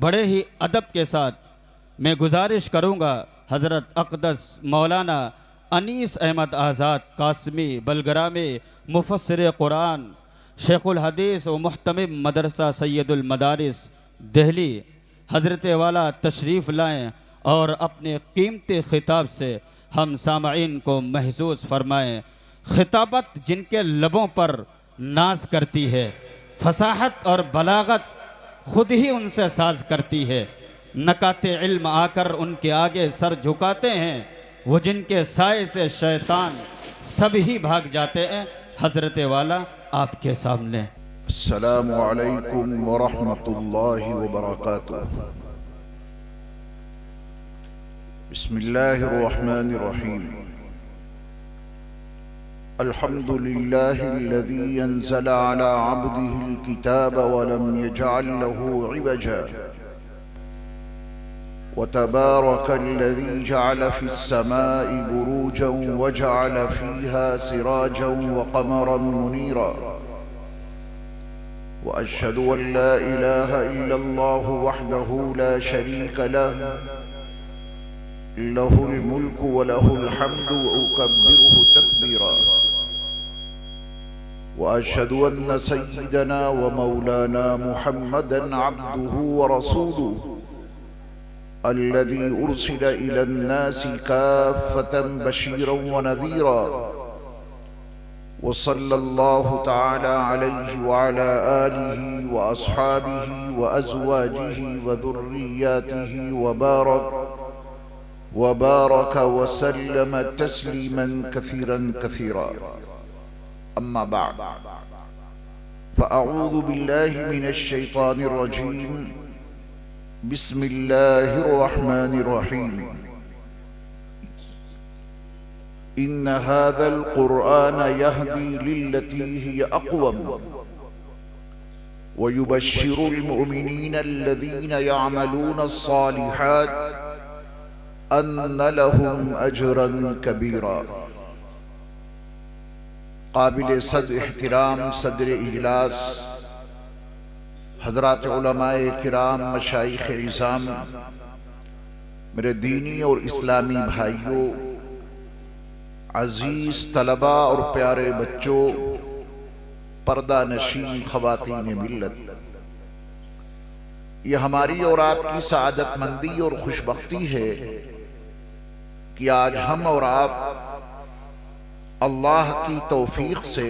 بڑے ہی ادب کے ساتھ میں گزارش کروں گا حضرت اقدس مولانا انیس احمد آزاد قاسمی بلگرامی مفسر قرآن شیخ الحدیث و محتمم مدرسہ سید المدارس دہلی حضرت والا تشریف لائیں اور اپنے قیمتی خطاب سے ہم سامعین کو محظوظ فرمائیں۔ خطابت جن کے لبوں پر ناز کرتی ہے، فصاحت اور بلاغت خود ہی ان سے ساز کرتی ہے، نکات علم آ کر ان کے آگے سر جھکاتے ہیں، وہ جن کے سائے سے شیطان سب ہی بھاگ جاتے ہیں۔ حضرت والا آپ کے سامنے۔ السلام علیکم ورحمۃ اللہ وبرکاتہ۔ بسم اللہ الرحمن الرحیم۔ الحمد للہ الذی انزل علی عبده الكتاب ولم يجعل له عوجا وتبارك الذي جعل في السماء بروجا وجعل فيها سراجا وقمرا منيرا وأشهد أن لا إله إلا الله وحده لا شريك له له الملك وله الحمد وأكبره تكبيرا وأشهد أن سيدنا ومولانا محمدا عبده ورسوله الذي أرسل إلى الناس كافة بشيرا ونذيرا وصلى الله تعالى عليه وعلى آله وأصحابه وأزواجه وذرياته وبارك وسلم تسليما كثيرا كثيرا. أما بعد، فأعوذ بالله من الشيطان الرجيم. بسم الله الرحمن الرحيم. إن هذا القرآن يهدي للتي هي أقوم ويبشر المؤمنين الذين يعملون الصالحات أن لهم أجرا كبيرا. قابل صد احترام صدر اجلاس حضرات علماء کرام، مشائخ عظام، میرے دینی اور اسلامی بھائیوں، عزیز طلباء اور پیارے بچوں، پردہ نشین خواتین ملت، یہ ہماری اور آپ کی سعادت مندی اور خوشبختی ہے کہ آج ہم اور آپ اللہ کی توفیق سے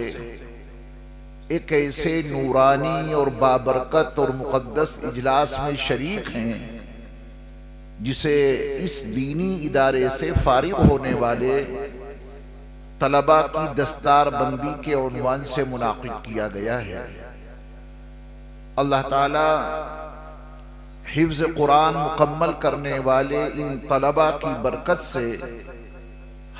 ایک ایسے نورانی اور بابرکت اور مقدس اجلاس میں شریک ہیں جسے اس دینی ادارے سے فارغ ہونے والے طلباء کی دستار بندی کے عنوان سے منعقد کیا گیا ہے۔ اللہ تعالی حفظ قرآن مکمل کرنے والے ان طلباء کی برکت سے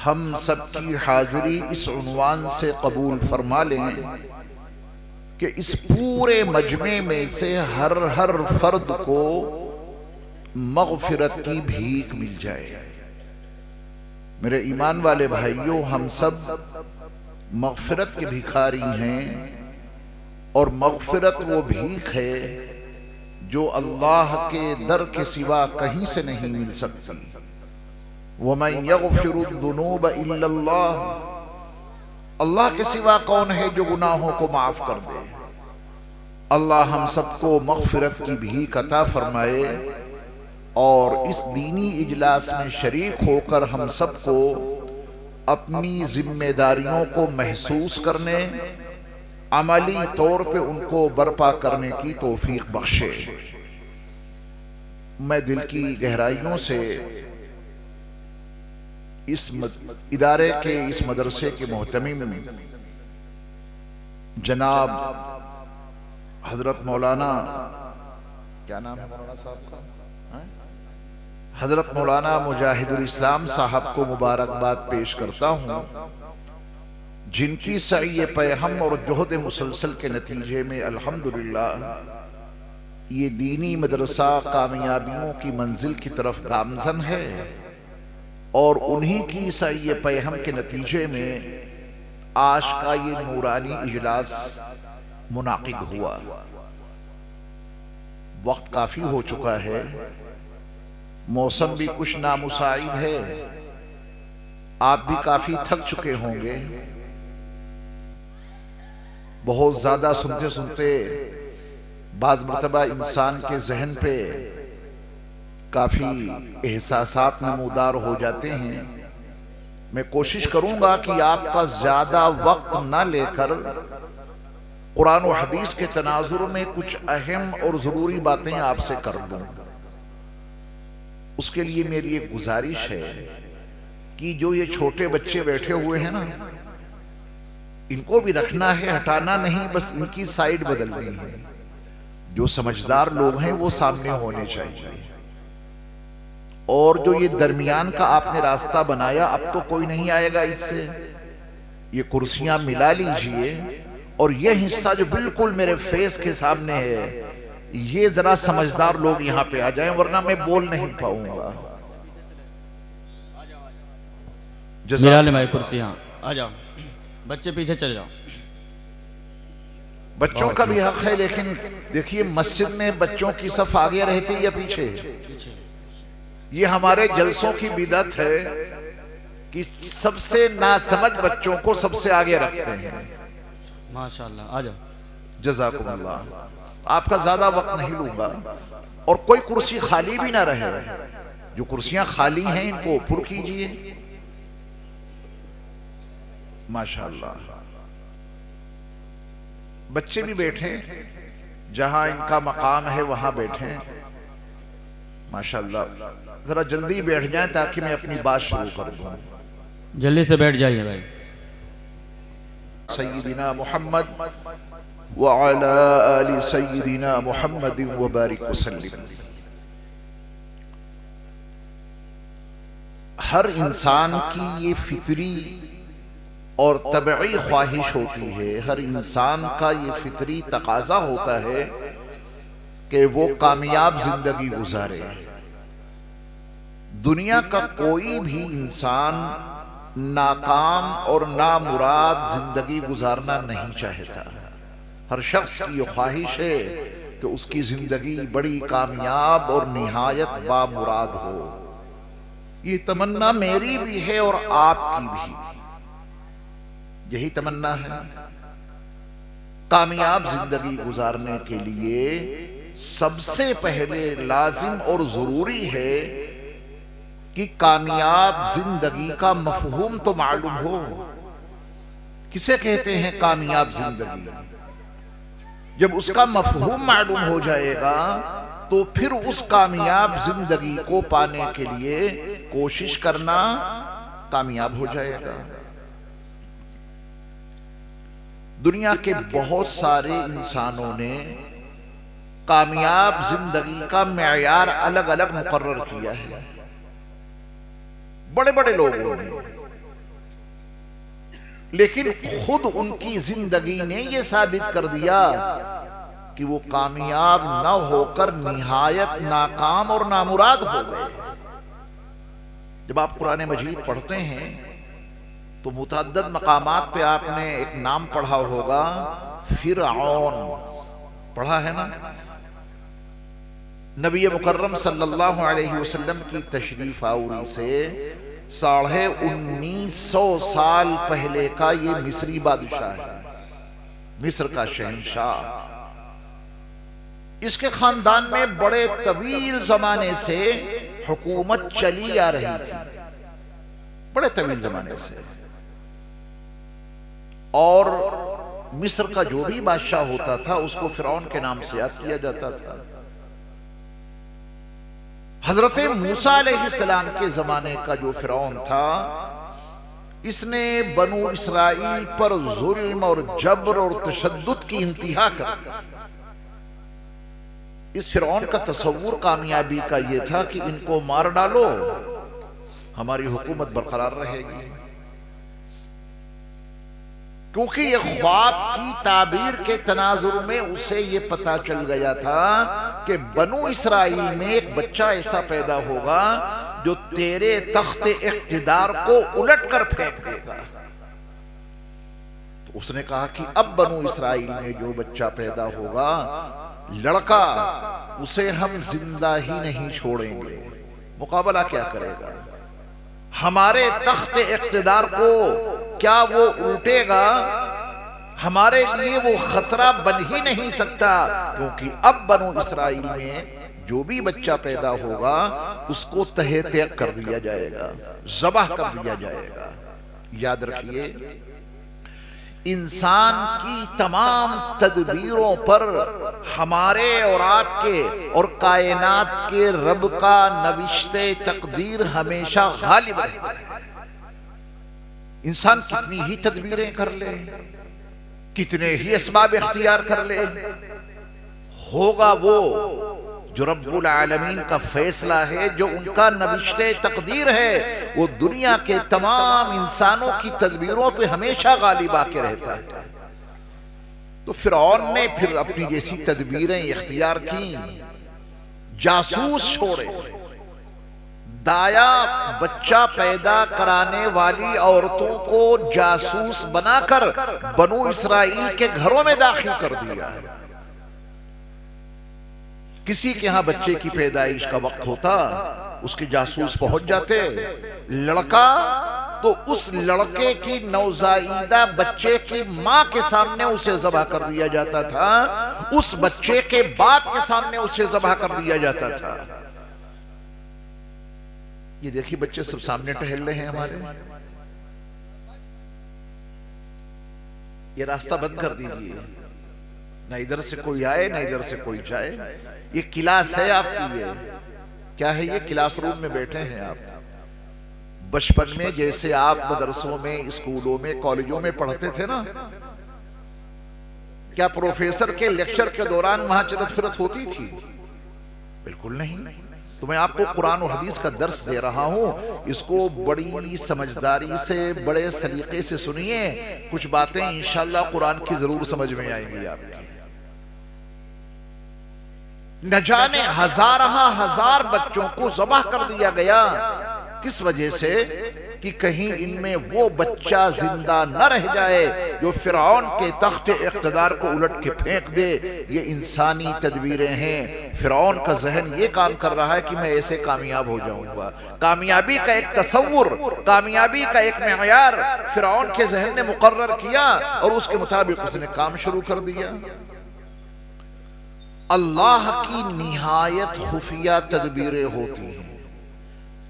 ہم سب کی حاضری اس عنوان سے قبول فرما لیں کہ اس پورے مجمع میں سے ہر فرد کو مغفرت کی بھیک مل جائے۔ میرے ایمان والے بھائیوں، ہم سب مغفرت کے بھیکاری ہیں، اور مغفرت وہ بھیک ہے جو اللہ کے در کے سوا کہیں سے نہیں مل سکتی۔ وَمَن يَغْفِرُ الذُّنُوبَ إِلَّا اللَّهُ، اللہ کے سوا کون ہے جو گناہوں کو معاف کر دے؟ اللہ ہم سب کو مغفرت کی بھیک عطا فرمائے، اور اس دینی اجلاس میں شریک ہو کر ہم سب کو اپنی ذمہ داریوں کو محسوس کرنے، عملی طور پہ ان کو برپا کرنے کی توفیق بخشے۔ میں دل کی گہرائیوں سے اس ادارے کے، اس مدرسے کے محتمم جناب حضرت مولانا، کیا نام ہے مولانا صاحب کا؟ حضرت مولانا مجاہد الاسلام صاحب کو مبارکباد پیش کرتا ہوں، جن کی سعی پیہم اور جہد مسلسل کے نتیجے میں الحمدللہ یہ دینی مدرسہ کامیابیوں کی منزل کی طرف گامزن ہے، اور انہی کی سعی پیہم کے نتیجے میں آج کا یہ نورانی اجلاس منعقد ہوا۔ وقت کافی ہو چکا ہے، موسم بھی کچھ نامساعد ہے، آپ بھی کافی تھک چکے ہوں گے، بہت زیادہ سنتے سنتے بعض مرتبہ انسان کے ذہن پہ کافی احساسات نمودار ہو جاتے ہیں۔ میں کوشش کروں گا کہ آپ کا زیادہ وقت نہ لے کر قرآن و حدیث کے تناظر میں کچھ اہم اور ضروری باتیں آپ سے کر دوں۔ اس کے لیے میری ایک گزارش ہے کہ جو یہ چھوٹے بچے بیٹھے ہوئے ہیں نا، ان کو بھی رکھنا ہے، ہٹانا نہیں، بس ان کی سائیڈ بدلنی ہے۔ جو سمجھدار لوگ ہیں وہ سامنے ہونے چاہیے، اور جو یہ درمیان کا آپ نے راستہ بنایا، اب تو کوئی نہیں آئے گا اس سے، یہ کرسیاں ملا لیجئے، اور یہ حصہ جو بالکل میرے فیس کے سامنے ہے، یہ ذرا سمجھدار لوگ یہاں پہ آ جائیں، ورنہ میں بول نہیں پاؤں گا۔ ملا لے بھائی کرسیاں، آ جاؤ بچے، پیچھے چل جاؤ۔ بچوں کا بھی حق ہے، لیکن دیکھیے مسجد میں بچوں کی صف آگے رہتی یا پیچھے؟ یہ ہمارے جلسوں کی بدعت ہے کہ سب سے ناسمجھ بچوں کو سب سے آگے رکھتے ہیں۔ ماشاءاللہ، آ جاؤ۔ جزاکم اللہ۔ آپ کا زیادہ وقت نہیں لوں گا، اور کوئی کرسی خالی بھی نہ رہے، جو کرسیاں خالی ہیں ان کو پر کیجئے۔ ماشاءاللہ، بچے بھی بیٹھیں، جہاں ان کا مقام ہے وہاں بیٹھیں۔ ماشاءاللہ، ذرا جلدی بیٹھ جائیں تاکہ میں اپنی بات شروع کر دوں۔ جلدی سے بیٹھ جائیے بھائی۔ سیدنا محمد وعلی آل سیدنا محمد وبارک وسلم۔ ہر انسان کی یہ فطری اور طبعی خواہش ہوتی ہے، ہر انسان کا یہ فطری تقاضا ہوتا ہے کہ وہ کامیاب زندگی گزارے۔ دنیا کا کوئی بھی انسان ناکام اور نامراد زندگی گزارنا نہیں چاہتا۔ ہر شخص کی یہ خواہش ہے کہ اس کی زندگی بڑی کامیاب اور نہایت بامراد ہو۔ یہ تمنا میری بھی ہے اور آپ کی بھی، یہی تمنا ہے۔ کامیاب زندگی گزارنے کے لیے سب سے پہلے لازم اور ضروری ہے کہ کامیاب زندگی کا مفہوم تو معلوم ہو۔ کسے کہتے ہیں کامیاب زندگی؟ جب اس کا مفہوم معلوم ہو جائے گا تو پھر اس کامیاب زندگی کو پانے کے لیے کوشش کرنا کامیاب ہو جائے گا۔ دنیا کے بہت سارے انسانوں نے کامیاب زندگی کا معیار الگ الگ مقرر کیا ہے، بڑے بڑے لوگوں نے، لیکن خود ان کی زندگی نے یہ ثابت کر دیا کہ وہ کامیاب نہ ہو کر نہایت ناکام اور نامراد ہو گئے۔ جب آپ قرآن مجید پڑھتے ہیں تو متعدد مقامات پہ آپ نے ایک نام پڑھا ہوگا، فرعون، پڑھا ہے نا؟ نبی مکرم صلی اللہ علیہ وسلم کی تشریف آوری سے 1950 سال پہلے کا یہ مصری بادشاہ ہے، مصر کا شہنشاہ۔ اس کے خاندان میں بڑے طویل زمانے سے حکومت چلی آ رہی تھی، بڑے طویل زمانے سے، اور مصر کا جو بھی بادشاہ ہوتا تھا اس کو فرعون کے نام سے یاد کیا جاتا تھا۔ حضرت موسیٰ علیہ السلام کے زمانے کا جو فرعون تھا، اس نے بنو اسرائیل پر ظلم اور جبر اور تشدد کی انتہا کر دی۔ اس فرعون کا تصور کامیابی کا یہ تھا کہ ان کو مار ڈالو، ہماری حکومت برقرار رہے گی، کیونکہ یہ خواب کی تعبیر کے تناظر میں اسے یہ پتا چل گیا تھا کہ بنو اسرائیل میں ایک بچہ ایسا پیدا ہوگا جو تیرے تخت اقتدار کو الٹ کر پھینک دے گا۔ تو اس نے کہا کہ اب بنو اسرائیل میں جو بچہ پیدا ہوگا لڑکا اسے ہم زندہ ہی نہیں چھوڑیں گے، مقابلہ کیا کرے گا؟ ہمارے تخت اقتدار کو کیا وہ الٹے گا؟ ہمارے لیے وہ خطرہ بن ہی نہیں سکتا، کیونکہ اب بنو اسرائیل میں جو بھی بچہ پیدا ہوگا اس کو تہہ تیگ کر دیا جائے گا، ذبح کر دیا جائے گا۔ یاد رکھیے، انسان کی تمام تدبیروں پر ہمارے اور آپ کے اور کائنات کے رب کا نوشتے تقدیر ہمیشہ غالب رہتا ہے۔ انسان کتنی ہی تدبیریں کر لے، کتنے ہی اسباب اختیار کر لے، ہوگا وہ جو رب العالمین کا فیصلہ ہے، جو ان کا نوشتے تقدیر ہے، وہ دنیا کے تمام انسانوں کی تدبیروں پہ ہمیشہ غالب آ کے رہتا ہے۔ تو فرعون نے پھر اپنی جیسی تدبیریں اختیار کی، جاسوس چھوڑے، دایا بچہ پیدا کرانے والی عورتوں کو جاسوس بنا کر بنو اسرائیل کے گھروں میں داخل کر دیا۔ کسی کے ہاں بچے کی پیدائش کا وقت ہوتا، اس کے جاسوس پہنچ جاتے، لڑکا تو اس لڑکے کی نوزائیدہ بچے کی ماں کے سامنے اسے ذبح کر دیا جاتا تھا، اس بچے کے باپ کے سامنے اسے ذبح کر دیا جاتا تھا۔ یہ دیکھیے بچے سب سامنے ٹہل رہے ہیں ہمارے، یہ راستہ بند کر دیجئے، نہ ادھر سے کوئی آئے نہ ادھر سے کوئی جائے۔ یہ کلاس ہے آپ کی، یہ کیا ہے؟ یہ کلاس روم میں بیٹھے ہیں آپ۔ بچپن میں جیسے آپ مدرسوں میں، اسکولوں میں، کالجوں میں پڑھتے تھے نا، کیا پروفیسر کے لیکچر کے دوران وہاں چلت پھرت ہوتی تھی؟ بالکل نہیں۔ تو میں آپ کو قرآن و حدیث کا درس دے رہا ہوں، اس کو بڑی سمجھداری سے، بڑے سلیقے سے سنیے، کچھ باتیں انشاءاللہ قرآن کی ضرور سمجھ میں آئیں گی آپ کی۔ نہ جانے ہزار بچوں کو ذبح کر دیا گیا، کس وجہ سے؟ کہ کہیں ان میں وہ بچہ زندہ نہ رہ جائے جو فرعون کے تخت اقتدار کو الٹ کے پھینک دے۔ یہ انسانی تدبیریں ہیں۔ فرعون کا ذہن یہ کام کر رہا ہے کہ میں ایسے کامیاب ہو جاؤں گا۔ کامیابی کا ایک تصور، کامیابی کا ایک معیار فرعون کے ذہن نے مقرر کیا، اور اس کے مطابق اس نے کام شروع کر دیا۔ اللہ کی نہایت خفیہ تدبیریں ہوتی ہیں،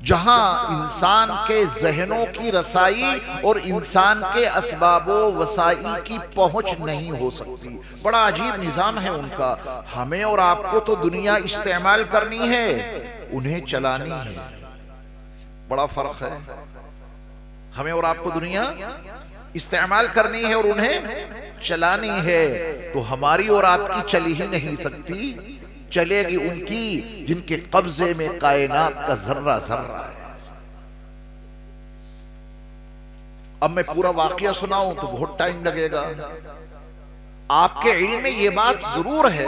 جہاں انسان کے ذہنوں کی رسائی اور انسان کے اسباب و وسائل کی پہنچ نہیں ہو سکتی۔ بڑا عجیب نظام ہے ان کا۔ ہمیں اور آپ کو تو دنیا استعمال کرنی ہے، انہیں چلانی ہے۔ بڑا فرق ہے۔ ہمیں اور آپ کو دنیا استعمال کرنی ہے اور انہیں چلانی ہے، تو ہماری اور آپ کی چلی ہی نہیں سکتی، چلے گی ان کی جن کے قبضے میں کائنات کا ذرہ ذرہ ہے۔ اب میں پورا واقعہ سناؤں تو بہت ٹائم لگے گا۔ آپ کے علم میں یہ بات ضرور ہے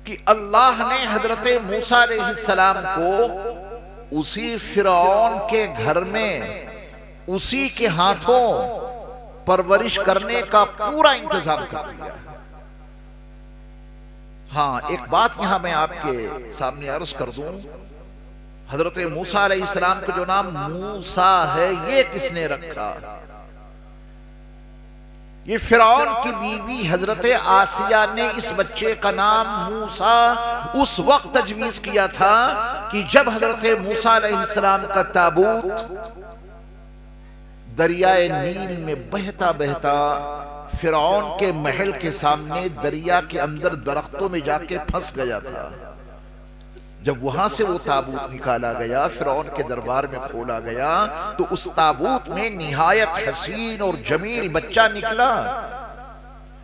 کہ اللہ نے حضرت موسیٰ علیہ السلام کو اسی فرعون کے گھر میں اسی کے ہاتھوں پرورش کرنے کا پورا انتظام کر دیا۔ ہاں، ایک بات یہاں میں آپ کے سامنے عرض کر دوں، حضرت موسیٰ علیہ السلام کو جو نام موسیٰ ہے، یہ کس نے رکھا؟ یہ فرعون کی بیوی حضرت آسیہ نے اس بچے کا نام موسیٰ اس وقت تجویز کیا تھا کہ جب حضرت موسیٰ علیہ السلام کا تابوت دریائے نیل میں بہتا بہتا فرعون کے محل کے سامنے دریا کے اندر درختوں میں جا کے پھنس گیا تھا، جب وہاں سے وہ تابوت نکالا گیا، فرعون کے دربار میں کھولا گیا، تو اس تابوت میں نہایت حسین اور جمیل بچہ نکلا۔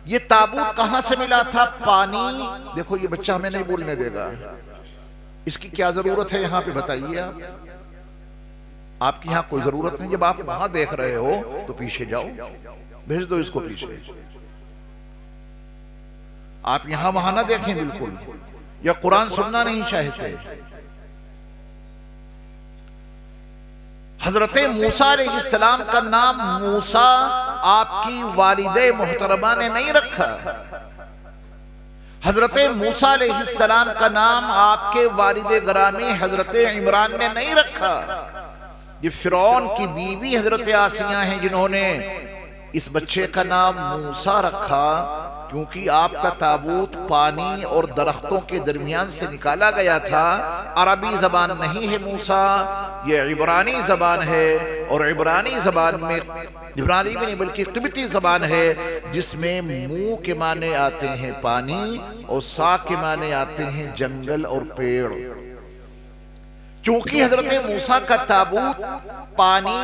یہ تابوت کہاں سے ملا تھا؟ پانی۔ دیکھو یہ بچہ ہمیں نہیں بولنے دے گا، اس کی کیا ضرورت ہے یہاں پہ بتائیے آپ کی یہاں کوئی ضرورت نہیں۔ جب آپ وہاں دیکھ رہے ہو تو پیچھے جاؤ، بھیج دو اس کو پیچھے۔ آپ یہاں وہاں نہ دیکھیں بالکل، یا قرآن سننا نہیں چاہتے۔ حضرت موسیٰ علیہ السلام کا نام موسیٰ آپ کی والدہ محترمہ نے نہیں رکھا، حضرت موسیٰ علیہ السلام کا نام آپ کے والد گرامی حضرت عمران نے نہیں رکھا، یہ فرعون کی بیوی حضرت آسیہ ہیں جنہوں نے اس بچے کا نام موسیٰ رکھا، کیونکہ آپ کا تابوت پانی اور درختوں کے درمیان سے نکالا گیا تھا۔ عربی زبان نہیں ہے موسیٰ، یہ عبرانی زبان ہے، اور عبرانی زبان میں عبرانی میں نہیں بلکہ قبطی زبان ہے، جس میں منہ کے معنی آتے ہیں پانی اور سا کے معنی آتے ہیں جنگل اور پیڑ۔ چونکہ حضرت موسیٰ کا تابوت پانی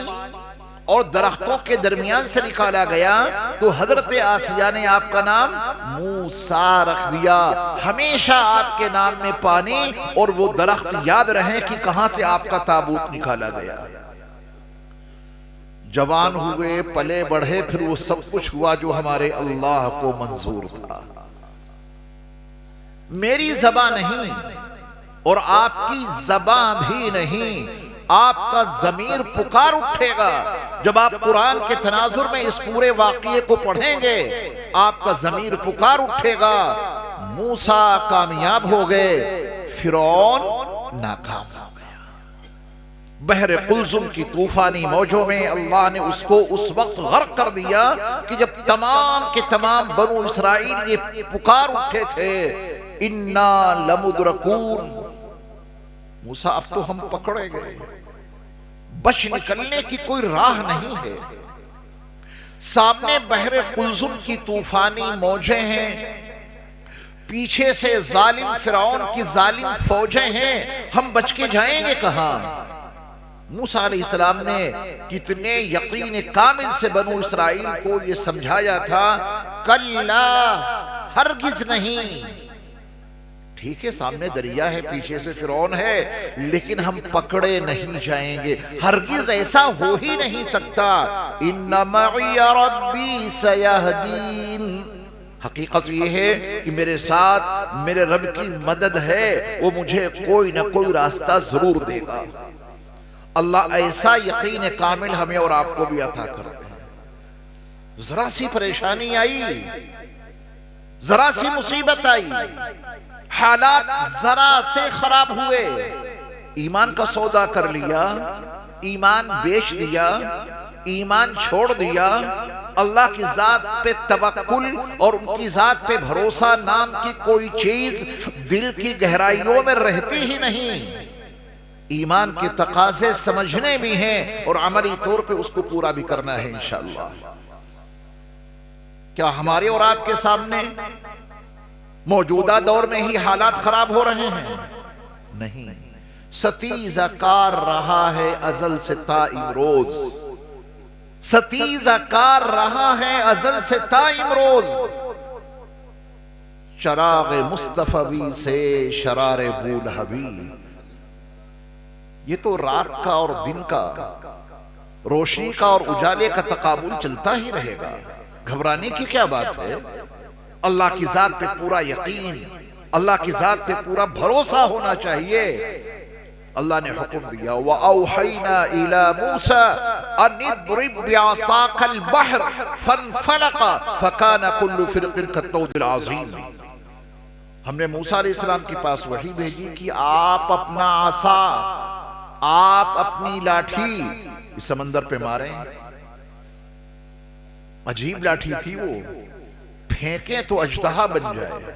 اور درختوں کے درمیان سے نکالا گیا تو حضرت آسیہ نے آپ کا نام موسیٰ رکھ دیا۔ ہمیشہ آپ کے نام میں پانی اور وہ درخت یاد رہیں کہ کہاں سے آپ کا تابوت نکالا گیا۔ جوان ہوئے، پلے بڑھے، پھر وہ سب کچھ ہوا جو ہمارے اللہ کو منظور تھا۔ میری زبان نہیں اور آپ کی زبان بھی نہیں، آپ کا ضمیر پکار اٹھے گا جب آپ قرآن کے تناظر میں اس پورے واقعے کو پڑھیں گے۔ آپ کا ضمیر پکار اٹھے گا، موسیٰ کامیاب ہو گئے، فرعون ناکام ہو گیا۔ بحر قلزم کی طوفانی موجوں میں اللہ نے اس کو اس وقت غرق کر دیا کہ جب تمام کے تمام بنو اسرائیل یہ پکار اٹھے تھے، اِنَّا لَمُدْرَكُونَ، موسیٰ اب تو ہم پکڑے گئے، بچ نکلنے کی کوئی راہ نہیں ہے۔ سامنے بحر قلزم کی طوفانی موجیں ہیں، پیچھے سے ظالم فرعون کی ظالم فوجیں ہیں، ہم بچ کے جائیں گے کہاں؟ موسیٰ علیہ السلام نے کتنے یقین کامل سے بنو اسرائیل کو یہ سمجھایا تھا، کلا، ہرگز نہیں۔ ٹھیک ہے، سامنے دریا ہے، پیچھے سے فرعون ہے، لیکن ہم پکڑے نہیں جائیں گے، ہرگز ایسا ہو ہی نہیں سکتا۔ ان معی ربی سیہدین، حقیقت یہ ہے کہ میرے ساتھ میرے رب کی مدد ہے، وہ مجھے کوئی نہ کوئی راستہ ضرور دے گا۔ اللہ ایسا یقین کامل ہمیں اور آپ کو بھی عطا کرتے ہیں۔ ذرا سی پریشانی آئی، ذرا سی مصیبت آئی، حالات ذرا سے خراب ہوئے، ایمان کا سودا کر لیا، ایمان بیچ دیا، ایمان چھوڑ دیا، اللہ کی ذات پہ توکل اور ان کی ذات پہ بھروسہ نام کی کوئی چیز دل کی گہرائیوں میں رہتی ہی نہیں۔ ایمان کے تقاضے سمجھنے بھی ہیں اور عملی طور پہ اس کو پورا بھی کرنا ہے انشاءاللہ۔ کیا ہمارے اور آپ کے سامنے موجودہ دور میں ہی حالات خراب ہو رہے ہیں؟ نہیں، ستیزہ کار رہا ہے ازل سے تا امروز، ستیزہ کار رہا ہے ازل سے تا امروز، چراغ مصطفی سے شرار بولہبی۔ یہ تو رات کا اور دن کا، روشنی کا اور اجالے کا تقابل چلتا ہی رہے گا، گھبرانے کی کیا بات ہے؟ اللہ کی ذات پہ پورا یقین، اللہ کی ذات پہ پورا بھروسہ ہونا چاہیے۔ اللہ نے حکم دیا وَأَوْحَيْنَا إِلَى مُوسَىٰ أَنِ اضْرِبْ بِعَصَاكَ الْبَحْرَ فَانْفَلَقَ فَكَانَ كُلُّ فِرْقٍ كَالطَّوْدِ الْعَظِيمِ۔ ہم نے موسیٰ علیہ السلام کے پاس وحی بھیجی کہ آپ اپنا عصا، آپ اپنی لاٹھی اس سمندر پہ ماریں۔ عجیب لاٹھی تھی وہ، پھینکیں تو اژدہا بن جائے،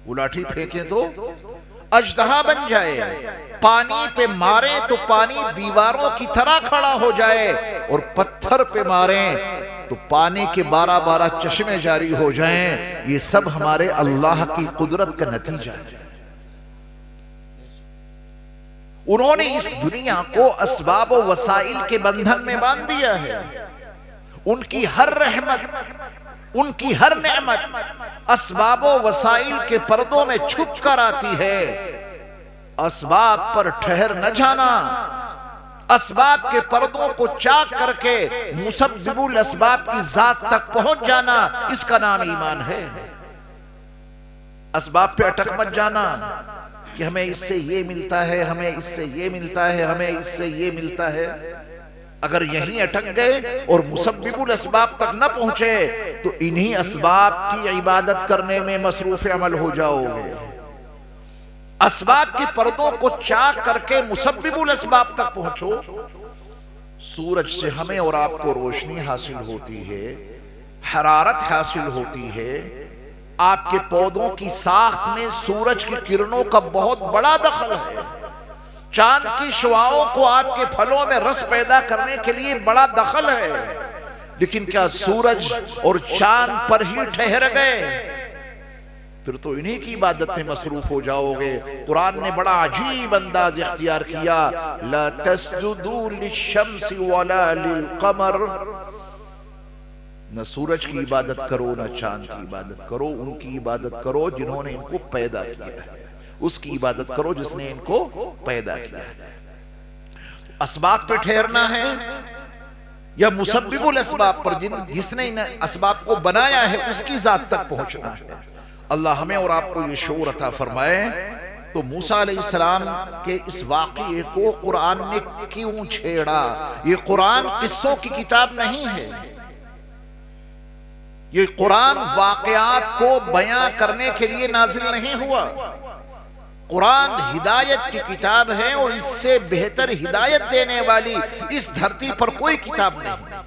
وہ لاٹھی پھینکیں تو اژدہا بن جائے، پانی پہ ماریں تو پانی دیواروں کی طرح کھڑا ہو جائے، اور پتھر پہ ماریں تو پانی کے 12 چشمے جاری ہو جائیں۔ یہ سب ہمارے اللہ کی قدرت کا نتیجہ ہے۔ انہوں نے اس دنیا کو اسباب و وسائل کے بندھن میں باندھ دیا ہے۔ ان کی ہر رحمت، ان کی ہر نعمت اسباب و وسائل کے پردوں میں چھپ کر آتی ہے۔ اسباب پر ٹھہر نہ جانا، اسباب کے پردوں کو چاک کر کے مسبب الاسباب کی ذات تک پہنچ جانا، اس کا نام ایمان ہے۔ اسباب پہ اٹک مت جانا کہ ہمیں اس سے یہ ملتا ہے، ہمیں اس سے یہ ملتا ہے، ہمیں اس سے یہ ملتا ہے۔ اگر یہیں اٹک گئے اور مسبب الاسباب تک نہ پہنچے تو انہی اسباب کی عبادت کرنے میں مصروف عمل ہو جاؤ گے۔ اسباب کی پردوں کو چاک کر کے مسبب الاسباب تک پہنچو۔ سورج سے ہمیں اور آپ کو روشنی حاصل ہوتی ہے، حرارت حاصل ہوتی ہے۔ آپ کے پودوں کی ساخت میں سورج کی کرنوں کا بہت بڑا دخل ہے۔ چاند کی شعاؤں کو آپ کے پھلوں میں رس پیدا کرنے کے لیے بڑا دخل ہے، لیکن کیا سورج اور چاند پر ہی ٹھہر گئے؟ پھر تو انہی کی عبادت میں مصروف ہو جاؤ گے۔ قرآن نے بڑا عجیب انداز اختیار کیا، لا تسجدوا للشمس ولا للقمر، نہ سورج کی عبادت کرو نہ چاند کی عبادت کرو، ان کی عبادت کرو جنہوں نے ان کو پیدا کیا ہے، اس کی عبادت کرو جس نے ان کو پیدا کیا ہے۔ اسباب پہ ٹھہرنا ہے یا مسبب الاسباب پر، جس نے ان اسباب کو بنایا ہے اس کی ذات تک پہنچنا ہے۔ اللہ ہمیں اور آپ کو یہ شعور عطا فرمائے۔ تو موسیٰ علیہ السلام کے اس واقعے کو قرآن نے کیوں چھیڑا؟ یہ قرآن قصوں کی کتاب نہیں ہے، یہ قرآن واقعات کو بیان کرنے کے لیے نازل نہیں ہوا۔ قرآن ہدایت کی کتاب ہے، اور اس سے بہتر ہدایت دینے والی اس دھرتی پر کوئی کتاب نہیں۔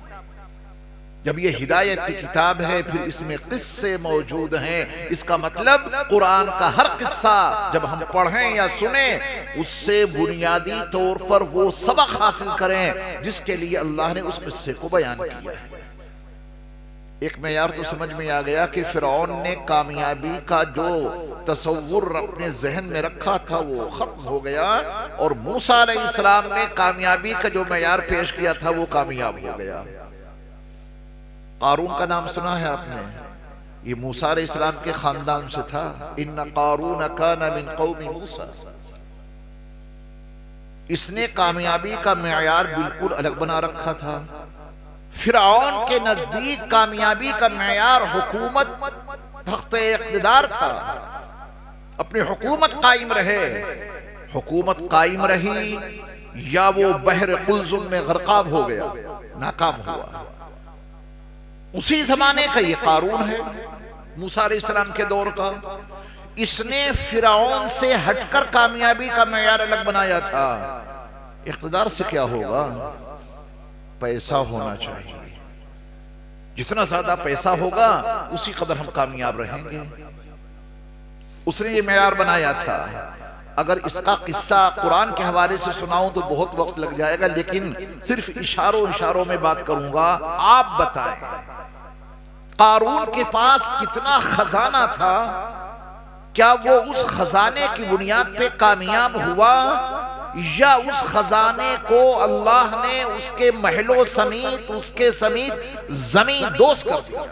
جب یہ ہدایت کی کتاب ہے پھر اس میں قصے موجود ہیں، اس کا مطلب قرآن کا ہر قصہ جب ہم پڑھیں یا سنیں اس سے بنیادی طور پر وہ سبق حاصل کریں جس کے لیے اللہ نے اس قصے کو بیان کیا ہے۔ ایک معیار تو سمجھ میں آ گیا کہ فرعون نے کامیابی کا جو تصور اپنے ذہن میں رکھا تھا وہ ختم ہو گیا، اور موسیٰ علیہ السلام نے کامیابی کا جو معیار پیش کیا تھا وہ کامیاب ہو گیا۔ قارون کا نام سنا ہے آپ نے؟ یہ موسیٰ علیہ السلام کے خاندان سے تھا۔ ان قارون کان من قوم موسیٰ، اس نے کامیابی کا معیار بالکل الگ بنا رکھا تھا۔ فرعون کے نزدیک کامیابی کا معیار حکومت، تخت اقتدار تھا، اپنی حکومت قائم رہے۔ حکومت قائم رہی یا وہ بحر قلزم میں غرقاب ہو گیا، ناکام ہوا۔ اسی زمانے کا یہ قارون ہے، موسیٰ علیہ السلام کے دور کا۔ اس نے فرعون سے ہٹ کر کامیابی کا معیار الگ بنایا تھا۔ اقتدار سے کیا ہوگا؟ پیسہ ہونا چاہیے، جتنا زیادہ پیسہ ہوگا اسی قدر ہم کامیاب رہیں گے۔ اس نے یہ معیار بنایا تھا۔ اگر اس کا قصہ قرآن کے حوالے سے سناؤں تو بہت وقت لگ جائے گا، لیکن صرف اشاروں میں بات کروں گا۔ آپ بتائیں قارون کے پاس کتنا خزانہ تھا؟ کیا وہ اس خزانے کی بنیاد پہ کامیاب ہوا، یا اس خزانے کو اللہ نے اس کے محلوں سمیت اس کے سمیت زمین دوز کر دیا؟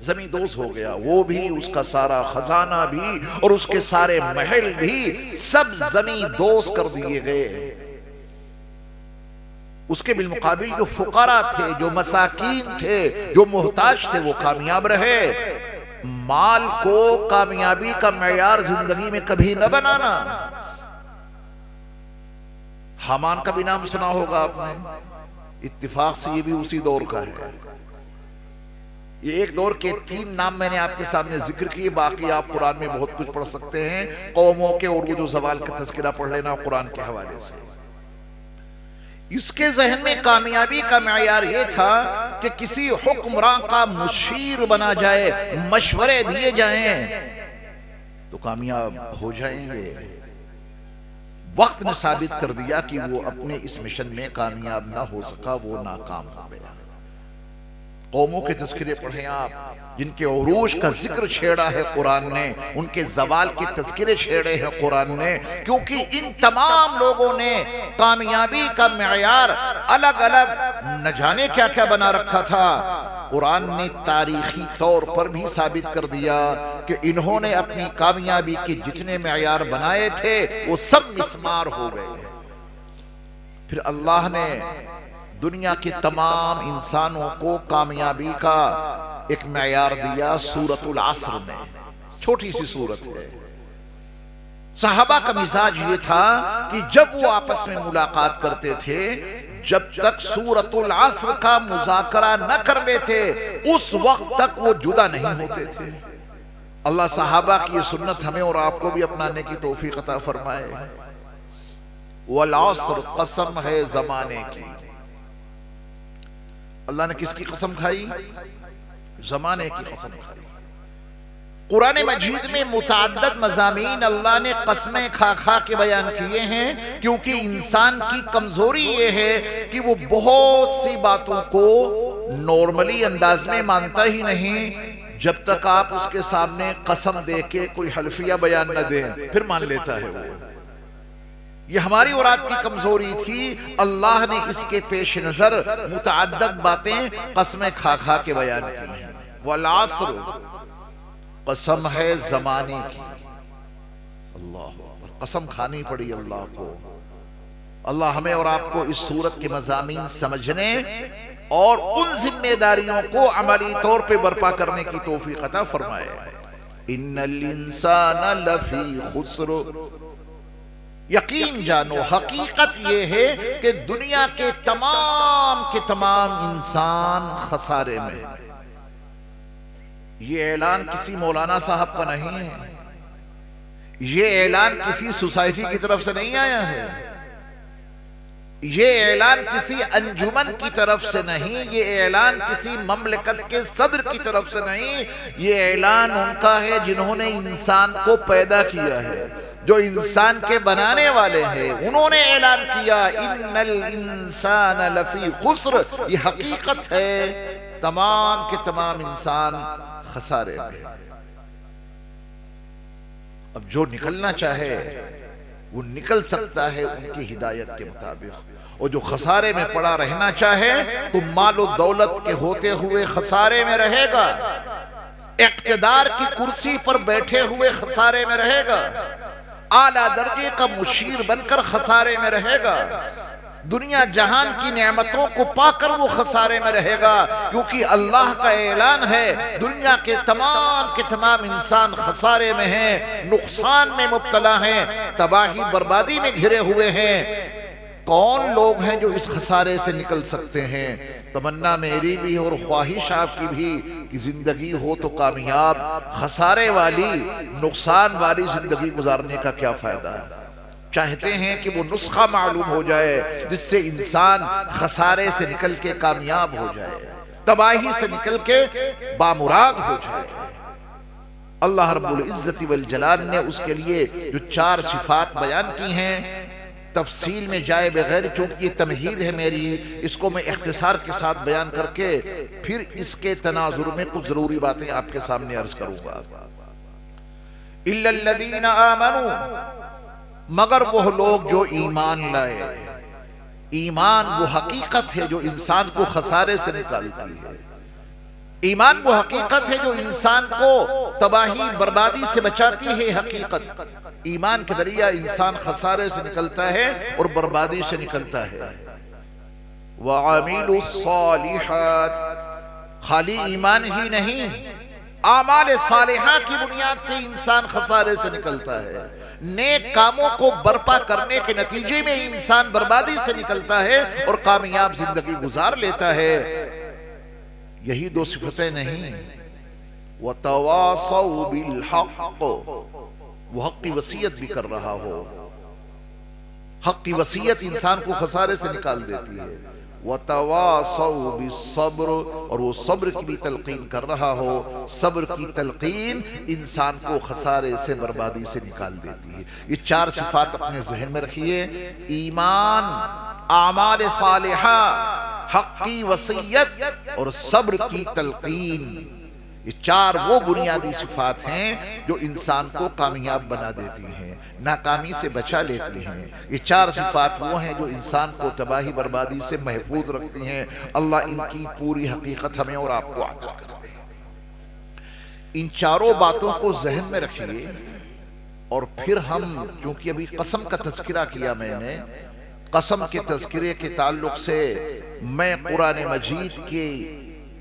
زمین دوز ہو گیا، وہ بھی، اس کا سارا خزانہ بھی، اور اس کے سارے محل بھی، سب زمین دوز کر دیے گئے۔ اس کے بالمقابل جو فقراء تھے، جو مساکین تھے، جو محتاج تھے، وہ کامیاب رہے۔ مال کو کامیابی کا معیار زندگی میں کبھی نہ بنانا۔ حامان کا بھی نام سنا ہوگا آپ نے، اتفاق سے یہ بھی اسی دور کا ہے۔ یہ ایک دور کے 3 نام میں نے آپ کے سامنے ذکر کیے، باقی آپ قرآن میں بہت کچھ پڑھ سکتے ہیں، قوموں کے عروج و زوال کا تذکرہ پڑھ لینا قرآن کے حوالے سے۔ اس کے ذہن میں کامیابی کا معیار یہ تھا کہ کسی حکمران کا مشیر بنا جائے، مشورے دیے جائیں تو کامیاب ہو جائیں گے۔ وقت نے ثابت کر دیا کہ وہ اپنے اس مشن میں کامیاب نہ ہو سکا، وہ ناکام ہو گیا۔ قوموں کے تذکرے پڑھیں آپ، جن کے عروج کا ذکر چھیڑا ہے قرآن نے، ان کے زوال کے تذکرے چھیڑے ہیں قرآن نے، کیونکہ ان تمام لوگوں نے کامیابی کا معیار الگ الگ نہ جانے کیا کیا بنا رکھا تھا۔ قرآن نے تاریخی طور پر بھی ثابت کر دیا کہ انہوں نے اپنی کامیابی کے جتنے معیار بنائے تھے وہ سب مسمار ہو گئے۔ پھر اللہ نے دنیا کے تمام انسانوں کو کامیابی کا ایک معیار دیا سورۃ العصر میں، چھوٹی سی سورت ہے، صحابہ کا مزاج یہ تھا کہ جب وہ آپس میں ملاقات کرتے تھے، جب تک سورۃ العصر کا مذاکرہ نہ کر لیتے اس وقت تک وہ جدا نہیں ہوتے تھے۔ اللہ صحابہ کی یہ سنت ہمیں اور آپ کو بھی اپنانے کی توفیق عطا فرمائے۔ والعصر، قسم ہے زمانے کی۔ اللہ نے کس کی قسم کھائی؟ زمانے کی قسم کھائی۔ قرآن مجید میں متعدد مضامین اللہ نے قسمیں کھا کھا کے بیان کیے ہیں، کیونکہ انسان کی کمزوری یہ ہے کہ وہ بہت سی باتوں کو نارملی انداز میں مانتا ہی نہیں، جب تک آپ اس کے سامنے قسم دے کے کوئی حلفیہ بیان نہ دیں پھر مان لیتا ہے وہ۔ یہ ہماری اور آپ کی کمزوری تھی، اللہ نے اس کے پیش نظر متعدد باتیں قسمیں کھا کھا کے بیان کی ہیں۔ والعصر، قسم ہے زمانے کی۔ اللہ قسم کھانی پڑی اللہ کو۔ اللہ ہمیں اور آپ کو اس صورت کے مضامین سمجھنے اور ان ذمہ داریوں کو عملی طور پہ برپا کرنے کی توفیق عطا فرمائے۔ ان الانسان لفی خسر، یقین جانو، حقیقت یہ ہے کہ دنیا کے تمام انسان خسارے میں۔ یہ اعلان کسی مولانا صاحب کا نہیں ہے، یہ اعلان کسی سوسائٹی کی طرف سے نہیں آیا ہے، یہ اعلان کسی انجمن کی طرف سے نہیں، یہ اعلان کسی مملکت کے صدر کی طرف سے نہیں، یہ اعلان ان کا ہے جنہوں نے انسان کو پیدا کیا ہے، جو انسان کے بنانے والے ہیں، انہوں نے اعلان کیا ان الانسان لفی خسر۔ یہ حقیقت ہے، تمام کے تمام انسان خسارے میں۔ اب جو نکلنا چاہے وہ نکل سکتا ہے ان کی ہدایت کے مطابق، اور جو خسارے میں پڑا رہنا چاہے تو مال و دولت کے ہوتے ہوئے خسارے میں رہے گا، اقتدار کی کرسی پر بیٹھے ہوئے خسارے میں رہے گا، اعلیٰ درجے کا مشیر بن کر خسارے میں رہے گا، دنیا جہان کی نعمتوں کو پا کر وہ خسارے میں رہے گا، کیونکہ اللہ کا اعلان ہے دنیا کے تمام انسان خسارے میں ہیں، نقصان میں مبتلا ہیں، تباہی بربادی میں گھرے ہوئے ہیں۔ کون لوگ ہیں جو اس خسارے سے نکل سکتے ہیں؟ تمنا میری بھی اور خواہش آپ کی بھی کہ زندگی ہو تو کامیاب، خسارے والی، نقصان والی زندگی گزارنے کا کیا فائدہ ہے؟ چاہتے ہیں کہ وہ نسخہ معلوم ہو جائے جس سے انسان خسارے سے نکل کے کامیاب ہو جائے، تباہی سے نکل کے بامراد ہو جائے۔ اللہ رب العزت والجلال نے اس کے لیے جو 4 صفات بیان کی ہیں، تفصیل میں جائے بغیر، چونکہ یہ تمہید ہے میری، اس کو میں اختصار کے ساتھ بیان کر کے پھر اس کے تناظر میں کچھ ضروری باتیں آپ کے سامنے عرض کروں گا۔ اِلَّا الَّذِينَ آمَنُوا، مگر وہ لوگ جو ایمان لائے۔ ایمان وہ حقیقت ہے جو انسان کو خسارے سے نکالتی ہے، ایمان وہ حقیقت ہے جو انسان کو تباہی بربادی سے بچاتی ہے۔ حقیقت ایمان کے ذریعہ انسان خسارے سے نکلتا ہے اور بربادی سے نکلتا ہے۔ وَعَمِلُوا الصَّالِحَاتِ، خالی ایمان ہی نہیں، اعمال صالحہ کی بنیاد پہ انسان خسارے سے نکلتا ہے، نیک کاموں کو برپا کرنے کے نتیجے میں انسان بربادی سے نکلتا ہے اور کامیاب زندگی گزار لیتا ہے۔ یہی 2 صفتیں نہیں، وَتَوَاصَوْا بِالْحَقِّ، وہ حق کی وصیت بھی کر رہا ہو، حق کی وصیت انسان کو خسارے سے نکال دیتی ہے۔ وَتَوَاصَوْا بِالصَّبْرِ، اور وہ صبر کی بھی تلقین کر رہا ہو، صبر کی تلقین انسان کو خسارے سے بربادی سے نکال دیتی ہے۔ یہ 4 صفات اپنے ذہن میں رکھیے، ایمان، اعمال صالحہ، حق کی وصیت اور صبر کی تلقین۔ یہ 4 وہ بنیادی صفات ہیں جو انسان کو کامیاب بنا دیتی ہیں، ناکامی سے بچا لیتی ہیں۔ یہ 4 صفات وہ ہیں جو انسان کو تباہی بربادی سے محفوظ رکھتی ہیں۔ اللہ ان کی پوری حقیقت ہمیں اور آپ کو عطا کر دے۔ ان 4 باتوں کو ذہن میں رکھیے، اور پھر ہم، چونکہ ابھی قسم کا تذکرہ کیا میں نے، قسم کے تذکرے کے تعلق سے میں قرآن مجید کی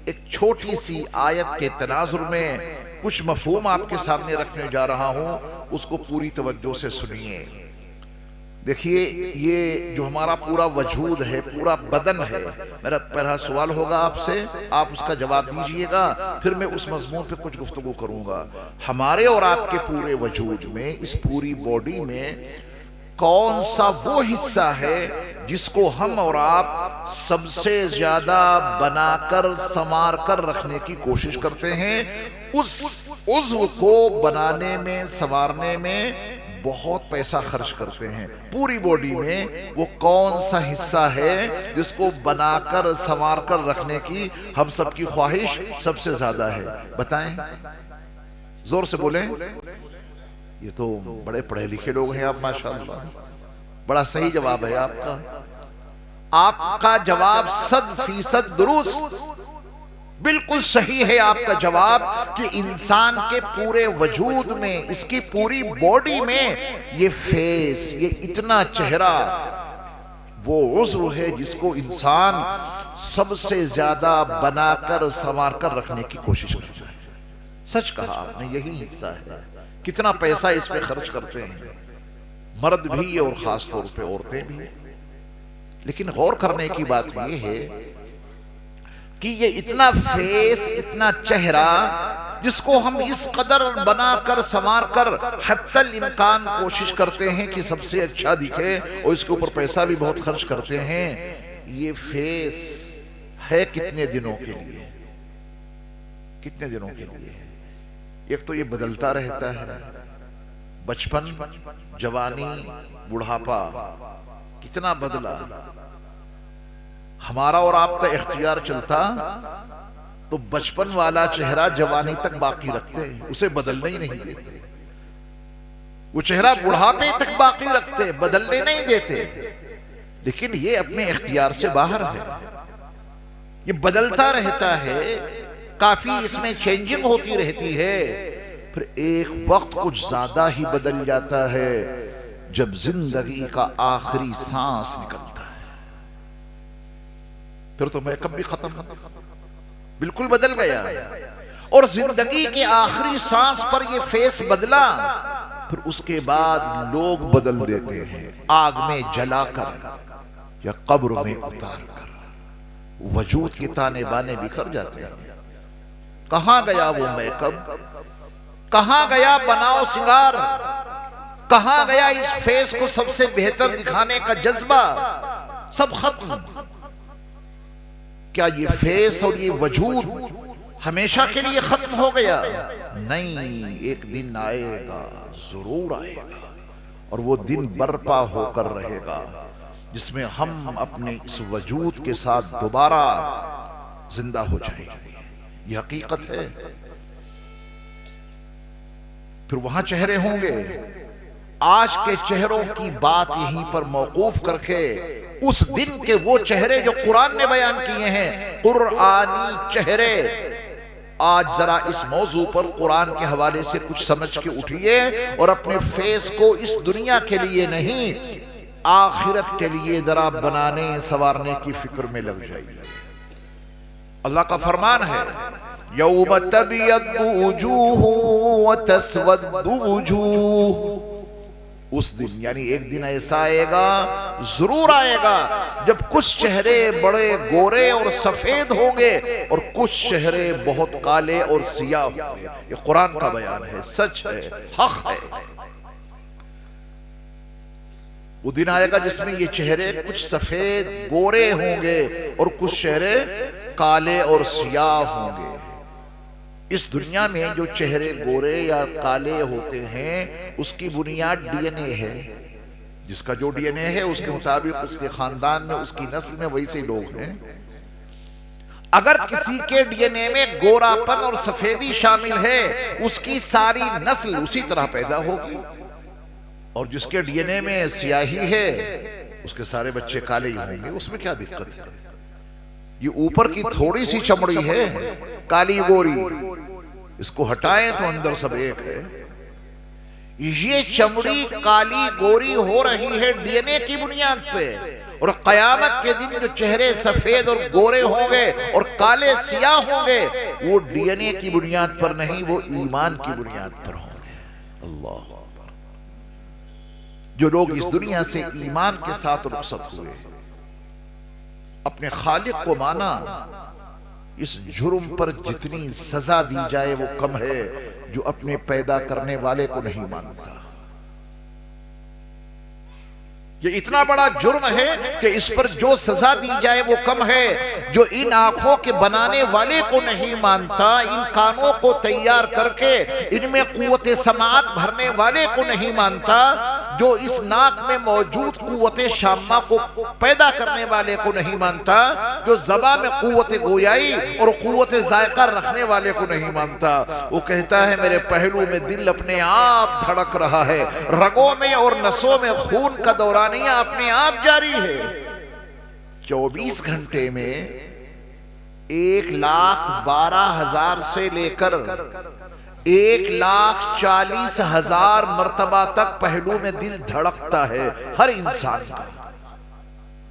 ایک چھوٹی سی آیت کے تناظر میں کچھ مفہوم آپ کے سامنے رکھنے جا رہا ہوں، اس کو پوری توجہ سے سنیے۔ دیکھیے، یہ جو ہمارا پورا وجود ہے، پورا بدن ہے، میرا پہلا سوال ہوگا آپ سے، آپ اس کا جواب دیجئے گا، پھر میں اس مضمون پہ کچھ گفتگو کروں گا۔ ہمارے اور آپ کے پورے وجود میں، اس پوری باڈی میں کون سا وہ حصہ ہے جس کو ہم اور آپ سب سے زیادہ بنا کر سنوار کر رکھنے کی کوشش کرتے ہیں؟ اس عضو کو بنانے میں، سنوارنے میں بہت پیسہ خرچ کرتے ہیں۔ پوری باڈی میں وہ کون سا حصہ ہے جس کو بنا کر سنوار کر رکھنے کی ہم سب کی خواہش سب سے زیادہ ہے؟ بتائیں، زور سے بولیں۔ یہ تو بڑے پڑھے لکھے لوگ ہیں آپ، ماشاءاللہ، بڑا صحیح جواب ہے آپ کا۔ آپ کا جواب 100% درست، بالکل صحیح ہے آپ کا جواب کہ انسان کے پورے وجود میں، اس کی پوری باڈی میں یہ فیس، یہ اتنا چہرہ وہ عضو ہے جس کو انسان سب سے زیادہ بنا کر سنوار کر رکھنے کی کوشش کرتا ہے۔ سچ کہا آپ نے، یہی حصہ ہے۔ کتنا پیسہ اس پہ خرچ کرتے ہیں، مرد بھی اور خاص طور پہ عورتیں بھی۔ لیکن غور کرنے کی بات یہ ہے کہ یہ اتنا فیس، اتنا چہرہ جس کو ہم اس قدر بنا کر سنوار کر حتی الامکان کوشش کرتے ہیں کہ سب سے اچھا دکھے، اور اس کے اوپر پیسہ بھی بہت خرچ کرتے ہیں، یہ فیس ہے کتنے دنوں کے لیے؟ کتنے دنوں کے لیے؟ ایک تو یہ بدلتا رہتا ہے، بچپن، جوانی، بڑھاپا، کتنا بدلا۔ ہمارا اور آپ کا اختیار چلتا تو بچپن والا چہرہ جوانی تک باقی رکھتے، اسے بدلنے ہی نہیں دیتے۔ وہ چہرہ بڑھاپے تک باقی رکھتے، بدلنے نہیں دیتے۔ لیکن یہ اپنے اختیار سے باہر ہے، یہ بدلتا رہتا ہے، کافی اس میں چینجنگ ہوتی رہتی ہے۔ پھر ایک وقت کچھ زیادہ ہی بدل جاتا ہے جب زندگی کا آخری سانس نکلتا ہے، پھر تو میک اپ بھی ختم، بالکل بدل گیا۔ اور زندگی کے آخری سانس پر یہ فیس بدلا، پھر اس کے بعد لوگ بدل دیتے ہیں، آگ میں جلا کر یا قبر میں اتار کر وجود کے تانے بانے بکھر جاتے ہیں۔ کہاں گیا وہ میک اپ؟ کہاں گیا بناؤ سنگار؟ کہاں گیا اس فیس کو سب سے بہتر دکھانے کا جذبہ؟ سب ختم۔ کیا یہ فیس اور یہ وجود ہمیشہ کے لیے ختم ہو گیا؟ نہیں، ایک دن آئے گا، ضرور آئے گا، اور وہ دن برپا ہو کر رہے گا جس میں ہم اپنے اس وجود کے ساتھ دوبارہ زندہ ہو جائیں گے۔ یہ حقیقت ہے۔ پھر وہاں چہرے ہوں گے۔ آج کے چہروں کی بات یہیں پر موقوف کر کے اس دن کے وہ چہرے جو قرآن نے بیان کیے ہیں، قرآنی چہرے، آج ذرا اس موضوع پر قرآن کے حوالے سے کچھ سمجھ کے اٹھئے اور اپنے فیس کو اس دنیا کے لیے نہیں، آخرت کے لیے ذرا بنانے سنوارنے کی فکر میں لگ جائیے۔ اللہ کا فرمان ہے، یوم تبیض وجوہ وتسود وجوہ، اس دن یعنی ایک دن ایسا آئے گا، ضرور آئے گا، جب کچھ چہرے بڑے گورے اور سفید ہوں گے اور کچھ چہرے بہت کالے اور سیاہ ہوں گے۔ یہ قرآن کا بیان ہے، سچ ہے، حق ہے۔ وہ دن آئے گا جس میں یہ چہرے کچھ سفید گورے ہوں گے اور کچھ چہرے کالے اور سیاہ ہوں گے۔ اس دنیا میں جو چہرے گورے یا کالے ہوتے ہیں اس کی بنیاد ڈی این اے ہے، جس کا جو ڈی این اے ہے اس کے مطابق اس کے خاندان میں، اس کی نسل میں ویسے لوگ ہیں۔ اگر کسی کے ڈی این اے میں گورا پن اور سفیدی شامل ہے، اس کی ساری نسل اسی طرح پیدا ہوگی، اور جس کے ڈی این اے میں سیاہی ہے اس کے سارے بچے کالے ہی ہوں گے۔ اس میں کیا دقت ہے؟ یہ اوپر کی تھوڑی سی چمڑی ہے کالی گوری، اس کو ہٹائیں تو اندر سب ایک ہے۔ یہ چمڑی کالی گوری ہو رہی ہے ڈی این اے کی بنیاد پہ، اور قیامت کے دن جو چہرے سفید اور گورے ہوں گے اور کالے سیاہ ہوں گے وہ ڈی این اے کی بنیاد پر نہیں، وہ ایمان کی بنیاد پر ہوں گے۔ اللہ اکبر۔ جو لوگ اس دنیا سے ایمان کے ساتھ رخصت ہوئے، اپنے خالق کو مانا، اس جرم پر جتنی سزا دی جائے وہ کم ہے جو اپنے پیدا کرنے والے کو نہیں مانتا۔ یہ اتنا بڑا جرم ہے کہ اس پر جو سزا دی جائے وہ کم ہے جو ان آنکھوں کے بنانے والے کو نہیں مانتا، ان کانوں کو تیار کر کے ان میں قوت سماعت بھرنے والے کو نہیں مانتا، جو اس ناک میں موجود قوت شامہ کو پیدا کرنے والے کو نہیں مانتا، جو زبان میں قوت گویائی اور قوت ذائقہ رکھنے والے کو نہیں مانتا۔ وہ کہتا ہے میرے پہلو میں دل اپنے آپ دھڑک رہا ہے، رگوں میں اور نسوں میں خون کا دورانیہ اپنے آپ جاری ہے۔ 24 گھنٹے میں 1,12,000 سے لے کر 1,40,000 مرتبہ تک پہلو میں دل دھڑکتا ہے ہر انسان کا۔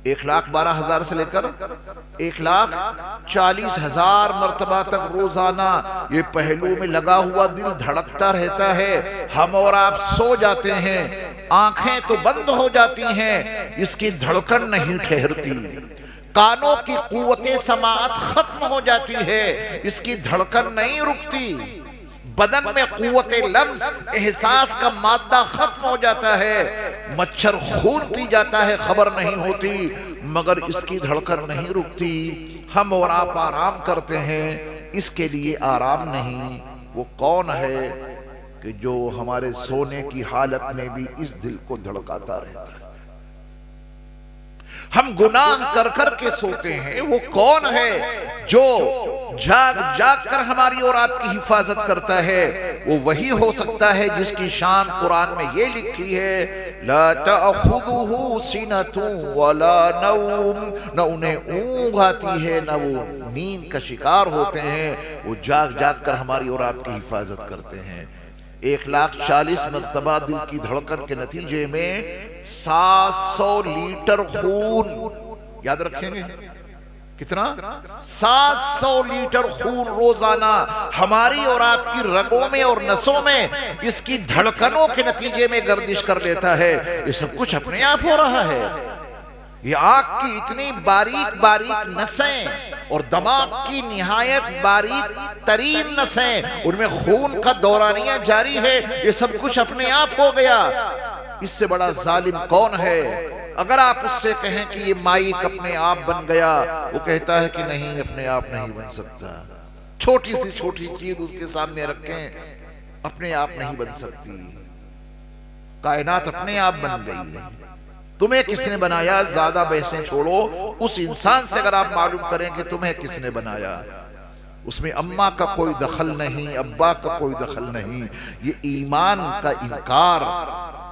1,12,000 سے لے کر 1,40,000 مرتبہ تک روزانہ یہ پہلو میں لگا ہوا دل دھڑکتا رہتا ہے۔ ہم اور آپ سو جاتے ہیں، آنکھیں تو بند ہو جاتی ہیں، اس کی دھڑکن نہیں ٹھہرتی۔ کانوں کی قوت سماعت ختم ہو جاتی ہے، اس کی دھڑکن نہیں رکتی۔ بدن میں قوت لمس، احساس کا مادہ ختم ہو جاتا ہے، مچھر خون پی جاتا ہے، خبر نہیں ہوتی، مگر اس کی دھڑکن نہیں رکتی۔ ہم اور آپ آرام کرتے ہیں، اس کے لیے آرام نہیں۔ وہ کون ہے کہ جو ہمارے سونے کی حالت میں بھی اس دل کو دھڑکاتا رہتا ہے؟ ہم گناہ کر کر کے سوتے ہیں، وہ کون ہے جو جاگ جاگ کر ہماری اور آپ کی حفاظت کرتا ہے؟ وہ وہی ہو سکتا ہے جس کی شان قرآن میں یہ لکھی ہے، لا تأخذہ سنۃ ولا نوم، نہ انہیں اونگ آتی ہے نہ وہ نیند کا شکار ہوتے ہیں، وہ جاگ جاگ کر ہماری اور آپ کی حفاظت کرتے ہیں۔ 1,40,000 مرتبہ دل کی دھڑکن کے نتیجے میں 700 لیٹر خون، یاد رکھیں گے کتنا؟ 700 لیٹر خون روزانہ ہماری اور آپ کی رگوں میں اور نسوں میں اس کی دھڑکنوں کے نتیجے میں گردش کر لیتا ہے۔ یہ سب کچھ اپنے آپ ہو رہا ہے۔ یہ آنکھ کی اتنی باریک باریک نسیں اور دماغ کی نہایت باریک ترین نسیں، ان میں خون کا دورانیہ جاری ہے، یہ سب کچھ اپنے آپ ہو گیا۔ اس سے بڑا ظالم کون ہے؟ اگر آپ اس سے کہیں کہ یہ مائک اپنے آپ بن گیا، وہ کہتا ہے کہ نہیں، اپنے آپ نہیں بن سکتا۔ چھوٹی سی چھوٹی چیز اس کے سامنے رکھیں، اپنے آپ نہیں بن سکتی۔ کائنات اپنے آپ بن گئی ہے۔ تمہیں کس نے بنایا؟ زیادہ بحثیں چھوڑو، اس انسان سے اگر آپ معلوم کریں کہ تمہیں کس نے بنایا، اس میں اماں کا کوئی دخل نہیں، ابا کا کوئی دخل نہیں۔ یہ ایمان کا انکار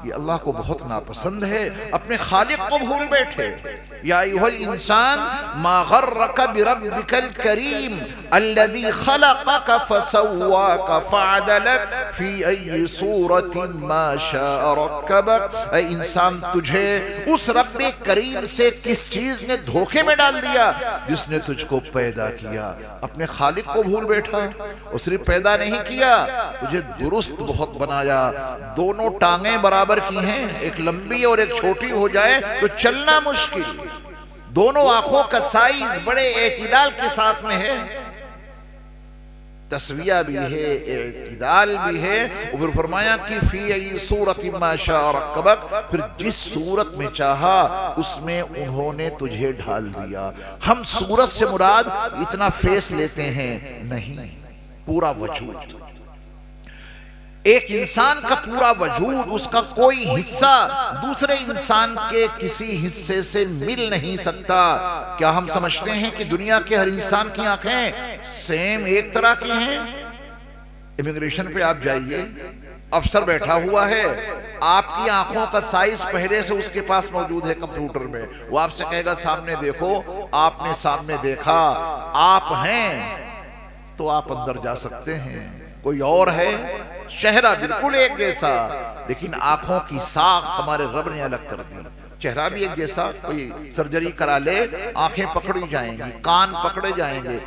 یہ اللہ کو بہت ناپسند ہے۔ اپنے خالق کو بھول بیٹھے۔ یا ایھا الانسان ما غرک بربک الکریم الذی خلقک فسواک فعدلک فی ای صورت ما شاء رکبک۔ اے انسان، تجھے اس رب کریم سے کس چیز نے دھوکے میں ڈال دیا جس نے تجھ کو پیدا کیا؟ اپنے خالق کو بھول بیٹھا۔ اور صرف پیدا نہیں کیا، تجھے درست بہت بنایا۔ دونوں ٹانگیں برابر کی ہیں، ایک لمبی اور ایک چھوٹی ہو جائے تو چلنا مشکل۔ دونوں آنکھوں کا سائز بڑے اعتدال کے ساتھ میں ہے، تسویہ بھی ہے، اعتدال بھی ہے۔ اور پھر فرمایا کہ فی ای صورت ما شاء رکبک، پھر جس صورت میں چاہا اس میں انہوں نے تجھے ڈھال دیا۔ ہم صورت سے مراد اتنا فیس لیتے ہیں، نہیں، پورا وجود۔ ایک انسان کا پورا وجود، اس کا کوئی حصہ دوسرے انسان کے کسی حصے سے مل نہیں سکتا۔ کیا ہم سمجھتے ہیں کہ دنیا کے ہر انسان کی آنکھیں سیم ایک طرح کی ہیں؟ امیگریشن پہ آپ جائیے، افسر بیٹھا ہوا ہے، آپ کی آنکھوں کا سائز پہلے سے اس کے پاس موجود ہے کمپیوٹر میں۔ وہ آپ سے کہے گا سامنے دیکھو، آپ نے سامنے دیکھا، آپ ہیں تو آپ اندر جا سکتے ہیں۔ کوئی اور ہے، چہرہ بالکل ایک جیسا، لیکن آنکھوں کی ساخت ہمارے رب نے الگ کر دی۔ چہرہ بھی ایک جیسا، کوئی سرجری کرا لے آنکھیں پکڑی جائیں گی، کان پکڑے جائیں گے،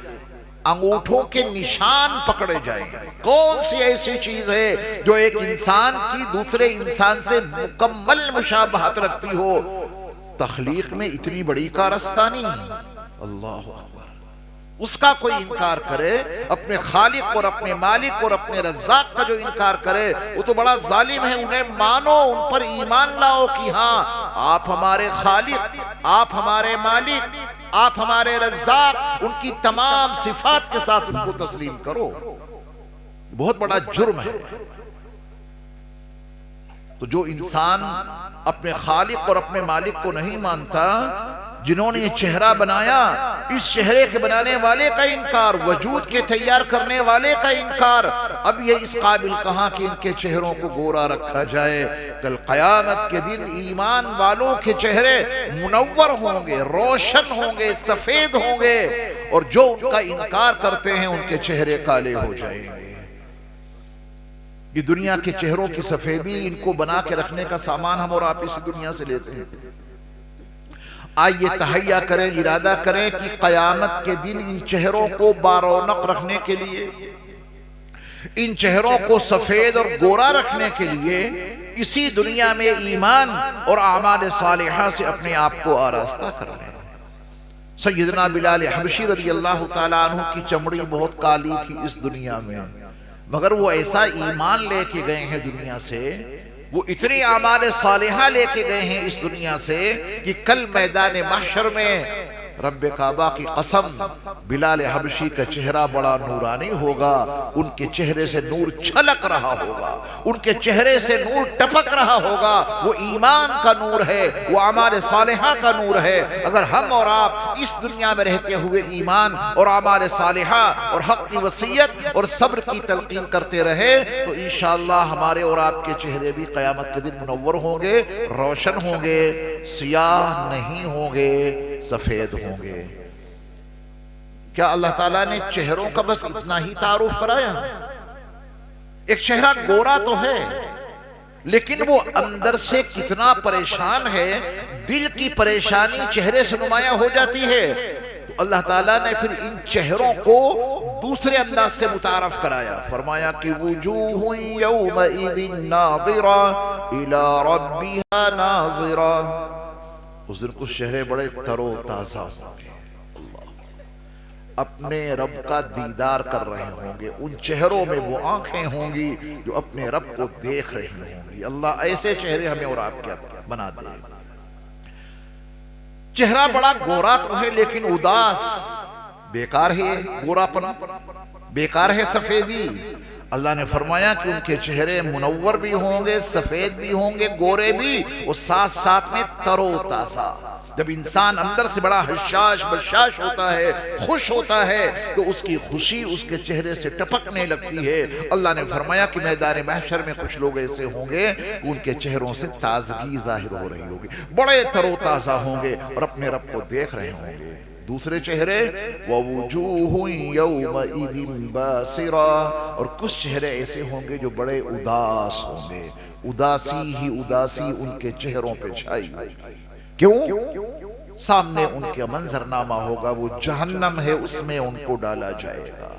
انگوٹھوں کے نشان پکڑے جائیں گے۔ کون سی ایسی چیز ہے جو ایک انسان کی دوسرے انسان سے مکمل مشابہت رکھتی ہو؟ تخلیق میں اتنی بڑی کارستانی، اللہ اکبر۔ اس کا کوئی انکار کرے، اپنے خالق اور اپنے مالک اور اپنے رزاق کا جو انکار کرے وہ تو بڑا ظالم ہے۔ انہیں مانو، ان پر ایمان لاؤ کہ ہاں آپ ہمارے خالق، آپ ہمارے مالک، آپ ہمارے رزاق، ان کی تمام صفات کے ساتھ ان کو تسلیم کرو۔ بہت بڑا جرم ہے۔ تو جو انسان اپنے خالق اور اپنے مالک کو نہیں مانتا، جنہوں نے یہ چہرہ بنایا، اس چہرے کے بنانے والے کا انکار، وجود کے تیار کرنے والے کا انکار، اب یہ اس قابل کہاں کہ ان کے چہروں کو گورا رکھا جائے۔ کل قیامت کے دن ایمان والوں کے چہرے منور ہوں گے، روشن ہوں گے، سفید ہوں گے، اور جو ان کا انکار کرتے ہیں ان کے چہرے کالے ہو جائیں گے۔ یہ دنیا کے چہروں کی سفیدی، ان کو بنا کے رکھنے کا سامان ہم اور آپ اسی دنیا سے لیتے ہیں۔ آئیے تہیہ کریں، ارادہ کریں کہ قیامت کے دن ان چہروں کو بارونق رکھنے کے لیے، ان چہروں کو سفید اور گورا رکھنے کے لیے اسی دنیا میں ایمان اور اعمال صالحہ سے اپنے آپ کو آراستہ کر لیں۔ سیدنا بلال حبشی رضی اللہ تعالیٰ عنہ کی چمڑی بہت کالی تھی اس دنیا میں، مگر وہ ایسا ایمان لے کے گئے ہیں دنیا سے، وہ اتنی اعمال صالحہ لے کے گئے ہیں اس دنیا سے کہ کل میدان محشر میں رب کعبہ کی قسم بلال حبشی کا چہرہ بڑا نورانی ہوگا، ان کے چہرے سے نور چھلک رہا ہوگا، ان کے چہرے سے نور ٹپک رہا ہوگا۔ وہ ایمان کا نور ہے، وہ اعمال صالحہ کا نور ہے۔ اگر ہم اور آپ اس دنیا میں رہتے ہوئے ایمان اور اعمال صالحہ اور حق کی وصیت اور صبر کی تلقین کرتے رہے تو انشاءاللہ ہمارے اور آپ کے چہرے بھی قیامت کے دن منور ہوں گے، روشن ہوں گے، سیاہ نہیں ہوں گے، سفید ہوں گے۔ کیا اللہ تعالیٰ نے چہروں کا بس اتنا ہی تعارف کرایا؟ ایک چہرہ گورا تو ہے، لیکن وہ اندر سے کتنا پریشان ہے، دل کی پریشانی چہرے سے نمایاں ہو جاتی ہے۔ تو اللہ تعالیٰ نے پھر ان چہروں کو دوسرے انداز سے متعارف کرایا، فرمایا کہ وجوہ یومئذ ناظرہ الی ربها ناظرہ۔ اس دن کچھ چہرے بڑے تر و تازہ ہوں گے، اپنے رب کا دیدار کر رہے ہوں گے، ان چہروں میں وہ آنکھیں ہوں گی جو اپنے رب کو دیکھ رہی ہوں گی۔ اللہ ایسے چہرے ہمیں اور آپ کیا بنا دے۔ چہرہ بڑا گورا تو ہے لیکن اداس، بیکار ہے گورا پن، بیکار ہے سفیدی۔ اللہ نے فرمایا کہ ان کے چہرے منور بھی ہوں گے، سفید بھی ہوں گے، گورے بھی، اور ساتھ ساتھ میں تر و تازہ۔ جب انسان اندر سے بڑا حشاش بشاش ہوتا ہے، خوش ہوتا ہے، تو اس کی خوشی اس کے چہرے سے ٹپکنے لگتی ہے۔ اللہ نے فرمایا کہ میدان محشر میں کچھ لوگ ایسے ہوں گے ان کے چہروں سے تازگی ظاہر ہو رہی ہوگی، بڑے تر و تازہ ہوں گے اور اپنے رب کو دیکھ رہے ہوں گے۔ دوسرے چہرے وَوُجُوهٌ يَوْمَئِذٍ بَاسِرَةٌ، اور کچھ چہرے ایسے ہوں گے جو بڑے اداس ہوں گے، اداسی ہی اداسی ان کے چہروں پہ چھائی ہوگی۔ کیوں؟ سامنے ان کے منظرنامہ ہوگا، وہ جہنم ہے، اس میں ان کو ڈالا جائے گا۔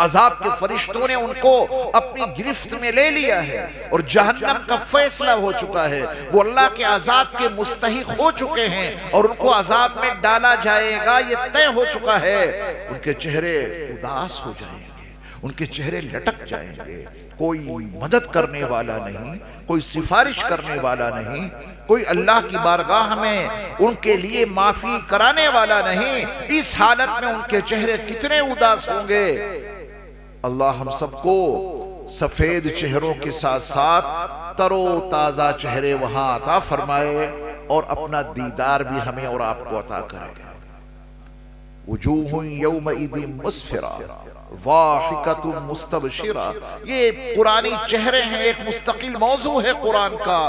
عذاب کے فرشتوں نے ان کو اپنی گرفت میں لے لیا ہے اور جہنم کا فیصلہ ہو چکا ہے، وہ اللہ کے عذاب کے مستحق ہو چکے ہیں اور ان کو عذاب میں ڈالا جائے گا، یہ طے ہو چکا ہے۔ ان کے چہرے اداس ہو جائیں گے، ان کے چہرے لٹک جائیں گے، کوئی مدد کرنے والا نہیں، کوئی سفارش کرنے والا نہیں، کوئی اللہ کی بارگاہ میں ان کے لیے معافی کرانے والا نہیں۔ اس حالت میں ان کے چہرے کتنے اداس ہوں گے۔ اللہ ہم سب کو سفید چہروں کے ساتھ ساتھ تر و تازہ چہرے وہاں عطا فرمائے اور اپنا دیدار بھی ہمیں اور آپ کو عطا کرے۔ وجوہ یومئذ مسفرہ، ضاحکۃ مستبشرہ، یہ قرآنی چہرے ہیں، ایک مستقل موضوع ہے قرآن کا۔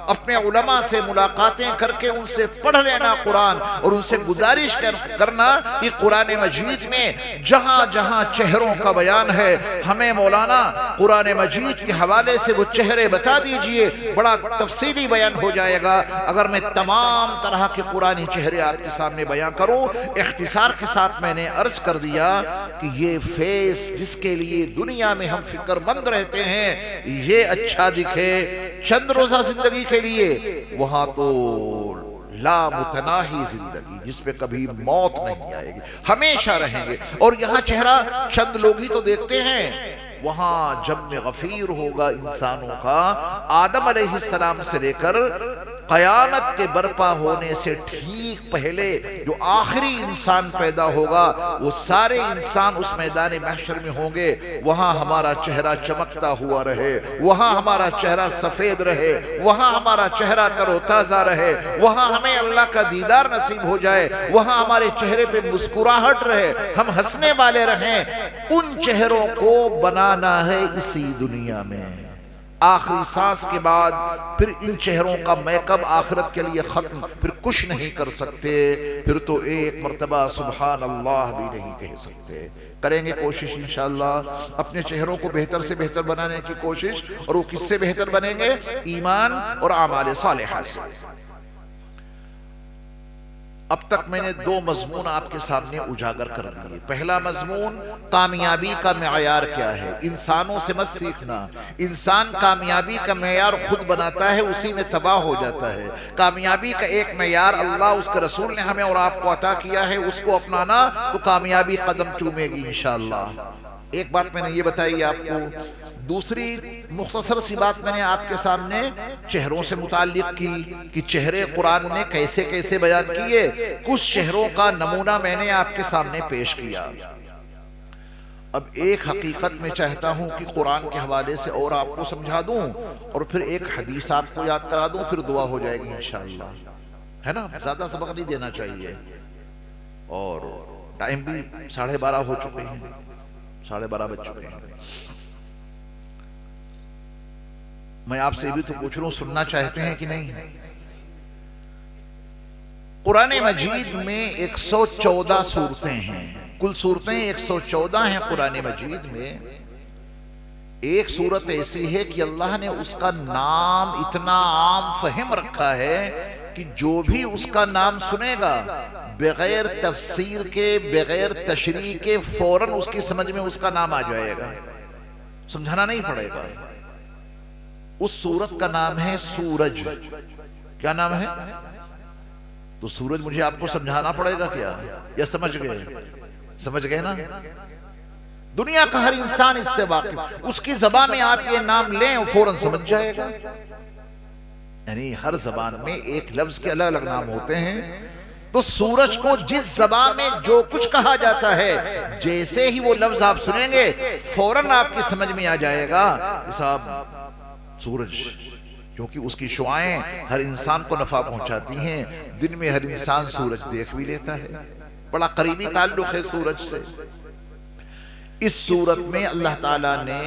اپنے علماء سے ملاقاتیں کر کے ان سے پڑھ لینا قرآن، اور ان سے گزارش کرنا کہ قرآن مجید میں جہاں جہاں چہروں کا بیان ہے ہمیں مولانا قرآن مجید کے حوالے سے وہ چہرے بتا دیجئے، بڑا تفصیلی بیان ہو جائے گا۔ اگر میں تمام طرح کے قرآنی چہرے آپ کے سامنے بیان کروں، اختصار کے ساتھ میں نے عرض کر دیا کہ یہ فیس جس کے لیے دنیا میں ہم فکر مند رہتے ہیں، یہ اچھا دکھے چند روزہ زندگی کے لیے، وہاں تو لا متناہی زندگی جس پہ کبھی موت نہیں آئے گی، ہمیشہ رہیں گے۔ اور یہاں چہرہ چند لوگ ہی تو دیکھتے ہیں، وہاں جب غفیر ہوگا انسانوں کا، آدم علیہ السلام سے لے کر قیامت کے برپا ہونے سے ٹھیک پہلے جو آخری انسان پیدا ہوگا، وہ سارے انسان اس میدان محشر میں ہوں گے۔ وہاں ہمارا چہرہ چمکتا ہوا رہے، وہاں ہمارا چہرہ سفید رہے، وہاں ہمارا چہرہ تر و تازہ رہے، وہاں ہمیں اللہ کا دیدار نصیب ہو جائے، وہاں ہمارے چہرے پہ مسکراہٹ رہے، ہم ہنسنے والے رہیں۔ ان چہروں کو بنانا ہے اسی دنیا میں۔ آخری سانس کے بعد پھر ان چہروں کا میک اپ آخرت کے لیے ختم، پھر کچھ نہیں کر سکتے، پھر تو ایک مرتبہ سبحان اللہ بھی نہیں کہہ سکتے۔ کریں گے کوشش انشاءاللہ اپنے چہروں کو بہتر سے بہتر بنانے کی کوشش، اور وہ کس سے بہتر بنیں گے؟ ایمان اور اعمال صالحہ سے۔ اب تک میں نے دو مضمون آپ کے سامنے اجاگر کر دیے۔ پہلا مضمون کامیابی کا معیار کیا ہے، انسانوں سے مت سیکھنا۔ انسان کامیابی کا معیار خود بناتا ہے، اسی میں تباہ ہو جاتا ہے۔ کامیابی کا ایک معیار اللہ اس کے رسول نے ہمیں اور آپ کو عطا کیا ہے، اس کو اپنانا تو کامیابی قدم چومے گی انشاءاللہ۔ ایک بات میں نے یہ بتائی آپ کو۔ دوسری مختصر سی بات میں نے آپ کے سامنے چہروں سے متعلق کی کہ چہرے قرآن نے کیسے کیسے بیان کیے، کچھ چہروں کا نمونہ میں نے آپ کے سامنے پیش کیا۔ اب ایک حقیقت میں چاہتا ہوں کہ قرآن کے حوالے سے اور آپ کو سمجھا دوں، اور پھر ایک حدیث آپ کو یاد کرا دوں، پھر دعا ہو جائے گی انشاءاللہ، ہے نا؟ زیادہ سبق نہیں دینا چاہیے، اور ٹائم بھی 12:30 ہو چکے ہیں، 12:30 بج چکے ہیں۔ میں آپ سے بھی تو پوچھ رہا ہوں، سننا چاہتے ہیں کہ نہیں؟ قرآن مجید میں 114 سورتیں ہیں، کل سورتیں 114 ہیں قرآن مجید میں۔ ایک سورت ایسی ہے کہ اللہ نے اس کا نام اتنا عام فہم رکھا ہے کہ جو بھی اس کا نام سنے گا بغیر تفسیر کے، بغیر تشریح کے، فوراً اس کی سمجھ میں اس کا نام آ جائے گا، سمجھانا نہیں پڑے گا۔ اس سورت کا نام ہے سورج۔ کیا نام ہے؟ تو سورج مجھے آپ کو سمجھانا پڑے گا کیا، یا سمجھ گئے؟ سمجھ گئے نا؟ دنیا کا ہر انسان اس سے واقف، اس کی زبان میں آپ یہ نام لیں اور فوراً سمجھ جائے گا۔ یعنی ہر زبان میں ایک لفظ کے الگ الگ نام ہوتے ہیں، تو سورج کو جس زبان میں جو کچھ کہا جاتا ہے، جیسے ہی وہ لفظ آپ سنیں گے فوراً آپ کی سمجھ میں آ جائے گا صاحب سورج، کیونکہ اس کی شعائیں ہر انسان کو نفع پہنچاتی ہیں۔ دن میں ہر انسان سورج دیکھ بھی لیتا ہے، بڑا قریبی تعلق ہے سورج سے۔ اس سورت میں اللہ تعالیٰ نے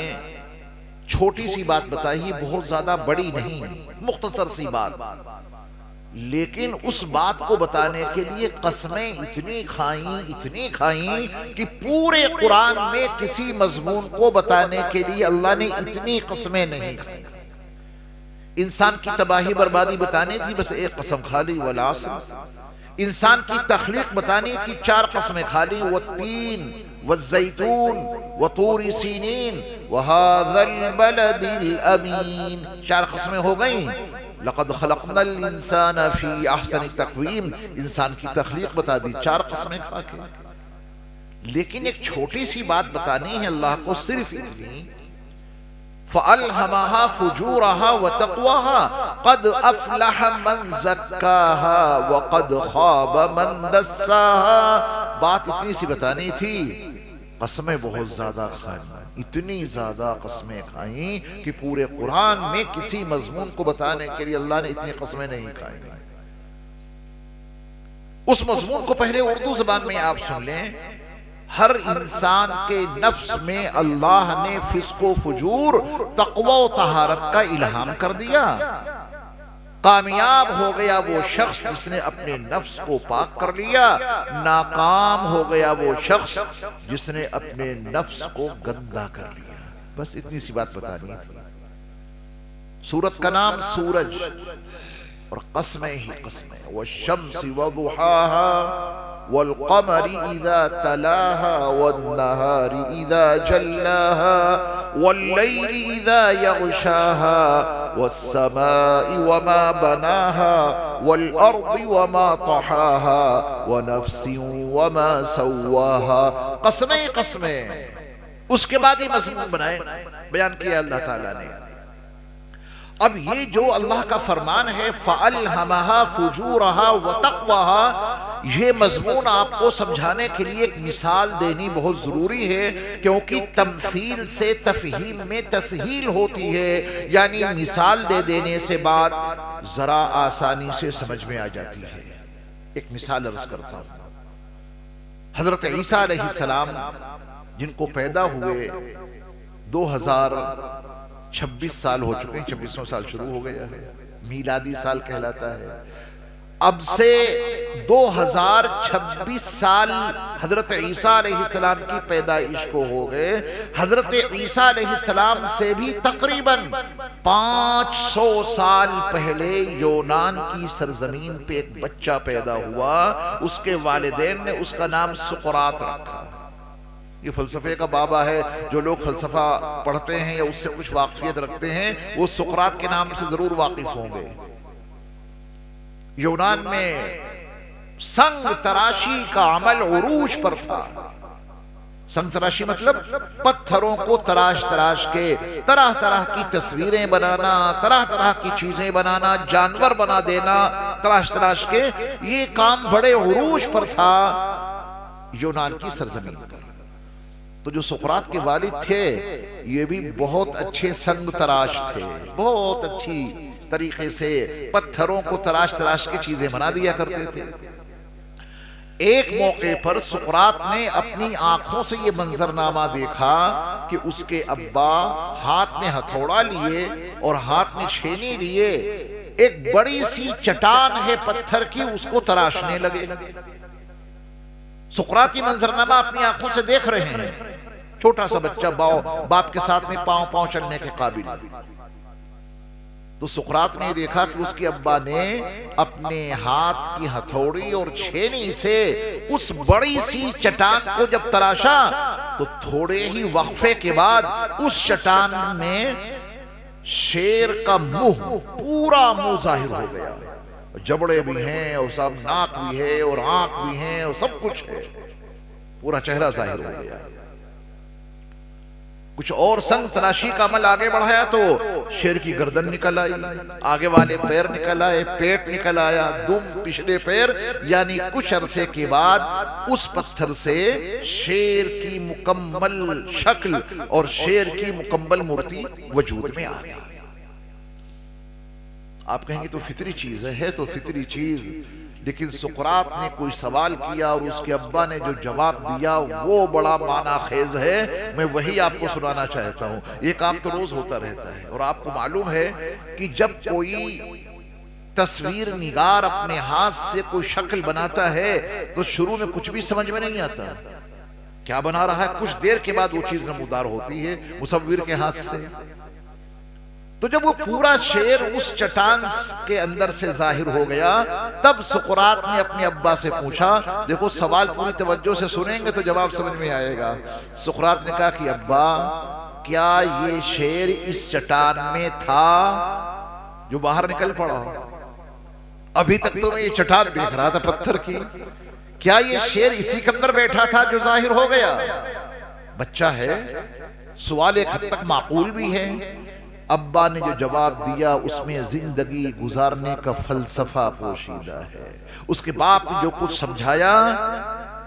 چھوٹی سی بات بتائی، بہت زیادہ بڑی نہیں، مختصر سی بات، لیکن اس بات کو بتانے کے لیے قسمیں اتنی کھائیں کہ پورے قرآن میں کسی مضمون کو بتانے کے لیے اللہ نے اتنی قسمیں نہیں کھائیں۔ انسان کی تباہی بربادی بتانی تھی، بس ایک قسم کھا لی، والعصر۔ انسان کی تخلیق بتانی تھی، 4 قسمیں کھا لی، والتین والزیتون وطور سینین وہذا البلد الامین، 4 قسمیں ہو گئیں۔ لقد خلقنا الانسان فی احسن تقویم، انسان کی تخلیق بتا دی 4 قسمیں کھا کے۔ لیکن ایک چھوٹی سی بات بتانی ہے اللہ کو، صرف اتنی، فَأَلْهَمَهَا فُجُورَهَا وَتَقْوَاهَا قَدْ أَفْلَحَ مَنْ زَكَّاهَا وَقَدْ خَابَ مَنْ دَسَّاهَا۔ بات اتنی سی بتانی تھی، قسمیں بہت زیادہ کھائیں، اتنی زیادہ قسمیں کھائیں کہ پورے قرآن میں کسی مضمون کو بتانے کے لیے اللہ نے اتنی قسمیں نہیں کھائیں۔ اس مضمون کو پہلے اردو زبان میں آپ سن لیں ہر انسان کے نفس میں اللہ نے فسق و فجور، تقوی و طہارت کا الہام کر دیا۔ کامیاب ہو گیا وہ شخص جس نے اپنے نفس کو پاک کر لیا، ناکام ہو گیا وہ شخص جس نے اپنے نفس کو گندا کر لیا۔ بس اتنی سی بات بتانی تھی۔ سورت کا نام سورج، اور قسمیں ہی قسمیں، والشمس وضحاها والقمر اذا تلاها والنهار اذا جلاها والليل اذا يغشاها والسماء وما بناها والارض وما طحاها ونفس وما سواها۔ قسمیں قسمیں، اس کے بعد ہی مضمون بنائے بیان کیا اللہ تعالیٰ نے۔ اب یہ جو اللہ کا فرمان ہے فَأَلْهَمَهَا فُجُورَهَا وَتَقْوَهَا، یہ مضمون آپ کو سمجھانے کے لیے ایک مثال دینی بہت ضروری ہے، کیونکہ تمثیل سے تفہیم میں تسہیل ہوتی ہے، یعنی مثال دے دینے سے بات ذرا آسانی سے سمجھ میں آ جاتی ہے۔ ایک مثال عرض کرتا ہوں۔ حضرت عیسیٰ علیہ السلام جن کو پیدا ہوئے 2026 سال ہو چکے ہیں، 26واں سال شروع ہو گیا ہے، میلادی سال کہلاتا ہے۔ اب سے 2026 سال حضرت عیسیٰ علیہ السلام کی پیدائش کو ہو گئے۔ حضرت عیسیٰ علیہ السلام سے بھی تقریباً 500 سال پہلے یونان کی سرزمین پہ ایک بچہ پیدا ہوا، اس کے والدین نے اس کا نام سقراط رکھا۔ یہ فلسفے کا بابا ہے، جو لوگ فلسفہ پڑھتے ہیں یا اس سے کچھ واقفیت رکھتے ہیں وہ سقراط کے نام سے ضرور واقف ہوں گے۔ یونان میں سنگ تراشی کا عمل عروج پر تھا۔ سنگ تراشی مطلب پتھروں کو تراش تراش کے طرح طرح کی تصویریں بنانا، طرح طرح کی چیزیں بنانا، جانور بنا دینا تراش تراش کے، یہ کام بڑے عروج پر تھا یونان کی سرزمین پر۔ تو جو سقراط کے والد تھے یہ بھی بہت اچھے سنگ تراش تھے، بہت اچھی طریقے سے پتھروں کو تراش تراش کے چیزیں بنا دیا کرتے تھے۔ ایک موقع پر سقراط نے اپنی آنکھوں سے یہ منظرنامہ دیکھا کہ اس کے ابا ہاتھ میں ہتھوڑا لیے اور ہاتھ میں چھینی لیے ایک بڑی سی چٹان ہے پتھر کی، اس کو تراشنے لگے۔ سقراط کی منظرنامہ اپنی آنکھوں سے دیکھ رہے ہیں، چھوٹا سا بچہ باپ کے ساتھ میں پاؤں پاؤں چلنے کے قابل۔ تو سقراط نے دیکھا کہ اس کے ابا نے اپنے ہاتھ کی ہتھوڑی اور چھینی سے اس بڑی سی چٹان کو جب تراشا تو تھوڑے ہی وقفے کے بعد اس چٹان میں شیر کا منہ، پورا منہ ظاہر ہو گیا، جبڑے بھی ہیں اور سب ناک بھی ہے اور آنکھ بھی ہیں اور سب کچھ ہے، پورا چہرہ ظاہر ہو گیا۔ کچھ اور سنگ تراشی کا عمل آگے بڑھایا تو شیر کی گردن نکل آئی، آگے والے پیر نکل آئے، پیٹ نکل آیا، دم، پچھلے پیر، یعنی کچھ عرصے کے بعد اس پتھر سے شیر کی مکمل شکل اور شیر کی مکمل مورتی وجود میں آ گئی۔ آپ کہیں گے تو فطری چیز ہے تو فطری چیز، لیکن سقراط نے کوئی سوال کیا اور اس کے ابا نے جو جواب دیا وہ بڑا معنی خیز ہے، میں وہی آپ کو سنانا چاہتا ہوں۔ یہ کام تو روز ہوتا رہتا ہے، اور آپ کو معلوم ہے کہ جب کوئی تصویر نگار اپنے ہاتھ سے کوئی شکل بناتا ہے تو شروع میں کچھ بھی سمجھ میں نہیں آتا کیا بنا رہا ہے، کچھ دیر کے بعد وہ چیز نمودار ہوتی ہے مصور کے ہاتھ سے۔ تو جب وہ پورا شیر اس چٹان کے اندر سے ظاہر ہو گیا تب سقراط نے اپنے ابا سے پوچھا، دیکھو سوال پوری توجہ سے سنیں گے تو جواب سمجھ میں آئے گا۔ سقراط نے کہا کہ ابا کیا یہ شیر اس چٹان میں تھا جو باہر نکل پڑا؟ ابھی تک تو میں یہ چٹان دیکھ رہا تھا پتھر کی، کیا یہ شیر اسی کے اندر بیٹھا تھا جو ظاہر ہو گیا؟ بچہ ہے، سوال ایک حد تک معقول بھی ہے۔ ابا نے جو جواب دیا اس میں زندگی گزارنے کا فلسفہ پوشیدہ ہے۔ اس کے باپ نے جو کچھ سمجھایا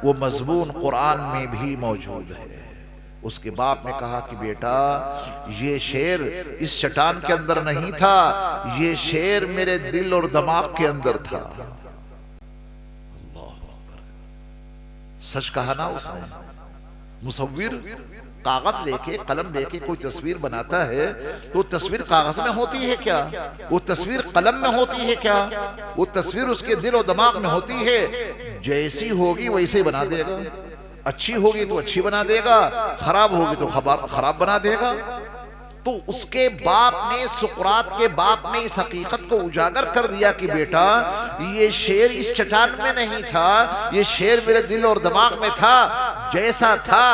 وہ مضمون قرآن میں بھی موجود ہے۔ اس کے باپ نے کہا کہ بیٹا یہ شیر اس چٹان کے اندر نہیں تھا، یہ شیر میرے دل اور دماغ کے اندر تھا۔ اللہ اکبر، سچ کہا نا اس نے، مصور کاغذ لے کے قلم لے کے کوئی تصویر بناتا ہے تو تصویر کاغذ میں ہوتی ہے کیا؟ وہ تصویر قلم میں ہوتی ہے کیا؟ وہ تصویر اس کے دل و دماغ میں ہوتی ہے. جیسی ہوگی ویسے ہی بنا دے گا. اچھی ہوگی تو اچھی بنا دے گا, خراب ہوگی تو خراب بنا دے گا. تو اس کے باپ نے, سقراط کے باپ نے اس حقیقت کو اجاگر کر دیا کہ بیٹا یہ شعر اس چٹان میں نہیں تھا, یہ شعر میرے دل اور دماغ میں تھا. جیسا تھا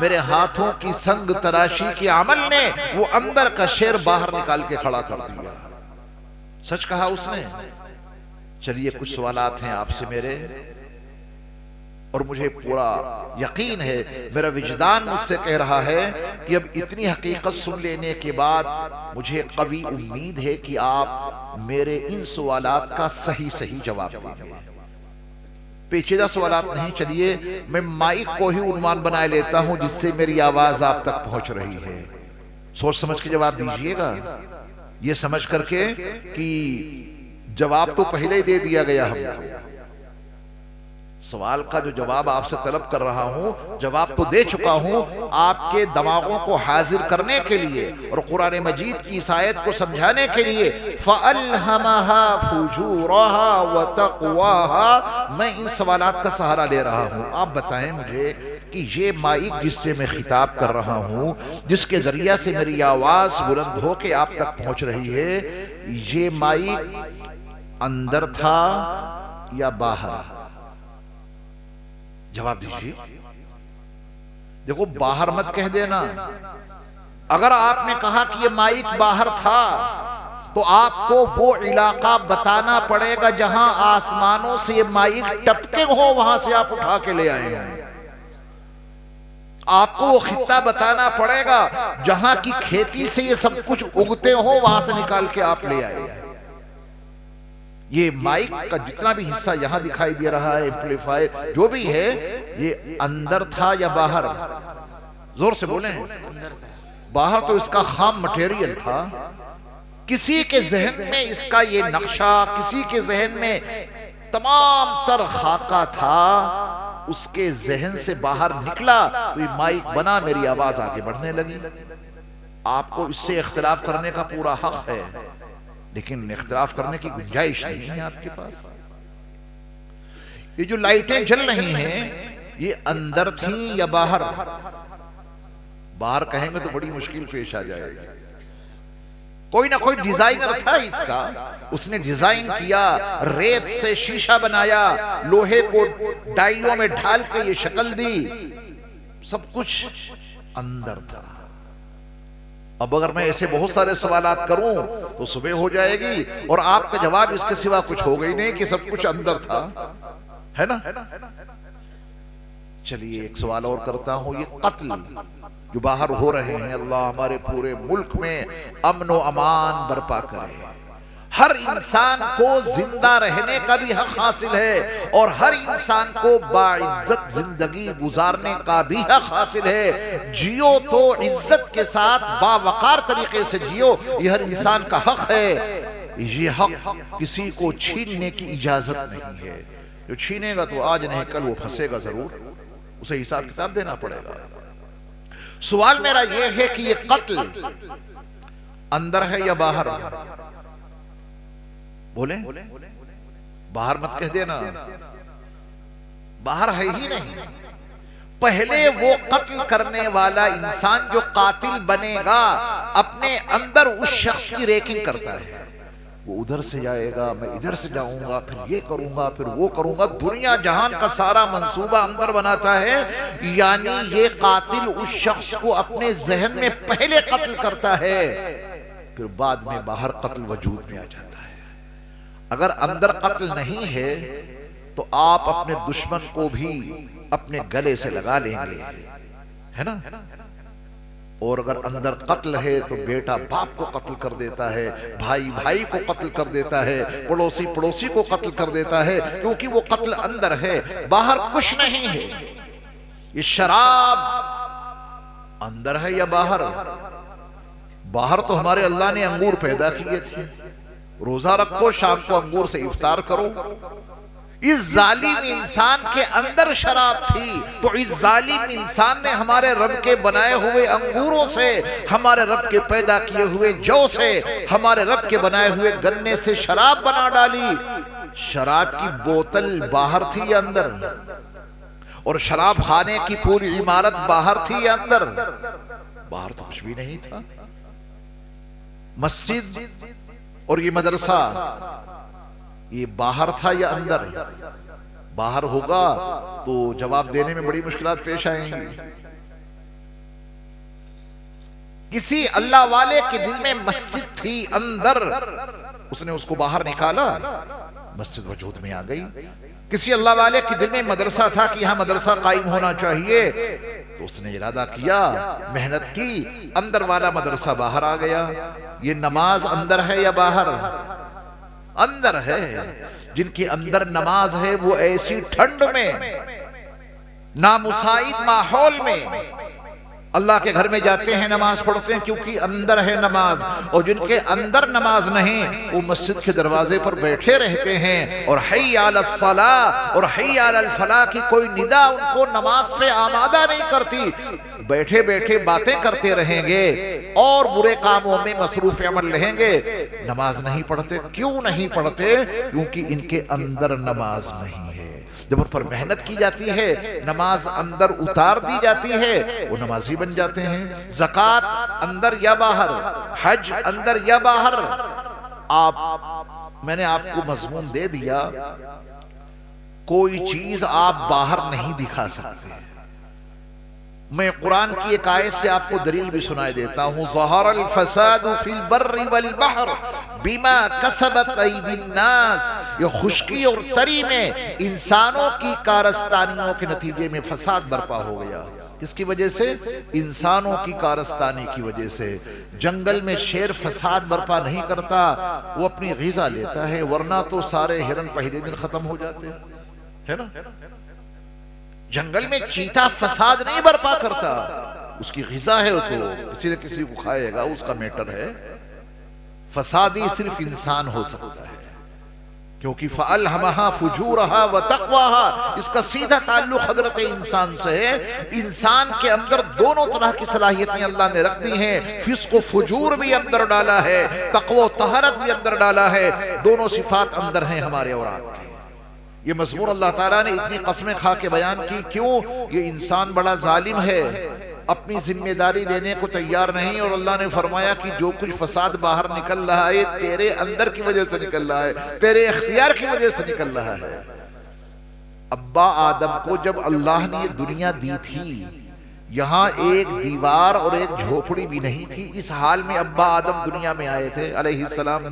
میرے ہاتھوں کی سنگ تراشی کے عمل نے وہ اندر کا شعر باہر نکال کے کھڑا کر دیا. سچ کہا اس نے. چلیے کچھ سوالات ہیں آپ سے میرے, اور مجھے پورا یقین ہے, میرا وجدان مجھ سے کہہ رہا ہے کہ اب اتنی حقیقت سن لینے کے بعد مجھے قوی امید ہے کہ آپ میرے ان سوالات کا صحیح جواب دیں گے. پیچیدہ سوالات نہیں. چلیے میں مائک کو ہی عنوان بنائے لیتا ہوں جس سے میری آواز آپ تک پہنچ رہی ہے. سوچ سمجھ کے جواب دیجئے گا, یہ سمجھ کر کے کہ جواب تو پہلے ہی دے دیا گیا. ہم سوال کا جو جواب آپ سے طلب کر رہا ہوں جواب تو دے چکا ہوں آپ کے دماغوں کو حاضر کرنے کے لیے اور قرآن مجید کی اس آیت کو سمجھانے کے لیے. فَأَلْهَمَهَا فُجُورَهَا وَتَقْوَاهَا. میں ان سوالات کا سہارا لے رہا ہوں. آپ بتائیں مجھے کہ یہ مائک جس سے میں خطاب کر رہا ہوں, جس کے ذریعہ سے میری آواز بلند ہو کے آپ تک پہنچ رہی ہے, یہ مائک اندر تھا یا باہر؟ جواب دیجیے. دیکھو باہر مت کہہ دینا. اگر آپ نے کہا کہ یہ مائک باہر تھا تو آپ کو وہ علاقہ بتانا پڑے گا جہاں آسمانوں سے یہ مائک ٹپکے ہو, وہاں سے آپ اٹھا کے لے آئے ہیں. آپ کو وہ خطہ بتانا پڑے گا جہاں کی کھیتی سے یہ سب کچھ اگتے ہو, وہاں سے نکال کے آپ لے آئے ہیں. یہ مائک کا جتنا بھی حصہ یہاں دکھائی دے رہا ہے, ایمپلیفائر جو بھی ہے, یہ اندر تھا یا باہر؟ زور سے بولیں. باہر تو اس کا خام مٹیریل تھا. کسی کے ذہن میں اس کا یہ نقشہ, کسی کے ذہن میں تمام تر خاکہ تھا, اس کے ذہن سے باہر نکلا تو یہ مائک بنا, میری آواز آگے بڑھنے لگی. آپ کو اس سے اختلاف کرنے کا پورا حق ہے, لیکن اختلاف کرنے کی گنجائش نہیں ہے آپ کے پاس. یہ جو لائٹیں جل رہی ہیں یہ اندر تھیں یا باہر؟ باہر کہیں گے تو بڑی مشکل پیش آ جائے گی. کوئی نہ کوئی ڈیزائنر تھا اس کا, اس نے ڈیزائن کیا, ریت سے شیشہ بنایا, لوہے کو ڈائیوں میں ڈھال کے یہ شکل دی, سب کچھ اندر تھا. اب اگر میں ایسے بہت سارے سوالات کروں تو صبح ہو جائے گی اور آپ کا جواب اس کے سوا کچھ ہوگا ہی نہیں کہ سب کچھ اندر تھا, ہے نا؟ چلیے ایک سوال اور کرتا ہوں. یہ قتل جو باہر ہو رہے ہیں, اللہ ہمارے پورے ملک میں امن و امان برپا کرے. ہر انسان کو زندہ رہنے کا بھی حق حاصل ہے اور ہر انسان کو باعزت زندگی گزارنے کا بھی حق حاصل ہے. جیو تو عزت کے ساتھ باوقار طریقے سے جیو, یہ ہر انسان کا حق ہے. یہ حق کسی کو چھیننے کی اجازت نہیں ہے. جو چھینے گا تو آج نہیں کل وہ پھنسے گا ضرور, اسے حساب کتاب دینا پڑے گا. سوال میرا یہ ہے کہ یہ قتل اندر ہے یا باہر؟ بولیں. باہر مت کہہ دینا, باہر ہے ہی نہیں. پہلے وہ قتل کرنے والا انسان جو قاتل بنے گا اپنے اندر اس شخص کی ریکنگ کرتا ہے. وہ ادھر سے جائے گا, میں ادھر سے جاؤں گا, پھر یہ کروں گا, پھر وہ کروں گا. دنیا جہان کا سارا منصوبہ اندر بناتا ہے. یعنی یہ قاتل اس شخص کو اپنے ذہن میں پہلے قتل کرتا ہے, پھر بعد میں باہر قتل وجود میں آ جاتا ہے. اگر اندر قتل نہیں ہے تو آپ اپنے دشمن کو بھی اپنے گلے سے لگا لیں گے, ہے نا؟ اور اگر اندر قتل ہے تو بیٹا باپ کو قتل کر دیتا ہے, بھائی بھائی کو قتل کر دیتا ہے, پڑوسی پڑوسی کو قتل کر دیتا ہے, کیونکہ وہ قتل اندر ہے, باہر کچھ نہیں ہے. یہ شراب اندر ہے یا باہر؟ باہر تو ہمارے اللہ نے انگور پیدا کیے تھے, روزہ رکھو, شام کو انگور سے افطار کرو. اس ظالم انسان کے اندر شراب تھی تو اس ظالم انسان نے ہمارے رب کے بنائے ہوئے انگوروں سے، ہمارے رب کے پیدا کیے ہوئے جو سے، ہمارے رب کے بنائے ہوئے گنے سے شراب بنا ڈالی۔ شراب کی بوتل باہر تھی یا اندر؟ اور شراب خانے کی پوری عمارت باہر تھی یا اندر؟ باہر تو کچھ بھی نہیں تھا۔ مسجد اور یہ مدرسہ یہ باہر تھا یا اندر؟ باہر ہوگا تو جواب دینے میں بڑی مشکلات پیش آئیں گی۔ کسی اللہ والے کے دل میں مسجد تھی اندر، اس نے اس کو باہر نکالا، مسجد وجود میں آ گئی۔ کسی اللہ والے کے دل میں مدرسہ تھا کہ یہاں مدرسہ قائم ہونا چاہیے، تو اس نے ارادہ کیا، محنت کی، اندر والا مدرسہ باہر آ گیا۔ یہ نماز اندر ہے یا باہر؟ اندر ہے۔ جن کے اندر نماز ہے وہ ایسی ٹھنڈ میں، نامساعد ماحول میں اللہ کے گھر میں جاتے ہیں، نماز پڑھتے ہیں، کیونکہ اندر ہے نماز۔ اور جن کے اندر نماز نہیں وہ مسجد کے دروازے پر بیٹھے رہتے ہیں، اور حی علی الصلاۃ اور حی علی الفلاح کی کوئی ندا ان کو نماز پہ آمادہ نہیں کرتی۔ بیٹھے بیٹھے باتیں کرتے رہیں گے اور برے کاموں میں مصروف عمل رہیں گے، نماز نہیں پڑھتے۔ کیوں نہیں پڑھتے؟ کیونکہ ان کے اندر نماز نہیں ہے۔ جب ان پر محنت کی جاتی ہے، نماز اندر اتار دی جاتی ہے، وہ نمازی بن جاتے ہیں۔ زکوٰۃ اندر یا باہر؟ حج اندر یا باہر؟ میں نے آپ کو مضمون دے دیا، کوئی چیز آپ باہر نہیں دکھا سکتے۔ میں قرآن کی ایک آیت سے آپ کو دلیل بھی سنائے دیتا ہوں۔ ظہر الفساد فی البر والبحر بما کسبت ایدی الناس۔ یہ خشکی اور تری میں انسانوں کی کارستانیوں کے نتیجے میں فساد برپا ہو گیا۔ کس کی وجہ سے؟ انسانوں کی کارستانی کی وجہ سے۔ جنگل میں شیر فساد برپا نہیں کرتا، وہ اپنی غذا لیتا ہے، ورنہ تو سارے ہرن پہلے دن ختم ہو جاتے ہیں نا۔ جنگل میں چیتا فساد نہیں برپا کرتا، اس کی غذا ہے، تو کسی نہ کسی کو کھائے گا، اس کا میٹر ہے۔ فسادی صرف انسان ہو سکتا ہے، کیونکہ فَأَلْهَمَهَا فُجُورَهَا وَتَقْوَاهَا، اس کا سیدھا تعلق حضرت انسان سے ہے۔ انسان کے اندر دونوں طرح کی صلاحیتیں اللہ نے رکھ دی ہیں، فسق و فجور بھی اندر ڈالا ہے، تقوی و طہارت بھی اندر ڈالا ہے، دونوں صفات اندر ہیں ہمارے اور آپ کے۔ یہ مضمون اللہ تعالیٰ نے اتنی قسمیں کھا کے بیان کی، کیوں؟ یہ انسان بڑا ظالم ہے، اپنی ذمہ داری لینے کو تیار نہیں، اور اللہ نے فرمایا کہ جو کچھ فساد باہر نکل رہا ہے تیرے اندر کی وجہ سے نکل رہا ہے، تیرے اختیار کی وجہ سے نکل رہا ہے۔ ابا آدم کو جب اللہ نے یہ دنیا دی تھی، یہاں ایک دیوار اور ایک جھوپڑی بھی نہیں تھی، اس حال میں ابا آدم دنیا میں آئے تھے علیہ السلام۔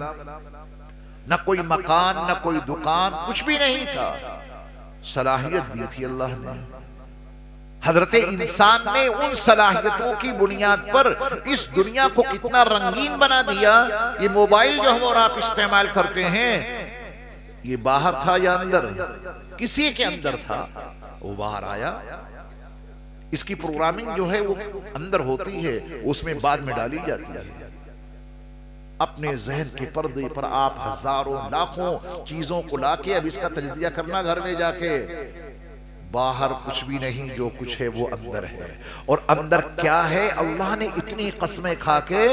نہ کوئی مکان، نہ کوئی دکان، کچھ بھی نہیں تھا۔ صلاحیت دی تھی اللہ نے۔ حضرت انسان نے ان صلاحیتوں کی بنیاد پر اس دنیا کو کتنا رنگین بنا دیا۔ یہ موبائل جو ہم اور آپ استعمال کرتے ہیں، یہ باہر تھا یا اندر؟ کسی کے اندر تھا، وہ باہر آیا۔ اس کی پروگرامنگ جو ہے وہ اندر ہوتی ہے، اس میں بعد میں ڈالی جاتی ہے۔ اپنے ذہن کے پردے پر آپ ہزاروں لاکھوں چیزوں کو لا کے اب اس کا تجزیہ کرنا گھر میں جا کے، باہر کچھ بھی نہیں، جو کچھ ہے وہ اندر ہے۔ اور اندر کیا ہے؟ اللہ نے اتنی قسمیں کھا کے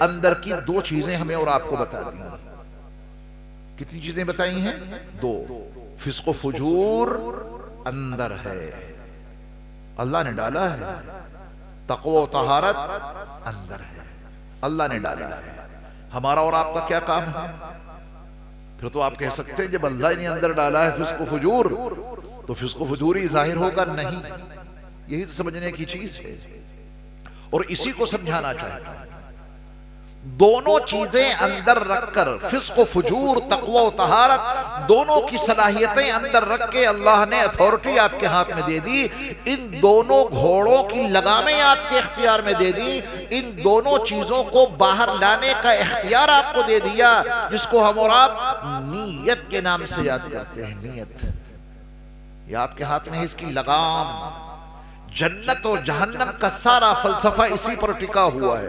اندر کی دو چیزیں ہمیں اور آپ کو بتا دی ہیں۔ کتنی چیزیں بتائی ہیں؟ دو۔ فسق و فجور اندر ہے، اللہ نے ڈالا ہے۔ تقوی و طہارت اندر ہے، اللہ نے ڈالا ہے۔ ہمارا اور آپ کا کیا کام ہے؟ پھر تو آپ کہہ سکتے ہیں جب اللہ نے اندر ڈالا ہے فسق و فجور، تو فسق و فجوری ظاہر ہوگا نہیں۔ یہی تو سمجھنے کی چیز ہے، اور اسی کو سمجھانا چاہتا ہوں۔ دونوں چیزیں اندر رکھ کر، فسق و فجور، تقوی و طہارت، دونوں کی صلاحیتیں اندر رکھ کے اللہ نے اتھارٹی آپ کے ہاتھ میں دے دی۔ ان دونوں گھوڑوں کی لگامیں آپ کے اختیار میں دے دی۔ ان دونوں چیزوں کو باہر لانے کا اختیار آپ کو دے دیا، جس کو ہم اور آپ نیت کے نام سے یاد کرتے ہیں۔ نیت یہ آپ کے ہاتھ میں ہے، اس کی لگام۔ جنت اور جہنم کا سارا فلسفہ اسی پر ٹکا ہوا ہے۔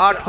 8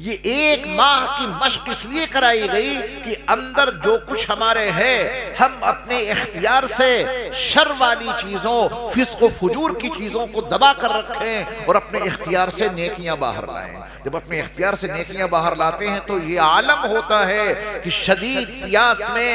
یہ 1 ماہ کی مشق اس لیے کرائی گئی کہ اندر جو کچھ ہمارے ہے ہم اپنے اختیار سے شر والی چیزوں، فسق و فجور کی چیزوں کو دبا کر رکھیں اور اپنے اختیار سے نیکیاں باہر لائیں۔ جب اپنے اختیار سے نیکیاں باہر لاتے ہیں تو یہ عالم ہوتا ہے کہ شدید پیاس میں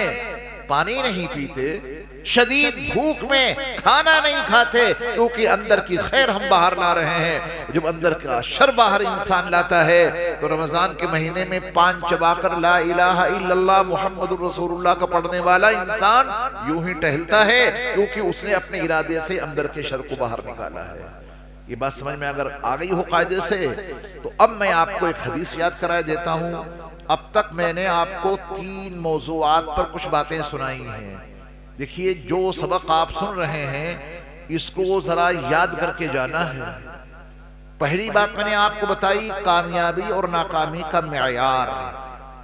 پانی نہیں پیتے، شدید بھوک میں کھانا نہیں کھاتے، کیونکہ اندر کی خیر ہم باہر لا رہے ہیں۔ جب اندر کا شر باہر انسان لاتا ہے تو رمضان کے مہینے میں پان چبا کر لا الہ الا اللہ محمد رسول اللہ کا پڑھنے والا انسان یوں ہی ٹہلتا ہے، کیونکہ اس نے اپنے ارادے سے اندر کے شر کو باہر نکالا ہے۔ یہ بات سمجھ میں اگر آ گئی ہو قاعدے سے، تو اب میں آپ کو ایک حدیث یاد کرائے دیتا ہوں۔ اب تک میں نے آپ کو 3 موضوعات پر کچھ باتیں سنائی ہیں۔ دیکھیے، جو سبق آپ سن رہے ہیں اس کو ذرا یاد کر کے جانا ہے۔ پہلی بات میں نے آپ کو بتائی، کامیابی اور ناکامی کا معیار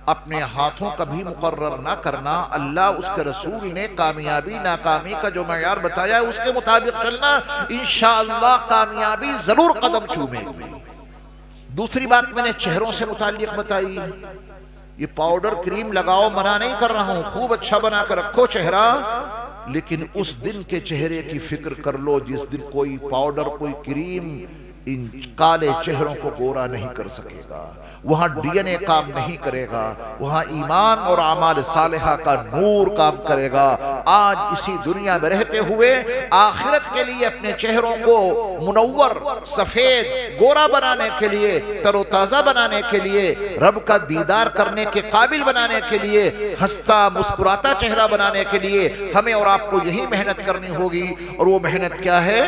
اپنے ہاتھوں کبھی مقرر نہ کرنا۔ اللہ اس کے رسول نے کامیابی ناکامی کا جو معیار بتایا ہے اس کے مطابق چلنا، انشاءاللہ کامیابی ضرور قدم چومے گی۔ دوسری بات میں نے چہروں سے متعلق بتائی، یہ پاؤڈر کریم لگاؤ منع نہیں کر رہا ہوں، خوب اچھا بنا کر رکھو چہرہ، لیکن اس دن کے چہرے کی فکر کر لو جس دن کوئی پاؤڈر کوئی کریم ان کالے چہروں کو گورا نہیں کر سکے گا، وہاں ڈی این اے کام نہیں کرے گا، وہاں ایمان اور اعمال صالحہ کا نور کام کرے گا۔ آج اسی دنیا میں رہتے ہوئے آخرت کے لیے اپنے چہروں کو منور، سفید، گورا بنانے کے لیے، تر و تازہ بنانے کے لیے، رب کا دیدار کرنے کے قابل بنانے کے لیے، ہنستا مسکراتا چہرہ بنانے کے لیے ہمیں اور آپ کو یہی محنت کرنی ہوگی۔ اور وہ محنت کیا ہے؟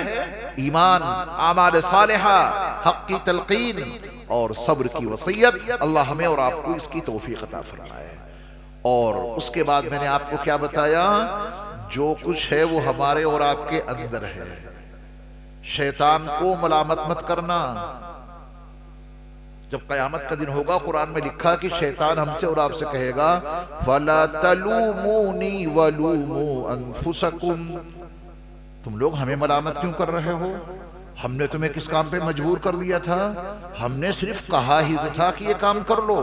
ایمان، اعمال صالحہ، حق کی تلقین اور صبر کی وصیت۔ اللہ ہمیں اور آپ کو اس کی توفیق عطا فرمائے۔ اور اس کے بعد میں نے آپ کو کیا بتایا؟ جو کچھ ہے وہ ہمارے اور آپ کے اندر ہے۔ شیطان کو ملامت مت کرنا۔ جب قیامت کا دن ہوگا قرآن میں لکھا کہ شیطان ہم سے اور آپ سے کہے گا فَلَا تَلُومُونِي وَلُومُوا أَنفُسَكُمْ، تم لوگ ہمیں ملامت کیوں کر رہے ہو؟ ہم نے تمہیں کس کام پہ مجبور کر دیا تھا؟ ہم نے صرف کہا ہی تھا کہ یہ کام کر لو،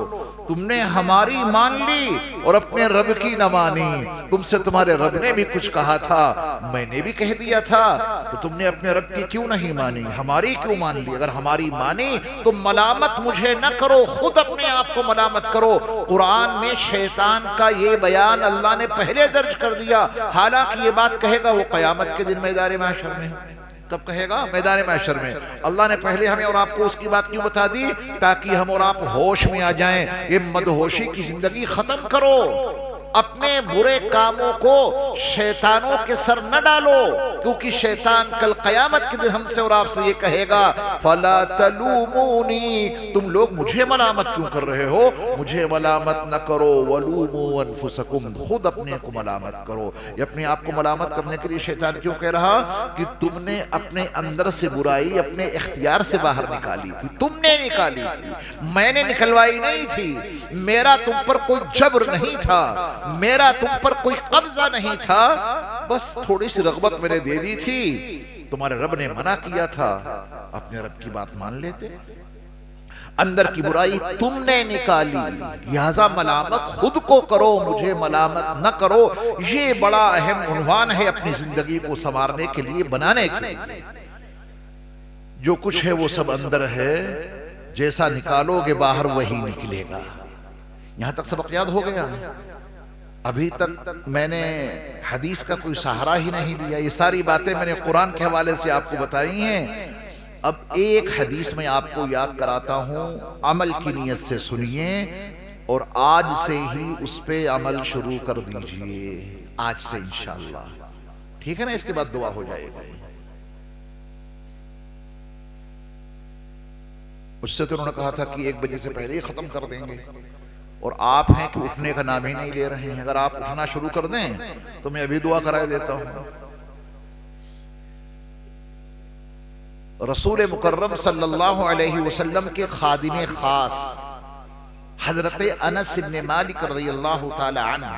تم نے ہماری مان لی اور اپنے رب کی نہ مانی۔ تم سے تمہارے رب نے بھی کچھ کہا تھا، میں نے بھی کہہ دیا تھا، تو تم نے اپنے رب کی کیوں نہیں مانی؟ ہماری کیوں مان لی؟ اگر ہماری مانی تو ملامت مجھے نہ کرو، خود اپنے آپ کو ملامت کرو۔ قرآن میں شیطان کا یہ بیان اللہ نے پہلے درج کر دیا، حالانکہ یہ بات کہے گا وہ قیامت کے دن میدان محشر میں۔ کب کہے گا؟ میدان محشر میں۔ اللہ نے پہلے ہمیں اور آپ کو اس کی بات کیوں بتا دی؟ تاکہ ہم اور آپ ہوش میں آ جائیں۔ یہ مدہوشی کی زندگی ختم کرو، اپنے برے کاموں کو شیطانوں کے سر نہ ڈالو، کیونکہ شیطان کل قیامت کے دن ہم سے اور آپ سے یہ کہے گا فَلَا تَلُومُونِي، تم لوگ مجھے ملامت کیوں کر رہے ہو؟ مجھے ملامت نہ کرو، وَلُومُوا أَنفُسَكُمْ، خود اپنے کو ملامت کرو۔ یہ اپنے آپ کو ملامت کرنے کے لیے شیطان کیوں کہہ رہا؟ کہ تم نے اپنے اندر سے برائی اپنے اختیار سے باہر نکالی تھی، تم نے نکالی تھی، میں نے نکلوائی نہیں تھی۔ میرا تم پر کوئی جبر نہیں تھا، میرا تم پر کوئی قبضہ نہیں تھا، بس تھوڑی سی رغبت میں نے دے دی تھی، تمہارے رب نے منع کیا تھا، اپنے رب کی بات مان لیتے۔ اندر کی برائی تم نے نکالی، لہذا ملامت خود کو کرو، مجھے ملامت نہ کرو۔ یہ بڑا اہم عنوان ہے اپنی زندگی کو سنوارنے کے لیے، بنانے کے لیے۔ جو کچھ ہے وہ سب اندر ہے، جیسا نکالو گے باہر وہی نکلے گا۔ یہاں تک سبق یاد ہو گیا؟ ابھی تک میں نے حدیث کا کوئی سہارا ہی نہیں لیا، یہ ساری باتیں میں نے قرآن کے حوالے سے آپ کو بتائی ہیں۔ اب ایک حدیث میں آپ کو یاد کراتا ہوں، عمل کی نیت سے سنیے اور آج سے ہی اس پہ عمل شروع کر دیجئے، آج سے انشاءاللہ، ٹھیک ہے نا؟ اس کے بعد دعا ہو جائے گا۔ مجھ سے تو انہوں نے کہا تھا کہ 1 بجے سے پہلے ہی ختم کر دیں گے، اور آپ ہیں کہ اٹھنے کا نام ہی نہیں لے رہے ہیں۔ اگر آپ اٹھنا شروع کر دیں تو میں ابھی دعا کرائے دیتا ہوں۔ رسول مکرم صلی اللہ علیہ وسلم کے خادم خاص حضرت انس بن مالک رضی اللہ تعالی عنہ،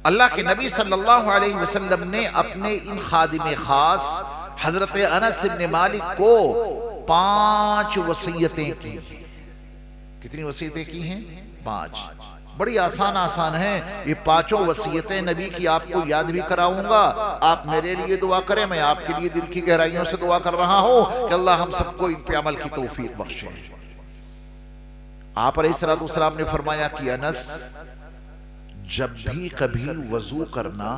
اللہ کے نبی صلی اللہ علیہ وسلم نے اپنے ان خادم خاص حضرت انس بن مالک کو 5 وصیتیں کی۔ کتنی وصیتیں کی ہیں؟ 5. بڑی آسان ہیں یہ 5 وصیتیں نبی کی. آپ کو یاد بھی کراؤں گا. آپ میرے لیے دعا کریں, میں آپ کے لیے دل کی گہرائیوں سے دعا کر رہا ہوں کہ اللہ ہم سب کو ان پہ عمل کی توفیق بخشے. آپ علیہ السلام نے فرمایا کہ انس, جب بھی کبھی وضو کرنا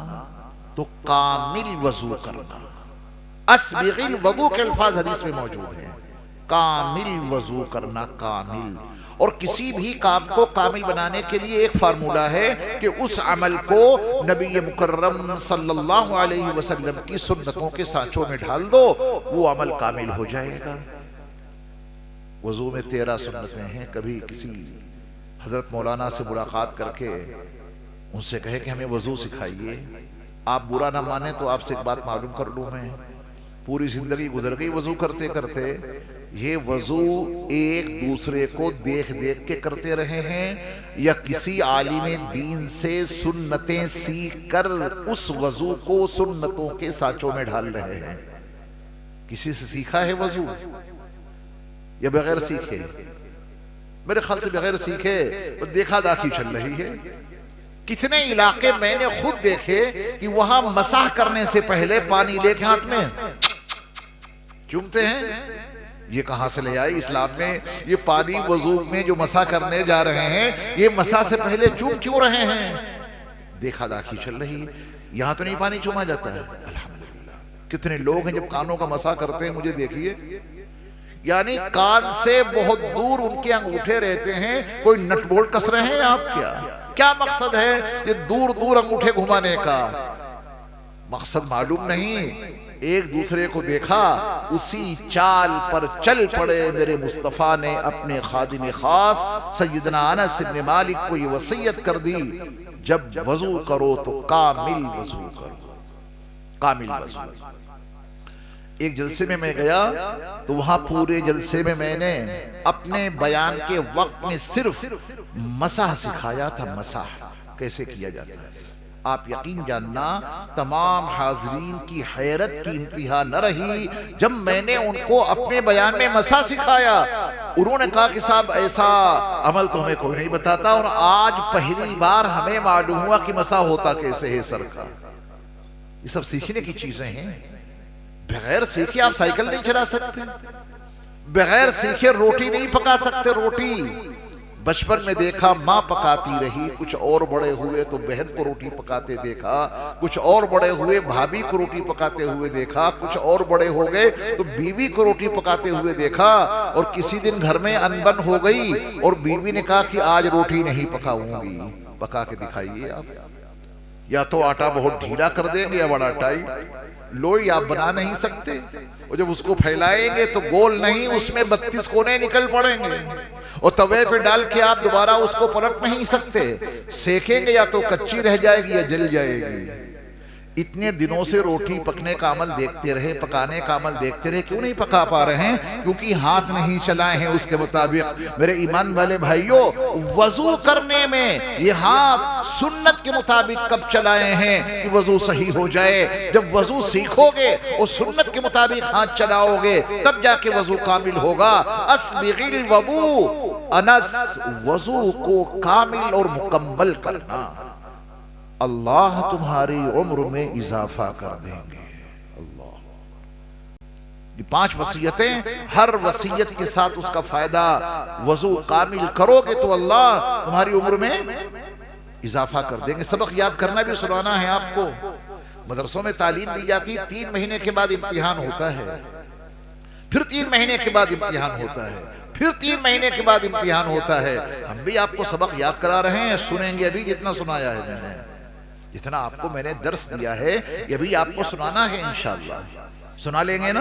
تو کامل وضو کرنا. اسبغ الوضو کے الفاظ حدیث میں موجود ہیں. کامل وضو کرنا, کامل. اور کسی بھی کام کو کامل بنانے کے لیے ایک فارمولہ ہے کہ اس عمل کو نبی مکرم صلی اللہ علیہ وسلم کی سنتوں کے سانچوں میں ڈھال دو, وہ عمل کامل ہو جائے گا. وضو میں 13 سنتیں ہیں. کبھی کسی حضرت مولانا سے ملاقات کر کے ان سے کہے کہ ہمیں وضو سکھائیے. آپ برا نہ مانیں تو آپ سے ایک بات معلوم کر لوں, میں پوری زندگی گزر گئی وضو کرتے کرتے. یہ وضو ایک دوسرے کو دیکھ دیکھ کے کرتے رہے ہیں یا کسی عالم دین سے سنتیں سیکھ کر اس وضو کو سنتوں کے سانچوں میں ڈھال رہے ہیں؟ کسی سے سیکھا ہے وضو یا بغیر سیکھے؟ میرے خیال سے بغیر سیکھے دیکھا داکھی چل رہی ہے. کتنے علاقے میں نے خود دیکھے کہ وہاں مسح کرنے سے پہلے پانی لے کے ہاتھ میں چومتے ہیں. یہ کہاں سے لے آئی اسلام میں؟ یہ پانی وضو میں جو مسح کرنے جا رہے ہیں, یہ مسح سے پہلے چوم کیوں رہے ہیں؟ دیکھا داکھی چل رہی ہے. یہاں تو نہیں پانی چوما جاتا ہے الحمدللہ. کتنے لوگ ہیں جب کانوں کا مسح کرتے ہیں, مجھے دیکھیے, یعنی کان سے بہت دور ان کے انگوٹھے رہتے ہیں. کوئی نٹ بولٹ کس رہے ہیں آپ؟ کیا مقصد ہے یہ دور دور انگوٹھے گھمانے کا؟ مقصد معلوم نہیں. ایک دوسرے کو دیکھا, اسی چال پر چل پڑے. میرے مصطفیٰ نے اپنے خادم خاص سیدنا انس بن مالک کو یہ وصیت کر دی, جب وضو کرو تو کامل وضو کرو, کامل وضو. ایک جلسے میں گیا تو وہاں پورے جلسے میں نے اپنے بیان کے وقت میں صرف مسح سکھایا تھا. مسح کیسے کیا جاتا ہے. آپ یقین جاننا تمام حاضرین کی حیرت کی انتہا نہ رہی جب میں نے ان کو اپنے بیان میں مسح سکھایا. انہوں نے کہا کہ صاحب ایسا عمل تو ہمیں کوئی نہیں بتاتا, اور آج پہلی بار ہمیں معلوم ہوا کہ مسح ہوتا کیسے ہے سر کا. یہ سب سیکھنے کی چیزیں ہیں. بغیر سیکھے آپ سائیکل نہیں چلا سکتے, بغیر سیکھے روٹی نہیں پکا سکتے. روٹی بچپن میں دیکھا ماں پکاتی رہی, کچھ اور بڑے ہوئے تو بہن کو روٹی پکاتے دیکھا, کچھ اور بڑے ہوئے بھابھی کو روٹی پکاتے ہوئے دیکھا, کچھ اور بڑے ہو گئے تو بیوی کو روٹی پکاتے ہوئے دیکھا. اور کسی دن گھر میں انبن ہو گئی اور بیوی نے کہا کہ آج روٹی نہیں پکاؤں گی. پکا کے دکھائیے آپ. یا تو آٹا بہت ڈھیلا کر دیں گے یا بڑا ٹائٹ. لوئی آپ بنا نہیں سکتے, اور جب اس کو پھیلائیں گے تو گول نہیں, اس میں 32 کونے نکل پڑیں گے. اور توے پہ ڈال کے آپ دوبارہ اس کو پلٹ نہیں سکتے. سیکھیں گے یا تو کچی رہ جائے گی یا جل جائے گی. اتنے دنوں سے روٹی پکنے کا عمل دیکھتے رہے, پکانے کا عمل دیکھتے رہے. کیوں نہیں پکا پا رہے ہیں؟ کیونکہ ہاتھ نہیں چلائے ہیں اس کے مطابق. میرے ایمان والے بھائیوں, وضو کرنے میں یہ ہاتھ سنت کے مطابق کب چلائے ہیں کہ وضو صحیح ہو جائے؟ جب وضو سیکھو گے اور سنت کے مطابق ہاتھ چلاؤ گے تب جا کے وضو کامل ہوگا. اسبغ الوضو, انس وضو کو کامل اور مکمل کرنا, اللہ تمہاری عمر میں اضافہ کر دیں گے. اللہ. یہ 5 وصیتیں, ہر وصیت کے ساتھ اس کا فائدہ. وضو کامل کرو گے تو اللہ تمہاری عمر میں اضافہ کر دیں گے. سبق یاد کرنا بھی سنانا ہے آپ کو. مدرسوں میں تعلیم دی جاتی, 3 مہینے کے بعد امتحان ہوتا ہے, پھر 3 مہینے کے بعد امتحان ہوتا ہے, پھر 3 مہینے کے بعد امتحان ہوتا ہے. ہم بھی آپ کو سبق یاد کرا رہے ہیں, سنیں گے ابھی جتنا سنایا ہے میں نے, جتنا آپ کو میں نے درس دیا ہے یہ بھی آپ کو سنانا ہے انشاءاللہ. سنا لیں گے نا.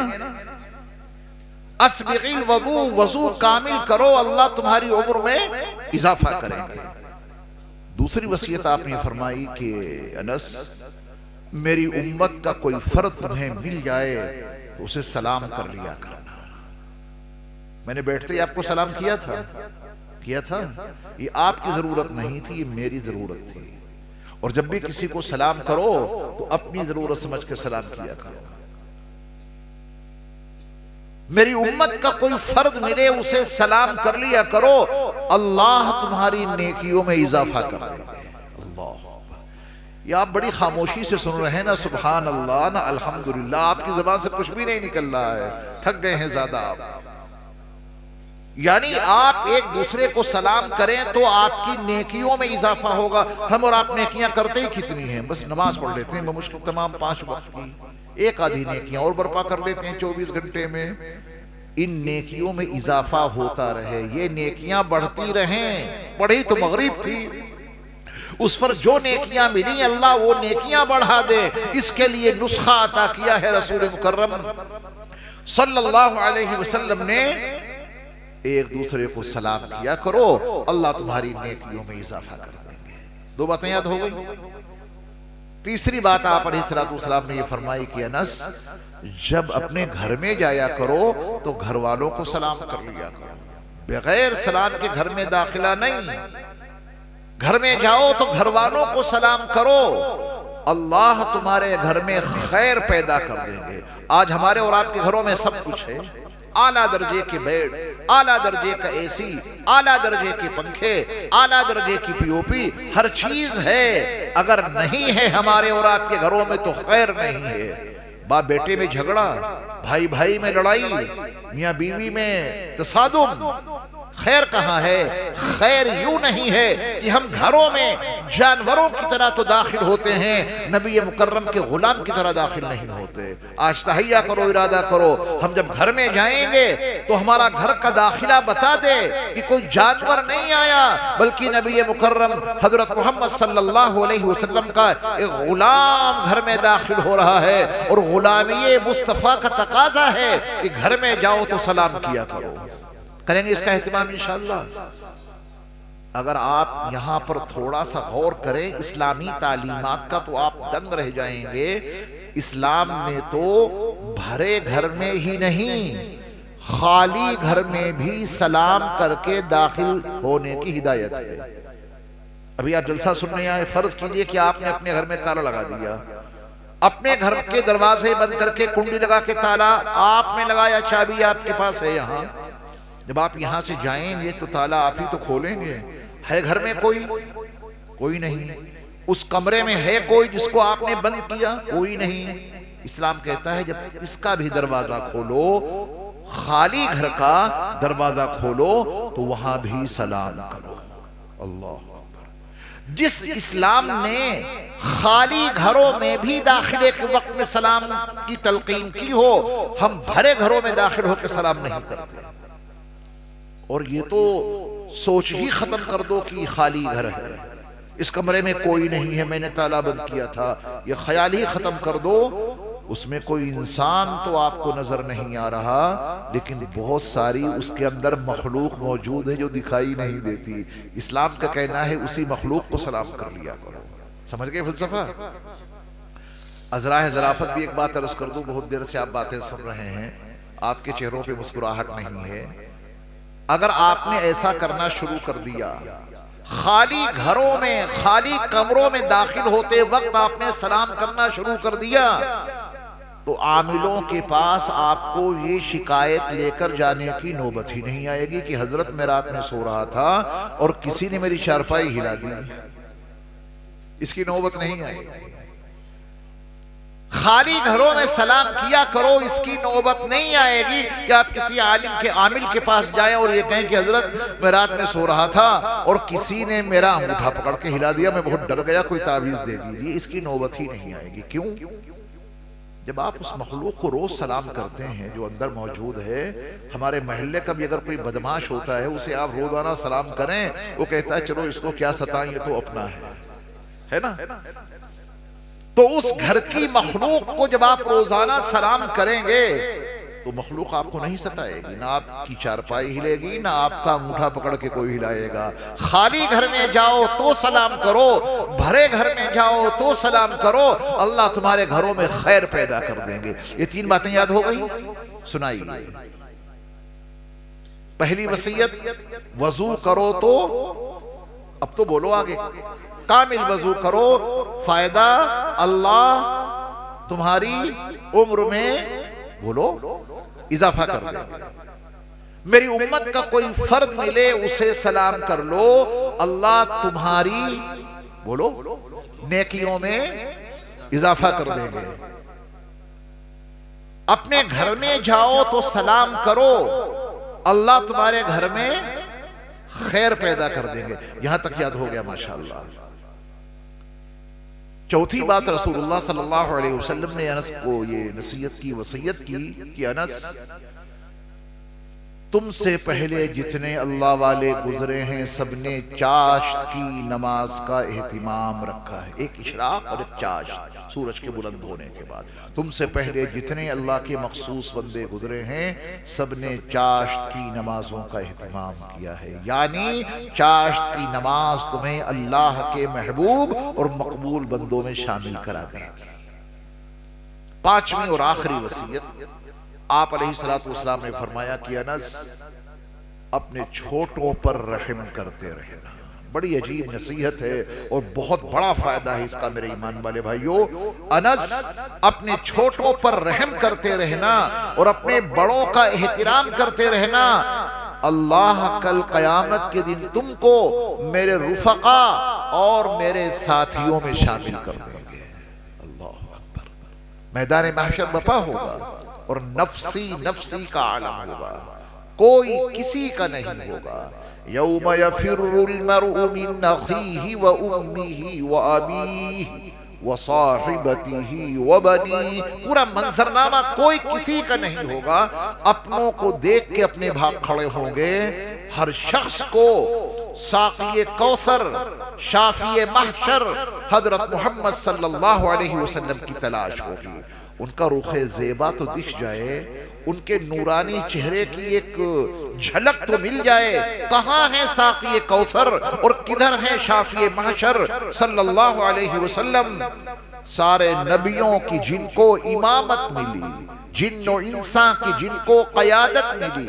اسبغ الوضو, وضو کامل کرو, اللہ تمہاری عمر میں اضافہ کریں گے. دوسری وصیت آپ نے فرمائی کہ انس, میری امت کا کوئی فرد تمہیں مل جائے تو اسے سلام کر لیا کرنا. میں نے بیٹھتے ہی آپ کو سلام کیا تھا. یہ آپ کی ضرورت نہیں تھی, یہ میری ضرورت تھی. اور جب بھی کسی کو سلام کرو تو اپنی ضرورت سمجھ کے سلام کیا کرو. میری امت کا کوئی فرد ملے اسے سلام کر لیا کرو، اللہ تمہاری نیکیوں میں اضافہ کر دیں گے۔ اللہ، یہ آپ بڑی خاموشی سے سن رہے ہیں نا سبحان اللہ نا الحمدللہ، آپ کی زبان سے کچھ بھی نہیں نکل رہا ہے، تھک گئے ہیں زیادہ آپ۔ یعنی آپ ایک دوسرے کو سلام کریں تو آپ کی نیکیوں میں اضافہ ہوگا۔ ہم اور آپ نیکیاں کرتے ہی کتنی ہیں، بس نماز پڑھ لیتے ہیں بمشکل تمام 5 وقت کی، ایک آدھی نیکیاں اور برپا کر لیتے ہیں 24 گھنٹے میں۔ ان نیکیوں میں اضافہ ہوتا رہے، یہ نیکیاں بڑھتی رہیں۔ پڑھی تو مغرب تھی، اس پر جو نیکیاں ملی اللہ وہ نیکیاں بڑھا دے، اس کے لیے نسخہ عطا کیا ہے رسول مکرم صلی اللہ علیہ وسلم نے۔ ایک دوسرے کو سلام کیا کرو، اللہ تمہاری نیکیوں میں اضافہ کر دیں گے۔ 2 باتیں یاد ہو گئی۔ تیسری بات آپ علیہ السلام نے یہ فرمائی کہ انس، جب اپنے گھر میں جایا کرو تو گھر والوں کو سلام کر لیا کرو، بغیر سلام کے گھر میں داخلہ نہیں۔ گھر میں جاؤ تو گھر والوں کو سلام کرو، اللہ تمہارے گھر میں خیر پیدا کر دیں گے۔ آج ہمارے اور آپ کے گھروں میں سب کچھ ہے، اعلیٰ درجے کے بیڈ، اعلیٰ درجے کا اے سی، اعلیٰ درجے کے پنکھے، اعلیٰ درجے کی پی او پی، ہر چیز ہے۔ اگر نہیں ہے ہمارے اور آپ کے گھروں میں تو خیر نہیں ہے۔ باپ بیٹے میں جھگڑا، بھائی بھائی میں لڑائی، میاں بیوی میں تصادم، خیر کہاں ہے؟ خیر یوں نہیں ہے کہ ہم گھروں میں جانوروں کی طرح تو داخل ہوتے ہیں، نبی مکرم کے غلام کی طرح داخل نہیں ہوتے۔ آج تہیہ کرو، ارادہ کرو، ہم جب گھر میں جائیں گے تو ہمارا گھر کا داخلہ بتا دے کہ کوئی جانور نہیں آیا، بلکہ نبی مکرم حضرت محمد صلی اللہ علیہ وسلم کا ایک غلام گھر میں داخل ہو رہا ہے، اور غلامی مصطفیٰ کا تقاضا ہے کہ گھر میں جاؤ تو سلام کیا کرو۔ کریں گے اس کا اہتمام انشاءاللہ۔ اگر آپ یہاں پر تھوڑا سا غور کریں اسلامی تعلیمات کا تو آپ دنگ رہ جائیں گے۔ اسلام میں تو بھرے گھر میں ہی نہیں، خالی گھر میں بھی سلام کر کے داخل ہونے کی ہدایت ہے۔ ابھی آپ جلسہ سننے آئے، فرض کیجئے کہ آپ نے اپنے گھر میں تالا لگا دیا، اپنے گھر کے دروازے بند کر کے کنڈی لگا کے تالا آپ نے لگایا، چابی آپ کے پاس ہے یہاں۔ جب آپ یہاں سے جائیں گے تو تالا آپ ہی تو کھولیں گے۔ ہے گھر میں کوئی نہیں، اس کمرے میں ہے کوئی جس کو آپ نے بند کیا؟ کوئی نہیں۔ اسلام کہتا ہے جب اس کا بھی دروازہ کھولو، خالی گھر کا دروازہ کھولو تو وہاں بھی سلام کرو۔ اللہ اکبر۔ جس اسلام نے خالی گھروں میں بھی داخلے کے وقت میں سلام کی تلقین کی ہو، ہم بھرے گھروں میں داخل ہو کے سلام نہیں کرتے۔ اور یہ تو سوچ ہی ختم کر دو کہ خالی گھر ہے، اس کمرے میں کوئی نہیں ہے، میں نے تالا بند کیا تھا، یہ خیال ہی ختم کر دو۔ اس میں کوئی انسان تو آپ کو نظر نہیں آ رہا، لیکن بہت ساری اس کے اندر مخلوق موجود ہے جو دکھائی نہیں دیتی۔ اسلام کا کہنا ہے اسی مخلوق کو سلام کر لیا کرو۔ سمجھ گئے فلسفہ؟ ازراہ ظرافت بھی ایک بات عرض کر دوں، بہت دیر سے آپ باتیں سن رہے ہیں، آپ کے چہروں پہ مسکراہٹ نہیں ہے۔ اگر آپ نے ایسا کرنا شروع کر دیا، خالی گھروں میں، خالی کمروں میں داخل ہوتے وقت آپ نے سلام کرنا شروع کر دیا، تو عاملوں کے پاس آپ کو یہ شکایت لے کر جانے کی نوبت ہی نہیں آئے گی کہ حضرت میں رات میں سو رہا تھا اور کسی نے میری چارپائی ہلا دی۔ اس کی نوبت نہیں آئے گی۔ خالی گھروں میں سلام کیا کرو، اس کی نوبت نہیں آئے گی کہ آپ کسی عالم کے عامل کے پاس جائیں اور یہ کہیں کہ حضرت میں رات میں سو رہا تھا اور کسی نے میرا انگوٹھا پکڑ کے ہلا دیا، میں بہت ڈر گیا، کوئی تعویذ دے دیجیے۔ اس کی نوبت ہی نہیں آئے گی۔ کیوں؟ جب آپ اس مخلوق کو روز سلام کرتے ہیں جو اندر موجود ہے، ہمارے محلے کا بھی اگر کوئی بدماش ہوتا ہے اسے آپ روزانہ سلام کریں، وہ کہتا ہے چلو اس کو کیا ستائیں، یہ تو اپنا ہے نا؟ تو اس گھر کی مخلوق کو جب آپ روزانہ سلام کریں گے تو مخلوق آپ کو نہیں ستائے گی، نہ آپ کی چارپائی ہلے گی، نہ آپ کا انگوٹھا پکڑ کے کوئی ہلائے گا۔ خالی گھر میں جاؤ تو سلام کرو، بھرے گھر میں جاؤ تو سلام کرو، اللہ تمہارے گھروں میں خیر پیدا کر دیں گے۔ یہ 3 باتیں یاد ہو گئی؟ سنائیے۔ پہلی وصیت، وضو کرو تو، اب تو بولو آگے، کامل وضو کرو، فائدہ اللہ تمہاری عمر میں، بولو، اضافہ کر دیں گے۔ میری امت کا کوئی فرد ملے اسے سلام کر لو، اللہ تمہاری بولو نیکیوں میں اضافہ کر دیں گے۔ اپنے گھر میں جاؤ تو سلام کرو، اللہ تمہارے گھر میں خیر پیدا کر دیں گے۔ یہاں تک یاد ہو گیا ماشاءاللہ۔ چوتھی بات رسول اللہ صلی اللہ علیہ وسلم نے انس کو یہ نصیحت کی، وصیت کی کہ انس تم سے پہلے جتنے اللہ والے گزرے ہیں سب نے چاشت کی نماز کا اہتمام رکھا ہے۔ ایک اشراق اور ایک چاشت سورج کے بلند ہونے کے بعد۔ تم سے پہلے جتنے اللہ کے مخصوص بندے گزرے ہیں سب نے چاشت کی نمازوں کا اہتمام کیا ہے، یعنی چاشت کی نماز تمہیں اللہ کے محبوب اور مقبول بندوں میں شامل کرا دے گی۔ پانچویں اور آخری وصیت آپ علیہ السلام نے فرمایا کہ انس اپنے چھوٹوں پر رحم کرتے رہنا۔ بڑی عجیب نصیحت ہے اور بہت بڑا فائدہ ہے اس کا میرے ایمان والے بھائیو۔ انس اپنے چھوٹوں پر رحم کرتے رہنا اور اپنے بڑوں کا احترام کرتے رہنا، اللہ کل قیامت کے دن تم کو میرے رفقا اور میرے ساتھیوں میں شامل کر دیں گے۔ اللہ اکبر۔ میدان محشر بپا ہوگا اور نفسی نفسی کا عالم ہوگا، کوئی کسی کا نہیں ہوگا۔ یوم یفر المرء من اخیہ و امہ و ابیہ و صاحبتہ و بنیہ، پورا منظرنامہ کوئی کسی کا نہیں ہوگا۔ اپنوں کو دیکھ کے اپنے بھاگ کھڑے ہوں گے۔ ہر شخص کو ساقی کوثر، شافی محشر حضرت محمد صلی اللہ علیہ وسلم کی تلاش ہوگی۔ ان کا رخ زیبا تو دکھ جائے، ان کے نورانی چہرے کی ایک جھلک تو مل جائے، کہاں ہے ساقی کوثر اور کدھر ہے شافی محشر صلی اللہ علیہ وسلم۔ سارے نبیوں کی جن کو امامت ملی، جن و انسان کی جن کو قیادت ملی،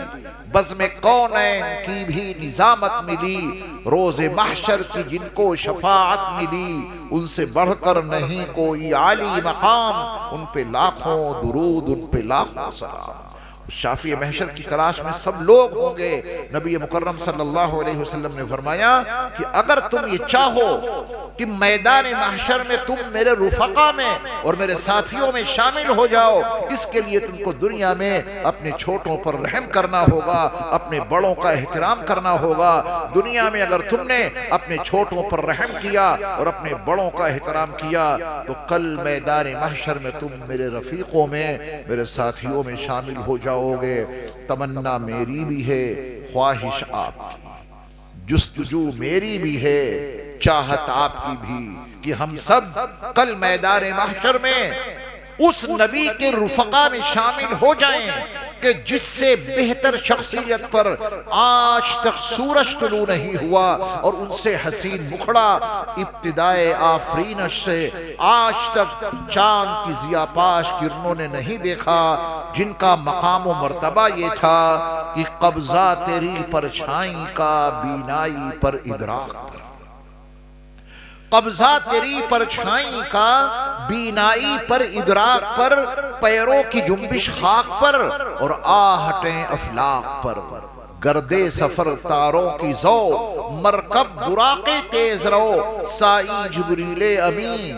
بزم کونین کی بھی نظامت ملی، روز محشر کی جن کو شفاعت ملی، ان سے بڑھ کر نہیں کوئی عالی مقام، ان پہ لاکھوں درود، ان پہ لاکھوں سلام۔ شافی محشر کی تلاش میں سب لوگ ہوں گے۔ نبی مکرم صلی اللہ علیہ وسلم نے فرمایا کہ اگر تم یہ چاہو کہ میدان محشر میں تم میرے رفقا میں اور میرے ساتھیوں میں شامل ہو جاؤ، اس کے لیے تم کو دنیا میں اپنے چھوٹوں پر رحم کرنا ہوگا، اپنے بڑوں کا احترام کرنا ہوگا۔ دنیا میں اگر تم نے اپنے چھوٹوں پر رحم کیا اور اپنے بڑوں کا احترام کیا تو کل میدان محشر میں تم میرے رفیقوں میں، میرے ساتھیوں میں شامل ہو جاؤ گے۔ تمنا میری بھی ہے، خواہش آپ کی، جستجو میری بھی ہے، چاہت آپ کی بھی، کہ ہم سب کل میدان محشر میں اس نبی کے رفقا میں شامل ہو جائیں کہ جس سے بہتر شخصیت پر آج تک سورج طلوع نہیں ہوا، اور ان سے حسین مکھڑا ابتدائے آفرینش سے آج تک چاند کی ضیاء پاش کرنوں نے نہیں دیکھا، جن کا مقام و مرتبہ یہ تھا کہ قبضہ تیری پرچھائی کا بینائی پر ادراک پر، قبضہ تیری پرچھائی کا بینائی پر ادراک پر، پیروں کی جنبش خاک پر اور آہٹیں افلاق پر، گردے سفر تاروں کی زو، مرکب براق تیز رو، سائی جبریل امین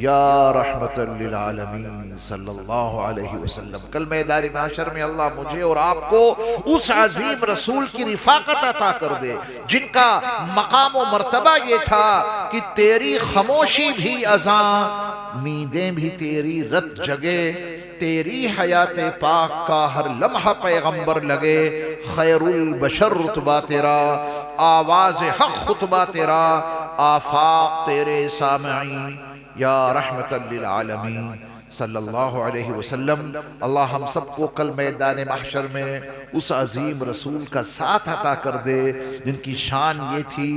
یا رحمت للعالمین صلی اللہ علیہ وسلم۔ کل میدان محشر میں اللہ مجھے اور آپ کو اس عظیم رسول کی رفاقت عطا کر دے جن کا مقام و مرتبہ یہ تھا کہ تیری خاموشی بھی اذاں، نیندیں بھی تیری رت جگے، تیری حیات پاک کا ہر لمحہ پیغمبر لگے، خیر البشر رتبہ تیرا، آواز حق خطبہ تیرا، آفاق تیرے سامعین یا رحمت للعالمین صلی اللہ علیہ وسلم۔ اللہ ہم سب کو کل میدان محشر میں اس عظیم رسول کا ساتھ عطا کر دے جن کی شان یہ تھی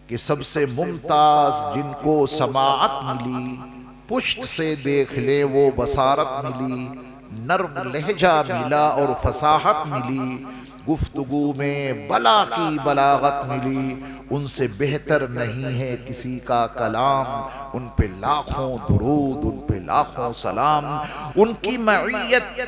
کہ سب سے ممتاز جن کو سماعت ملی، پشت سے دیکھ لے وہ بصارت ملی، نرم لہجہ ملا اور فصاحت ملی، گفتگو میں بلا کی بلاغت ملی، ان سے بہتر نہیں ہے کسی کا کلام، ان پہ لاکھوں درود، ان پہ لاکھوں سلام، ان کی معیت،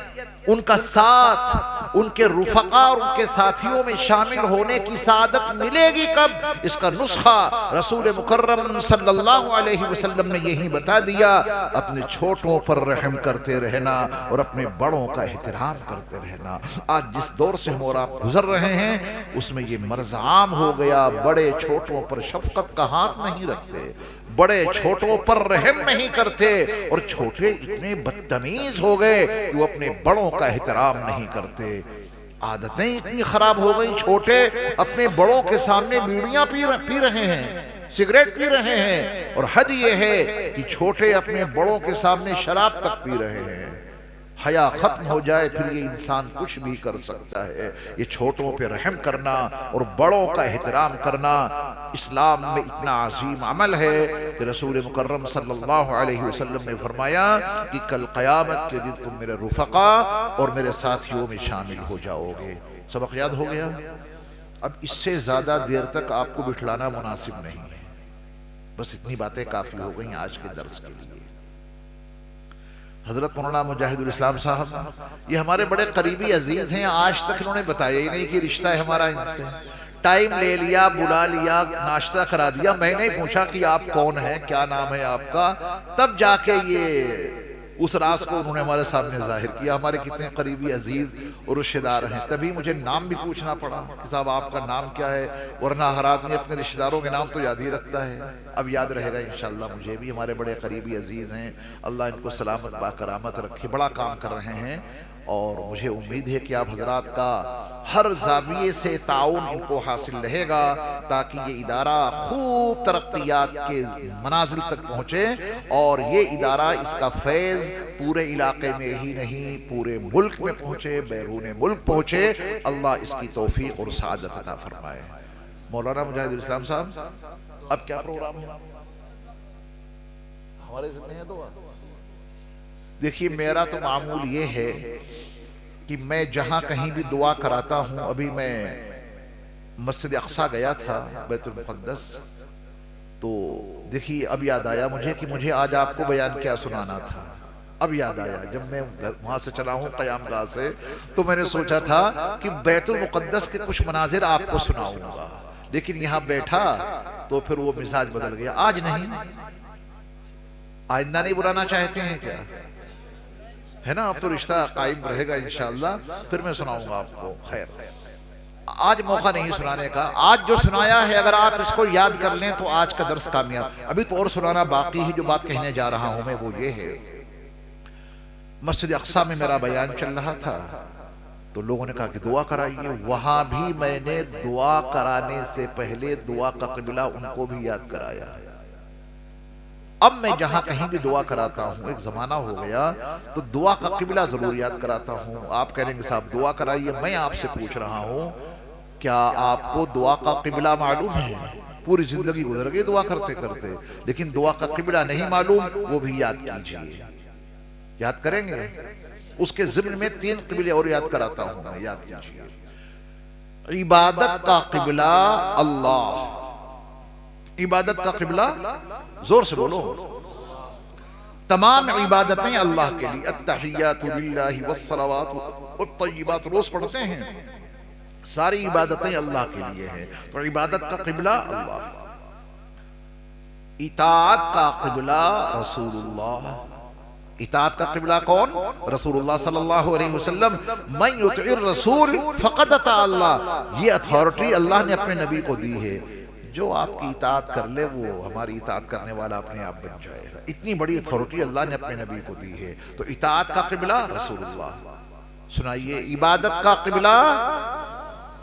ان کا ساتھ، ان کے رفقا اور ان کے ساتھیوں میں شامل ہونے کی سعادت ملے گی کب؟ اس کا نسخہ رسول مکرم صلی اللہ علیہ وسلم نے یہی بتا دیا، اپنے چھوٹوں پر رحم کرتے رہنا اور اپنے بڑوں کا احترام کرتے رہنا۔ آج جس دور سے ہم اور آپ گزر رہے ہیں اس میں یہ مرض عام ہو گیا، بڑے چھوٹوں پر شفقت کا ہاتھ نہیں رکھتے، بڑے چھوٹوں پر رحم نہیں کرتے، اور چھوٹے اتنے بدتمیز ہو گئے کہ وہ اپنے بڑوں کا احترام نہیں کرتے۔ عادتیں اتنی خراب ہو گئی، چھوٹے اپنے بڑوں کے سامنے بیڑیاں پی رہے ہیں، سگریٹ پی رہے ہیں، اور حد یہ ہے کہ چھوٹے اپنے بڑوں کے سامنے شراب تک پی رہے ہیں۔ حیا ختم ہو جائے پھر یہ انسان کچھ بھی کر سکتا ہے۔ یہ چھوٹوں پہ رحم کرنا اور بڑوں کا احترام کرنا اسلام میں اتنا عظیم عمل ہے کہ رسول مکرم صلی اللہ علیہ وسلم نے فرمایا کہ کل قیامت کے دن تم میرے رفقا اور میرے ساتھیوں میں شامل ہو جاؤ گے۔ سبق یاد ہو گیا؟ اب اس سے زیادہ دیر تک آپ کو بٹھلانا مناسب نہیں ہے، بس اتنی باتیں کافی ہو گئیں آج کے درس کے لیے۔ حضرت مولانا مجاہد الاسلام صاحب یہ ہمارے بڑے قریبی عزیز ہیں، آج تک انہوں نے بتایا ہی نہیں کہ رشتہ ہے ہمارا ان سے۔ ٹائم لے لیا، بلا لیا، ناشتہ کرا دیا، میں نے پوچھا کہ آپ کون ہیں، کیا نام ہے آپ کا، تب جا کے یہ اس راز کو انہوں نے ہمارے سامنے ظاہر کیا۔ ہمارے کتنے قریبی عزیز اور رشتہ دار ہیں، تبھی مجھے نام بھی پوچھنا پڑا کہ صاحب آپ کا نام کیا ہے، ورنہ ہر آدمی اپنے رشتہ داروں کے نام تو یاد ہی رکھتا ہے۔ اب یاد رہے گا انشاءاللہ مجھے بھی، ہمارے بڑے قریبی عزیز ہیں، اللہ ان کو سلامت با کرامت رکھے، بڑا کام کر رہے ہیں، اور مجھے امید ہے کہ آپ حضرات کا ہر زاویے سے تعاون ان کو حاصل رہے گا تاکہ یہ ادارہ خوب ترقیات کے منازل تک پہنچے، اور یہ ادارہ اس کا فیض پورے علاقے میں ہی نہیں پورے ملک میں پہنچے، بیرون ملک پہنچے۔ اللہ اس کی توفیق اور سعادت عطا فرمائے۔ مولانا مجاہد الاسلام صاحب اب کیا پروگرام ہے ہمارے ذمہ ہے؟ دعا دیکھیے، میرا تو معمول یہ ہے کہ میں جہاں کہیں بھی دعا کراتا ہوں، ابھی میں مسجد اقصی گیا تھا، بیت المقدس، تو دیکھیے اب یاد آیا مجھے کہ مجھے آج آپ کو بیان کیا سنانا تھا۔ اب یاد آیا جب میں وہاں سے چلا ہوں قیام گاہ سے، تو میں نے سوچا تھا کہ بیت المقدس کے کچھ مناظر آپ کو سناؤں گا، لیکن یہاں بیٹھا تو پھر وہ مزاج بدل گیا۔ آج نہیں، آئندہ نہیں بلانا چاہتے ہیں کیا؟ ہے نا، اب تو رشتہ قائم رہے گا انشاءاللہ، پھر میں سناؤں گا آپ کو۔ خیر، آج موقع نہیں سنانے کا، آج جو سنایا ہے اگر آپ اس کو یاد کر لیں تو آج کا درس کامیاب۔ ابھی تو اور سنانا باقی ہے، جو بات کہنے جا رہا ہوں میں وہ یہ ہے، مسجد اقصی میں میرا بیان چل رہا تھا تو لوگوں نے کہا کہ دعا کرائیے، وہاں بھی میں نے دعا کرانے سے پہلے دعا کا قبلہ ان کو بھی یاد کرایا۔ اب میں جہاں کہیں بھی دعا کراتا ہوں، ایک زمانہ ہو گیا تو دعا کا قبلہ ضرور یاد کراتا ہوں۔ آپ کہہ رہے ہیں کہ صاحب دعا کرائیے، میں آپ سے پوچھ رہا ہوں کیا آپ کو دعا کا قبلہ معلوم ہے؟ پوری زندگی گزر گئی دعا کرتے کرتے، لیکن دعا کا قبلہ نہیں معلوم، وہ بھی یاد کیجئے۔ یاد کریں گے؟ اس کے ضمن میں 3 قبلے اور یاد کراتا ہوں میں، یاد کیجئے۔ عبادت کا قبلہ اللہ، عبادت کا قبلہ، زور سے بولو، تمام عبادتیں اللہ کے لیے، التحیات للہ والصلوات والطیبات، روز پڑھتے ہیں، ساری عبادتیں اللہ کے لیے ہیں، تو عبادت کا قبلہ اللہ، اطاعت کا قبلہ رسول اللہ۔ اطاعت کا قبلہ کون؟ رسول اللہ صلی اللہ علیہ وسلم۔ من یطع الرسول فقد اطاع اللہ، یہ اتھارٹی اللہ نے اپنے نبی کو دی ہے، جو آپ کی اطاعت کر لے وہ ہماری اطاعت کرنے والا اپنے آپ بن جائے گا۔ اتنی بڑی اتھارٹی اللہ نے اپنے نبی کو دی ہے، تو اطاعت کا قبلہ رسول اللہ۔ سنائیے، عبادت کا قبلہ،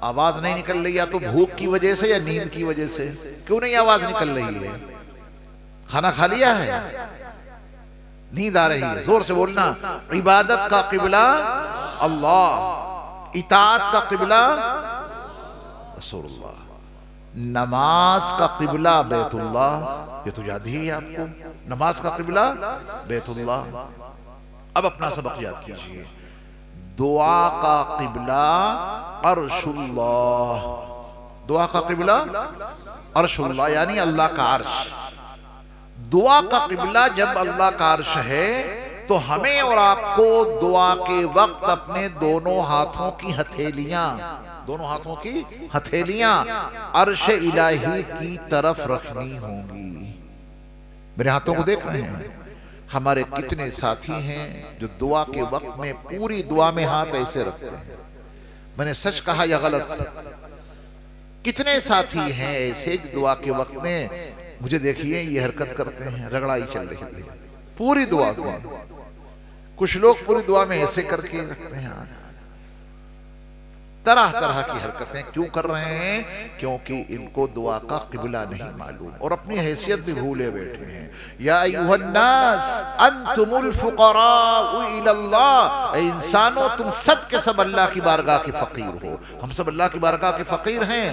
آواز نہیں نکل رہی، یا تو بھوک کی وجہ سے یا نیند کی وجہ سے؟ کیوں نہیں آواز نکل رہی ہے؟ کھانا کھا لیا ہے؟ نیند آ رہی ہے؟ زور سے بولنا۔ عبادت کا قبلہ اللہ، اطاعت کا قبلہ رسول اللہ، نماز کا قبلہ بیت اللہ، یہ تو یاد ہی ہے آپ کو، نماز کا قبلہ بیت اللہ۔ اب اپنا سبق یاد کیجئے، دعا کا قبلہ عرش اللہ، دعا کا قبلہ عرش اللہ یعنی اللہ کا عرش. دعا کا قبلہ جب اللہ کا عرش ہے تو ہمیں اور آپ کو دعا کے وقت اپنے دونوں ہاتھوں کی ہتھیلیاں عرش الہی کی طرف رکھنی ہوں گی. میرے ہاتھوں کو دیکھ رہے ہیں؟ ہمارے کتنے ساتھی ہیں جو دعا کے وقت میں پوری دعا میں ہاتھ ایسے رکھتے ہیں. میں نے سچ کہا یا غلط؟ کتنے ساتھی ہیں ایسے جو دعا کے وقت میں مجھے دیکھیے یہ حرکت کرتے ہیں، رگڑائی چل رہی ہے پوری دعا میں. کچھ لوگ پوری دعا میں ایسے کر کے رکھتے ہیں. طرح طرح کی حرکتیں کیوں کر رہے ہیں؟ کیونکہ ان کو دعا کا قبلہ نہیں معلوم اور اپنی حیثیت بھی بھولے بیٹھے ہیں. یا ایھا الناس انتم الفقراء الی اللہ، اے انسانوں تم سب کے سب اللہ کی بارگاہ کے فقیر ہو. ہم سب اللہ کی بارگاہ کے فقیر ہیں.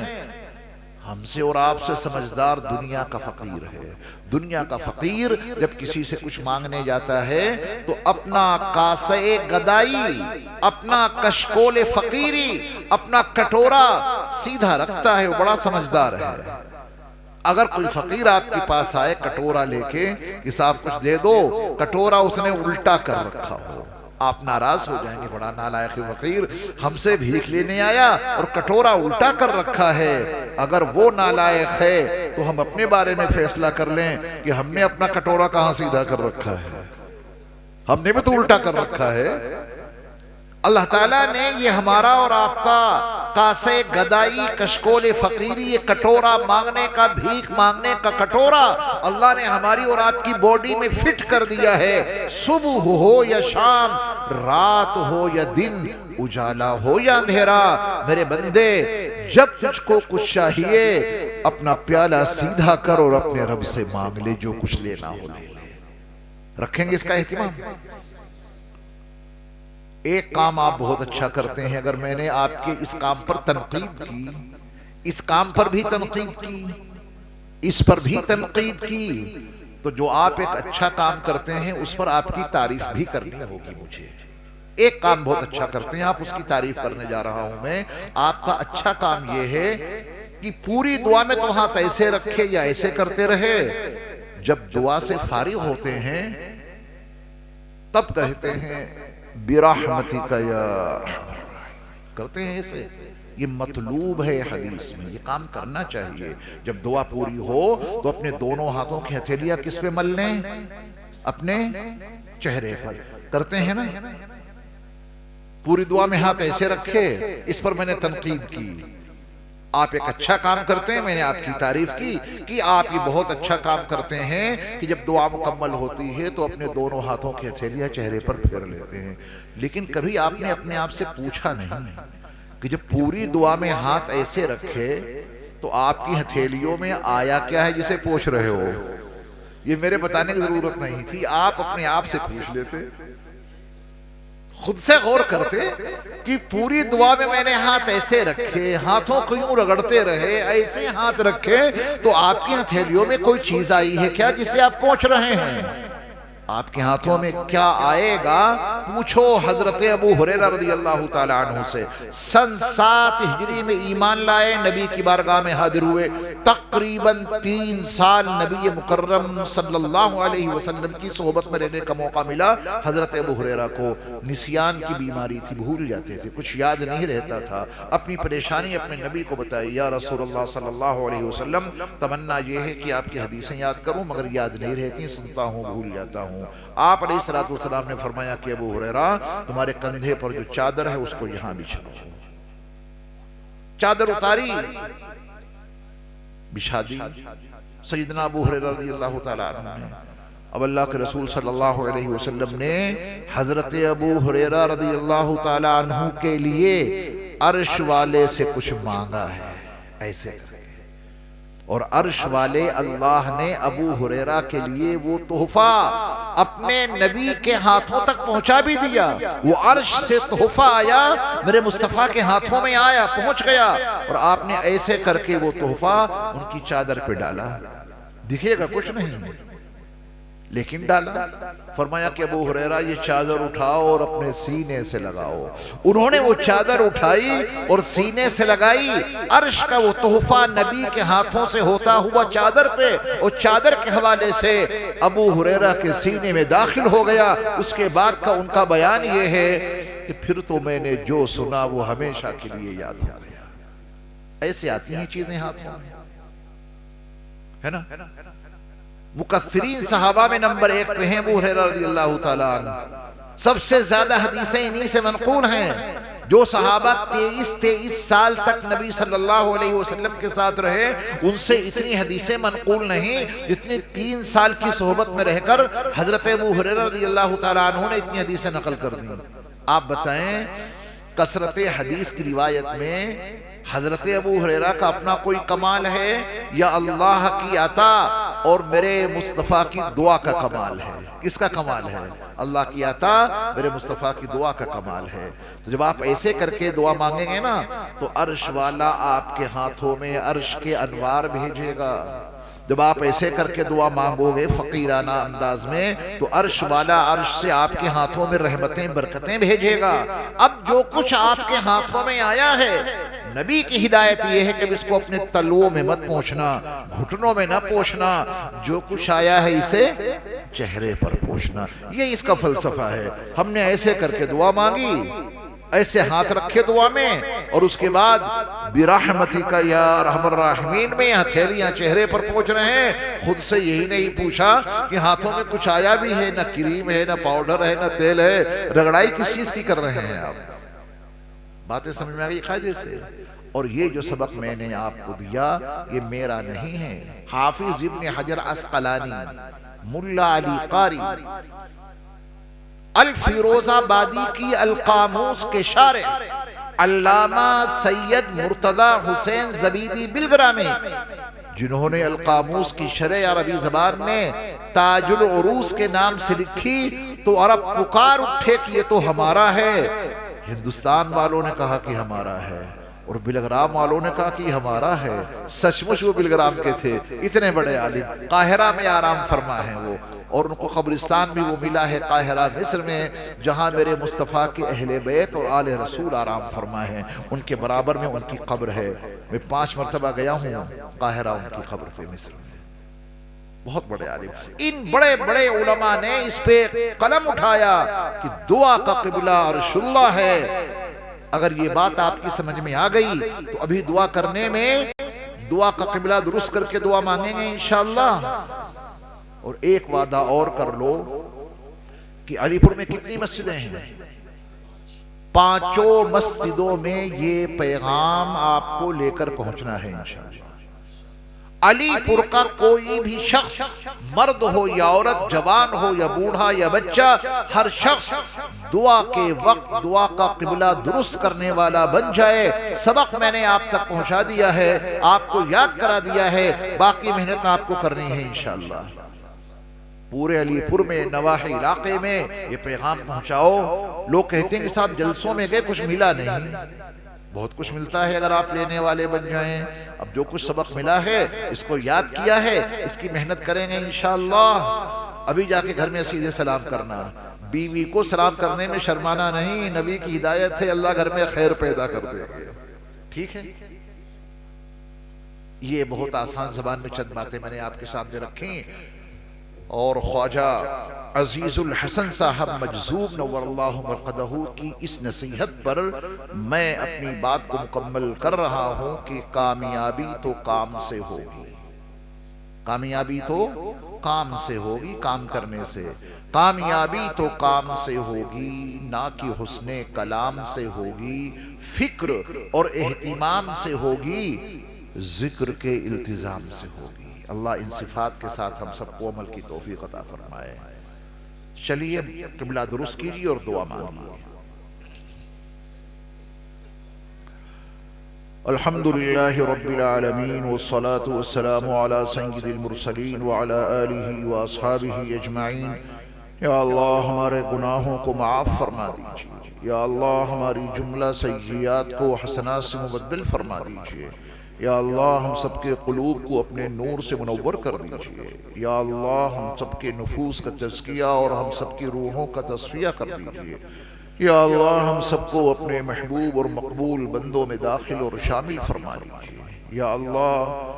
ہم سے اور آپ سے سمجھدار دنیا کا فقیر ہے. دنیا کا فقیر جب کسی سے کچھ مانگنے جاتا ہے تو اپنا کاسے گدائی، اپنا کشکول فقیری، اپنا کٹورا سیدھا رکھتا ہے. وہ بڑا سمجھدار ہے. اگر کوئی فقیر آپ کے پاس آئے کٹورا لے کے کہ صاحب کچھ دے دو، کٹورا اس نے الٹا کر رکھا ہو، آپ ناراض ہو جائیں گے. بڑا نالائق فقیر ہم سے بھیک لینے آیا اور کٹورا الٹا کر رکھا ہے. اگر وہ نالائق ہے تو ہم اپنے بارے میں فیصلہ کر لیں کہ ہم نے اپنا کٹورا کہاں سیدھا کر رکھا ہے، ہم نے بھی تو الٹا کر رکھا ہے. اللہ تعالیٰ نے یہ ہمارا اور آپ کا کاسے گدائی، کشکول فقیری، یہ کٹورا مانگنے کا، بھیک مانگنے کا کٹورا اللہ نے ہماری اور آپ کی باڈی میں فٹ کر دیا ہے. صبح ہو یا شام، رات ہو یا دن، اجالا ہو یا اندھیرا، میرے بندے جب تجھ کو کچھ چاہیے اپنا پیالہ سیدھا کر اور اپنے رب سے مانگ لے، جو کچھ لینا ہو لے لے. رکھیں گے اس کا اہتمام؟ ایک کام آپ بہت اچھا کرتے ہیں. اگر میں نے آپ کے اس کام پر تنقید کی، اس کام پر بھی تنقید کی، اس پر بھی تنقید کی، تو جو آپ ایک اچھا کام کرتے ہیں اس پر آپ کی تعریف بھی کرنی ہوگی مجھے. ایک کام بہت اچھا کرتے ہیں، آپ اس کی تعریف کرنے جا رہا ہوں میں. آپ کا اچھا کام یہ ہے کہ پوری دعا میں تو ہاتھ ایسے رکھے یا ایسے کرتے رہے، جب دعا سے فارغ ہوتے ہیں تب کہتے ہیں برحمتک یا کرتے ہیں ایسے. یہ مطلوب ہے حدیث میں، یہ کام کرنا چاہیے. جب دعا پوری ہو تو اپنے دونوں ہاتھوں کی ہتھیلیاں کس پہ مل لیں؟ اپنے چہرے پر. کرتے ہیں نا؟ پوری دعا میں ہاتھ ایسے رکھے. اس پر میں نے تنقید کی. آپ ایک اچھا کام کرتے ہیں، میں نے آپ کی تعریف کی کہ آپ یہ بہت اچھا کام کرتے ہیں کہ جب دعا مکمل ہوتی ہے تو اپنے دونوں ہاتھوں کی ہتھیلیاں چہرے پر پھیر لیتے ہیں. لیکن کبھی آپ نے اپنے آپ سے پوچھا نہیں کہ جب پوری دعا میں ہاتھ ایسے رکھے تو آپ کی ہتھیلیوں میں آیا کیا ہے جسے پوچھ رہے ہو؟ یہ میرے بتانے کی ضرورت نہیں تھی، آپ اپنے آپ سے پوچھ لیتے، خود سے غور کرتے کہ پوری دعا میں نے ہاتھ ایسے رکھے، ہاتھوں کو یوں رگڑتے رہے، ایسے ہاتھ رکھے، تو آپ کی ہتھیلیوں میں کوئی چیز آئی ہے کیا جسے آپ پوچھ رہے ہیں؟ آپ کے ہاتھوں میں کیا آئے گا؟ پوچھو حضرت ابو ہریرہ رضی اللہ تعالیٰ عنہ سے. سن 7 ہجری میں ایمان لائے، نبی کی بارگاہ میں حاضر ہوئے. تقریباً 3 سال نبی مکرم صلی اللہ علیہ وسلم کی صحبت میں رہنے کا موقع ملا. حضرت ابو ہریرہ کو نسیان کی بیماری تھی، بھول جاتے تھے، کچھ یاد نہیں رہتا تھا. اپنی پریشانی اپنے نبی کو بتائی، یا رسول اللہ صلی اللہ علیہ وسلم تمنا یہ ہے کہ آپ کی حدیثیں یاد کروں مگر یاد نہیں رہتی، سنتا ہوں بھول جاتا ہوں. آپ علیہ السلام نے فرمایا کہ ابو ہریرہ تمہارے کندھے پر جو چادر ہے اس کو یہاں بچھاؤ. چادر اتاری، بچھا دی. سیدنا ابو ہریرہ رضی اللہ تعالیٰ عنہ نے، اب اللہ کے رسول صلی اللہ علیہ وسلم نے حضرت ابو ہریرہ رضی اللہ تعالیٰ عنہ کے لیے عرش والے سے کچھ مانگا ہے ایسے کر کے، اور عرش والے اللہ نے ابو ہریرہ کے لیے وہ تحفہ اپنے نبی کے ہاتھوں تک پہنچا بھی دیا. وہ عرش سے تحفہ آیا، میرے مصطفیٰ کے ہاتھوں میں آیا، پہنچ گیا، اور آپ نے ایسے کر کے وہ تحفہ ان کی چادر پہ ڈالا. دکھے گا کچھ نہیں لیکن ڈالا. فرمایا کہ ابو ہریرہ یہ چادر اٹھاؤ اور اپنے سینے سے لگاؤ. انہوں نے وہ چادر اٹھائی اور سینے سے لگائی. عرش کا وہ تحفہ نبی کے ہاتھوں سے ہوتا ہوا چادر پہ اور چادر کے حوالے سے ابو ہریرہ کے سینے میں داخل ہو گیا. اس کے بعد کا ان کا بیان یہ ہے کہ پھر تو میں نے جو سنا وہ ہمیشہ کے لیے یاد ہو گیا. ایسے آتی ہیں چیزیں ہاتھوں میں، ہے نا. مکثرین صحابہ میں نمبر 1 پہ ہیں ابو ہریرہ رضی اللہ تعالیٰ عنہ. سب سے زیادہ حدیثیں انہی سے منقول ہیں. جو صحابہ 23 سال تک نبی صلی اللہ علیہ وسلم کے ساتھ رہے ان سے اتنی حدیثیں منقول نہیں جتنی 3 سال کی صحبت میں رہ کر حضرت ابو ہریرہ رضی اللہ تعالیٰ عنہ نے اتنی حدیثیں نقل کر دیں. آپ بتائیں کثرت حدیث کی روایت میں حضرت ابو ہریرہ کا اپنا کوئی کمال ہے یا اللہ کی عطا اور میرے مصطفیٰ کی دعا کا کمال ہے؟ کس کا کمال ہے؟ اللہ کی عطا میرے مصطفیٰ کی دعا کا کمال ہے. تو جب آپ ایسے کر کے دعا مانگیں گے نا تو عرش والا آپ کے ہاتھوں میں عرش کے انوار بھیجے گا. جب آپ ایسے کر کے دعا مانگو گے فقیرانہ انداز میں تو عرش والا عرش سے آپ کے ہاتھوں میں رحمتیں برکتیں بھیجے گا. اب جو کچھ آپ کے ہاتھوں میں آیا ہے نبی کی ہدایت یہ ہے کہ اس کو اپنے تلووں میں مت پوچھنا، گھٹنوں میں نہ پوچھنا. جو کچھ آیا ہے اسے چہرے پر پوچھنا. یہ اس کا فلسفہ ہے. ہم نے ایسے کر کے دعا مانگی، ایسے ہاتھ رکھے دعا میں اور اس کے بعد برحمتک یا ارحم الراحمین میں ہتھیلیاں چہرے پر پہنچ رہے ہیں. خود سے یہی نہیں پوچھا کہ ہاتھوں میں کچھ آیا بھی ہے، نہ کریم ہے، نہ پاؤڈر ہے، نہ تیل ہے. رگڑائی کس چیز کی کر رہے ہیں آپ؟ باتیں سمجھ میں آ گئی قاعدے سے. اور یہ جو سبق میں نے آپ کو دیا یہ میرا نہیں ہے. حافظ ابن حجر عسقلانی، ملا علی قاری الفیروز آبادی کی القاموس کے شارح علامہ سید مرتضی حسین زبیدی بلگرامی جنہوں نے القاموس کی شرح عربی زبان میں تاج العروس کے نام سے لکھی تو عرب پکار اٹھے کہ یہ تو ہمارا ہے. ہندوستان والوں نے کہا کہ ہمارا ہے اور بلگرام والوں نے کہا کہ ہمارا ہے. سچ مچ وہ بلگرام کے تھے. اتنے بڑے عالم قاہرہ میں آرام فرما ہیں وہ، اور ان کو قبرستان بھی وہ ملا ہے قاہرہ مصر میں جہاں میرے مصطفیٰ کے اہل بیت اور آل رسول آرام فرما ہیں. ان کے برابر میں ان کی قبر ہے. میں 5 مرتبہ گیا ہوں قاہرہ ان کی قبر پہ مصر میں. بہت بڑے عالم. ان بڑے بڑے علماء نے اس پہ قلم اٹھایا کہ دعا کا قبلہ عرش اللہ ہے. اگر یہ بات آپ کی سمجھ میں آ گئی تو ابھی دعا کرنے میں دعا کا قبلہ درست کر کے دعا مانگیں گے انشاءاللہ. اور ایک وعدہ اور کر لو کہ علی پور میں کتنی مسجدیں ہیں؟ 5 مسجدوں میں یہ پیغام آپ کو لے کر پہنچنا ہے انشاءاللہ. علی پور کا کوئی بھی شخص مرد ہو یا عورت، جوان ہو یا بوڑھا یا بچہ، ہر شخص دعا کے وقت دعا کا قبلہ درست کرنے والا بن جائے. سبق میں نے آپ تک پہنچا دیا ہے، آپ کو یاد کرا دیا ہے، باقی محنت آپ کو کرنی ہے انشاءاللہ. پورے علی پور میں نواحی علاقے میں یہ پیغام پہنچاؤ. لوگ کہتے ہیں کہ صاحب جلسوں میں گئے کچھ ملا نہیں. بہت کچھ ملتا ہے اگر آپ لینے والے بن جائیں. اب جو کچھ سبق ملا ہے اس کو یاد کیا ہے، اس کی محنت کریں گے انشاءاللہ. ابھی جا کے گھر میں سیدھے سلام کرنا، بیوی کو سلام کرنے میں شرمانا نہیں. نبی کی ہدایت ہے، اللہ گھر میں خیر پیدا کر دے گے. ٹھیک ہے؟ یہ بہت آسان زبان میں چند باتیں میں نے آپ کے سامنے رکھی. اور خواجہ عزیز الحسن صاحب مجذوب نور اللہ مرقدہ کی اس نصیحت پر میں اپنی بات کو مکمل کر رہا ہوں کہ کامیابی تو کام سے ہوگی. کامیابی تو کام سے ہوگی، کام کرنے سے. کامیابی تو کام سے ہوگی، نہ کہ حسن کلام سے ہوگی. فکر اور اہتمام سے ہوگی، ذکر کے التزام سے ہوگی. اللہ ان صفات کے ساتھ ہم سب کو عمل کی توفیق عطا فرمائے. چلیے قبلہ درست کیجیے اور دعا مانگیے. الحمدللہ رب العالمین والصلاة والسلام علی سید المرسلین وعلی آلہ واصحابہ اجمعین. یا اللہ ہمارے گناہوں کو معاف فرما دیجیے. یا اللہ ہماری جملہ سیئات کو حسنات سے مبدل فرما دیجیے. یا اللہ ہم سب کے قلوب کو اپنے نور سے منور کر دیجئے۔ یا اللہ ہم سب کے نفوس کا تزکیہ اور ہم سب کی روحوں کا تصفیہ کر دیجئے۔ یا اللہ ہم سب کو اپنے محبوب اور مقبول بندوں میں داخل اور شامل فرما لیجئے۔ یا اللہ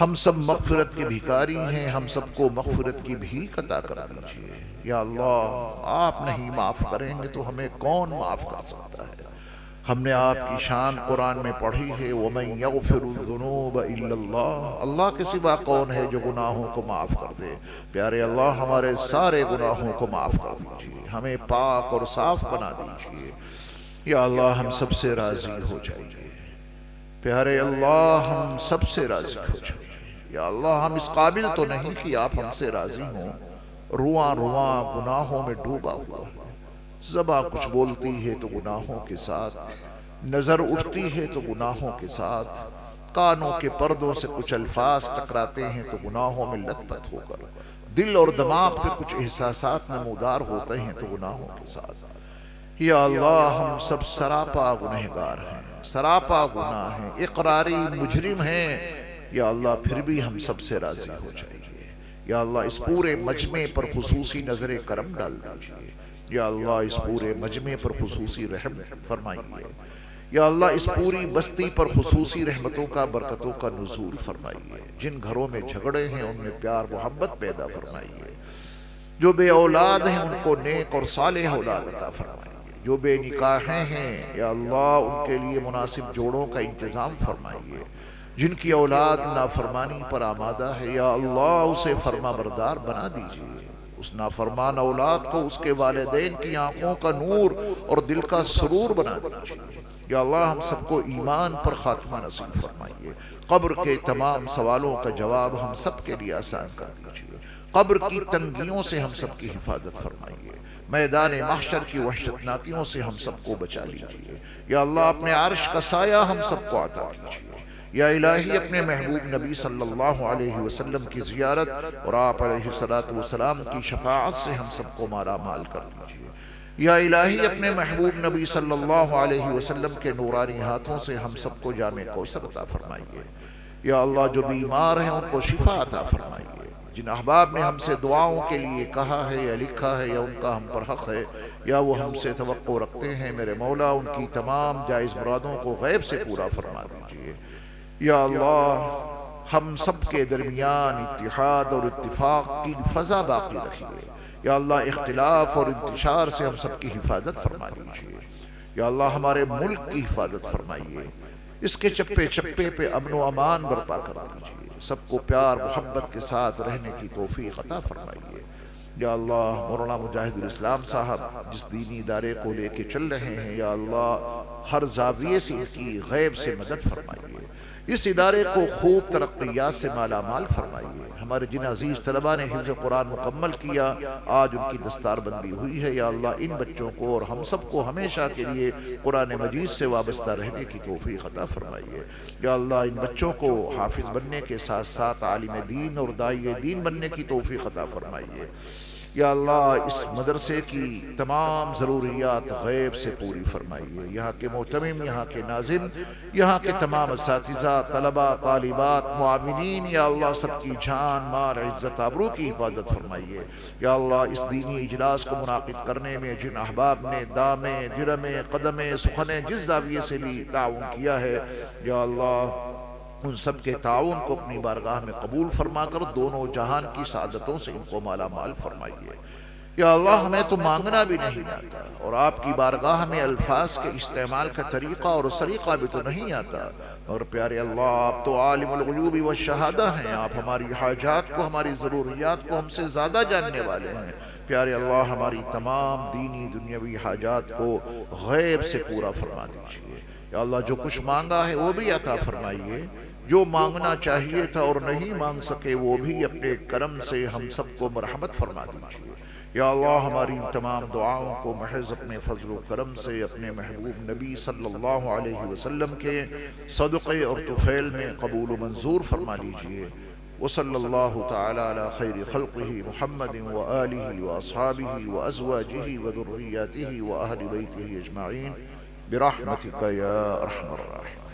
ہم سب مغفرت کے بھیکاری ہیں، ہم سب کو مغفرت کی بھیک عطا کر دیجئے۔ یا اللہ آپ نہیں معاف کریں گے تو ہمیں کون معاف کر سکتا ہے؟ ہم نے آپ کی شان قرآن میں پڑھی ہے، وَمَن يَغْفِرُ الذُّنُوبَ إِلَّا اللَّهُ، اللہ کے سوا کون ہے جو گناہوں کو معاف کر دے؟ پیارے اللہ ہمارے سارے گناہوں کو معاف کر دیجئے، ہمیں پاک اور صاف بنا دیجئے۔ یا اللہ ہم سب سے راضی ہو جائیے، پیارے اللہ ہم سب سے راضی ہو جائیے۔ یا اللہ ہم اس قابل تو نہیں کہ آپ ہم سے راضی ہوں، رواں رواں گناہوں میں ڈوبا ہوا ہے، زبان کچھ بولتی ہے تو گناہوں کے ساتھ، نظر اٹھتی ہے تو گناہوں کے ساتھ، کانوں کے پردوں سے کچھ الفاظ ٹکراتے ہیں تو گناہوں میں لت پت ہو کر، دل اور دماغ پہ کچھ احساسات نمودار ہوتے ہیں تو گناہوں کے ساتھ۔ یا اللہ ہم سب سراپا گنہگار ہیں، سراپا گناہ ہیں، اقراری مجرم ہیں۔ یا اللہ پھر بھی ہم سب سے راضی ہو جائیے۔ یا اللہ اس پورے مجمع پر خصوصی نظر کرم ڈال دیجئے۔ یا اللہ اس پورے مجمع پر خصوصی رحم فرمائیے۔ یا اللہ اس پوری بستی پر خصوصی رحمتوں کا برکتوں کا نزول فرمائیے۔ جن گھروں میں جھگڑے ہیں ان میں پیار محبت پیدا فرمائیے۔ جو بے اولاد ہیں ان کو نیک اور صالح اولاد عطا فرمائیے۔ جو بے نکاحیں ہیں یا اللہ ان کے لیے مناسب جوڑوں کا انتظام فرمائیے۔ جن کی اولاد نافرمانی پر آمادہ ہے یا اللہ اسے فرما بردار بنا دیجئے۔ اس نافرمان اولاد کو اس کے والدین کی آنکھوں کا نور اور دل کا سرور بنا دیجئے۔ یا اللہ ہم سب کو ایمان پر خاتمہ نصیب فرمائیے۔ قبر کے تمام سوالوں کا جواب ہم سب کے لیے آسان کر دیجئے۔ قبر کی تنگیوں سے ہم سب کی حفاظت فرمائیے۔ میدان محشر کی وحشتناکیوں سے ہم سب کو بچا لیجئے۔ یا اللہ اپنے عرش کا سایہ ہم سب کو عطا کیجئے۔ یا الہی اپنے محبوب نبی صلی اللہ علیہ وسلم کی زیارت اور آپ علیہ السلام کی شفاعت سے ہم سب کو مالا مال کر دیجئے۔ یا الہی اپنے محبوب نبی صلی اللہ علیہ وسلم کے نورانی ہاتھوں سے ہم سب کو جام کوثر عطا فرمائیے۔ یا اللہ جو بیمار ہیں ان کو شفا عطا فرمائیے۔ جن احباب نے ہم سے دعاؤں کے لیے کہا ہے یا لکھا ہے یا ان کا ہم پر حق ہے یا وہ ہم سے توقع رکھتے ہیں، میرے مولا ان کی تمام جائز مرادوں کو غیب سے پورا فرما دیجئے۔ یا اللہ ہم سب کے درمیان اتحاد اور اتفاق کی فضا باقی رکھیے۔ یا اللہ اختلاف اور انتشار سے ہم سب کی حفاظت فرما دیجئے۔ یا اللہ ہمارے ملک کی حفاظت فرمائیے، اس کے چپے چپے پہ امن و امان برپا کر دیجئے، سب کو پیار محبت کے ساتھ رہنے کی توفیق عطا فرمائیے۔ یا اللہ مولانا مجاہد الاسلام صاحب جس دینی ادارے کو لے کے چل رہے ہیں، یا اللہ ہر زاویے سے ان کی غیب سے مدد فرمائیے، اس ادارے کو خوب ترقیات سے مالا مال فرمائیے۔ ہمارے جن عزیز طلبہ نے حفظ قرآن مکمل کیا، آج ان کی دستار بندی ہوئی ہے، یا اللہ ان بچوں کو اور ہم سب کو ہمیشہ کے لیے قرآن مجید سے وابستہ رہنے کی توفیق عطا فرمائیے۔ یا اللہ ان بچوں کو حافظ بننے کے ساتھ ساتھ عالم دین اور داعی دین بننے کی توفیق عطا فرمائیے۔ یا اللہ اس مدرسے کی تمام ضروریات غیب سے پوری فرمائیے۔ یہاں کے معتمم، یہاں کے ناظم، یہاں کے تمام اساتذہ، طلبہ، طالبات، معاونین، یا اللہ سب کی جان مال عزت آبرو کی حفاظت فرمائیے۔ یا اللہ اس دینی اجلاس کو منعقد کرنے میں جن احباب نے دامے درمے قدمے سخنے جس زاویے سے بھی تعاون کیا ہے، یا اللہ ان سب کے تعاون کو اپنی بارگاہ میں قبول فرما کر دونوں جہان کی سعادتوں سے ان کو مالا مال فرمائیے۔ یا اللہ ہمیں تو مانگنا بھی نہیں آتا اور آپ کی بارگاہ میں الفاظ کے استعمال کا طریقہ اور سلیقہ بھی تو نہیں آتا، اور پیارے اللہ آپ تو عالم الغیوب والشہادہ ہیں، آپ ہماری حاجات کو ہماری ضروریات کو ہم سے زیادہ جاننے والے ہیں۔ پیارے اللہ ہماری تمام دینی دنیاوی حاجات کو غیب سے پورا فرما دیجئے۔ یا اللہ جو کچھ مانگا ہے وہ بھی عطا فرمائیے، جو مانگنا چاہیے تھا اور نہیں مانگ سکے وہ بھی اپنے کرم سے ہم سب کو مرحمت فرما دیجئے۔ یا اللہ ہماری ان تمام دعاؤں کو محض اپنے فضل و کرم سے اپنے محبوب نبی صلی اللہ علیہ وسلم کے صدقے اور طفیل میں قبول و منظور فرما لیجئے۔ وصلی اللہ تعالی علی خیر خلقہ محمد وآلہ واصحابہ وازواجہ وذریاتہ واہل بیتہ اجمعین برحمتک یا ارحم الراحمین۔